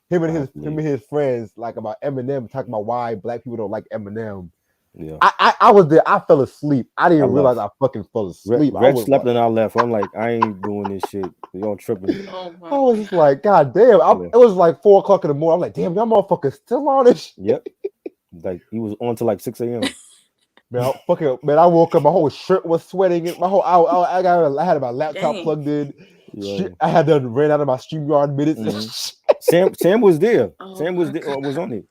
him and his friends like about Eminem talking about why black people don't like Eminem. Yeah. I was there. I fell asleep. I I didn't realize left. I fucking fell asleep. I Red was slept like, and I left. I'm like, I ain't doing this shit. Y'all tripping. Oh I my. was just like, God damn. Yeah. It was like 4 o'clock in the morning. I'm like, damn, y'all motherfuckers still on this shit. Yep. Like he was on till like 6 a.m. Man, I woke up, my whole shirt was sweating. My whole I had my laptop Dang. plugged in. Yeah. I had done ran out of my StreamYard minutes. Sam was there. Oh Sam was my there, god. was on it.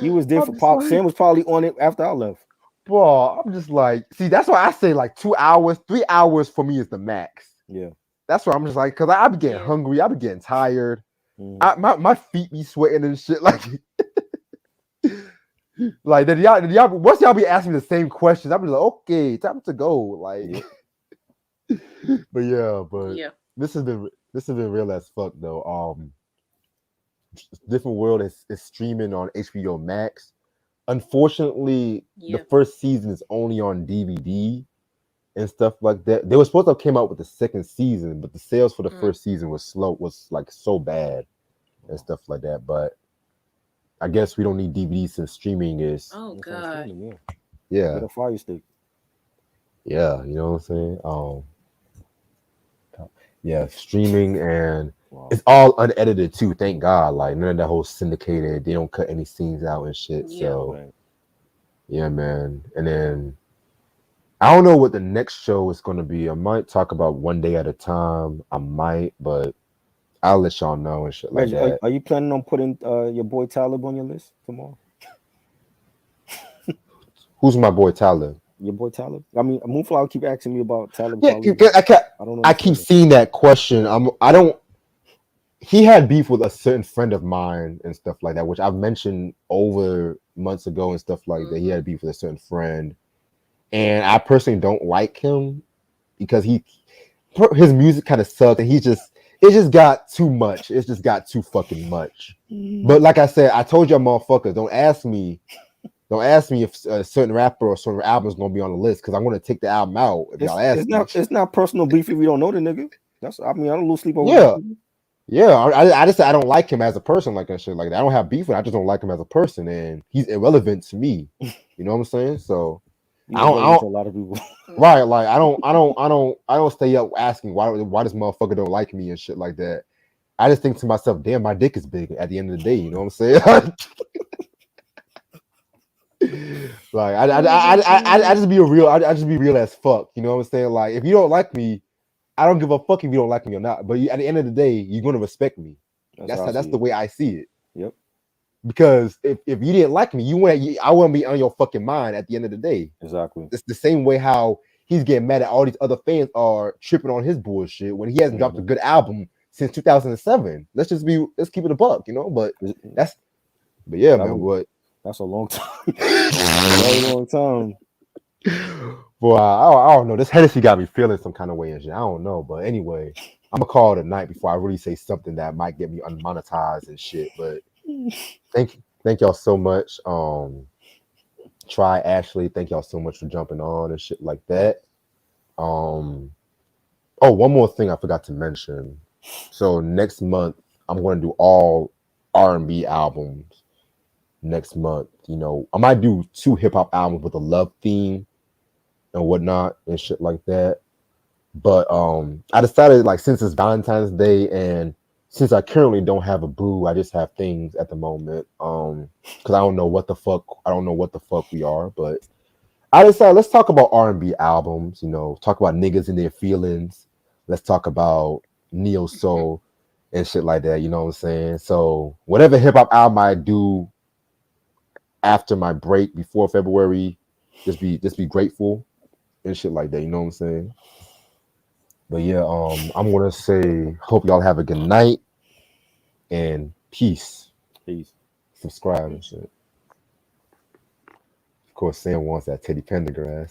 He was there I'm for just pop. like, Sam was probably on it after I left. bro, I'm just like, see, that's why I say like 2 hours, 3 hours for me is the max. Yeah. That's why I'm just like, because I be getting Yeah. hungry, I be getting tired. Mhm. My feet be sweating and shit. Like did y'all once y'all be asking me the same questions, I'll be like, okay, time to go. Like, Yep. but Yeah. this has been real as fuck though. Different World is streaming on HBO Max. Unfortunately, the Yeah. first season is only on DVD and stuff like that. They were supposed to have came out with the second season, but the sales for the Mm. first season was like so bad and stuff like that. But I guess we don't need DVDs since streaming is Oh That's what I'm god. saying, yeah. yeah, Get a fire stick. yeah, you know what I'm saying? Yeah, streaming and Wow. it's all unedited too, thank God. Like none of that whole syndicated, they don't cut any scenes out and shit. Yeah. So Right. yeah, man. And then I don't know what the next show is gonna be. I might talk about One Day at a Time. I might, but I'll let y'all know and shit like Reggie, that. are you planning on putting your boy Talib on your list tomorrow? Who's my boy Tyler? Your boy Talib? I mean, Moonflower keep asking me about Talib Yeah, Kweli. I don't I keep understand it. seeing that question. I don't. He had beef with a certain friend of mine and stuff like that, which I've mentioned over months ago and stuff like that. He had beef with a certain friend, and I personally don't like him because his music kind of sucked, and it just got too much. It just got too fucking much. But like I said, I told y'all motherfuckers, don't ask me if a certain rapper or certain album is gonna be on the list because I'm gonna take the album out if y'all ask me. It's not personal beef if we don't know the nigga. I don't lose sleep over Yeah, that. yeah. I just I don't like him as a person like that shit like that. I don't have beef with him, I just don't like him as a person, and he's irrelevant to me. You know what I'm saying? So He's relevant to a lot of people. right, like I don't stay up asking why this motherfucker don't like me and shit like that. I just think to myself, damn, my dick is big at the end of the day. You know what I'm saying? Like I just be I just be real as fuck. You know what I'm saying? Like if you don't like me, I don't give a fuck if you don't like me or not. But at the end of the day, you're gonna respect me. That's the way I see it. Yep. Because if you didn't like me, I wouldn't be on your fucking mind at the end of the day. Exactly. It's the same way how he's getting mad at all these other fans are tripping on his bullshit when he hasn't dropped a good album since 2007. Let's keep it a buck, you know. But yeah, man. That's a long time. A very long time. Boy, I don't know. This Hennessy got me feeling some kind of way and shit. I don't know. But anyway, I'm gonna call it a night before I really say something that might get me unmonetized and shit. But thank y'all so much. Try Ashley, thank y'all so much for jumping on and shit like that. Oh, one more thing I forgot to mention. So next month I'm gonna do all R&B albums. Next month, you know, I might do 2 hip hop albums with a love theme and whatnot and shit like that. But I decided, like, since it's Valentine's Day and since I currently don't have a boo, I just have things at the moment. Because I don't know what the fuck we are. But I decided let's talk about R&B albums. You know, talk about niggas and their feelings. Let's talk about neo soul and shit like that. You know what I'm saying? So whatever hip hop album I do after my break before February, just be grateful and shit like that. You know what I'm saying? But yeah, I'm gonna say hope y'all have a good night and peace. Peace. Subscribe and shit. Of course, Sam wants that Teddy Pendergrass.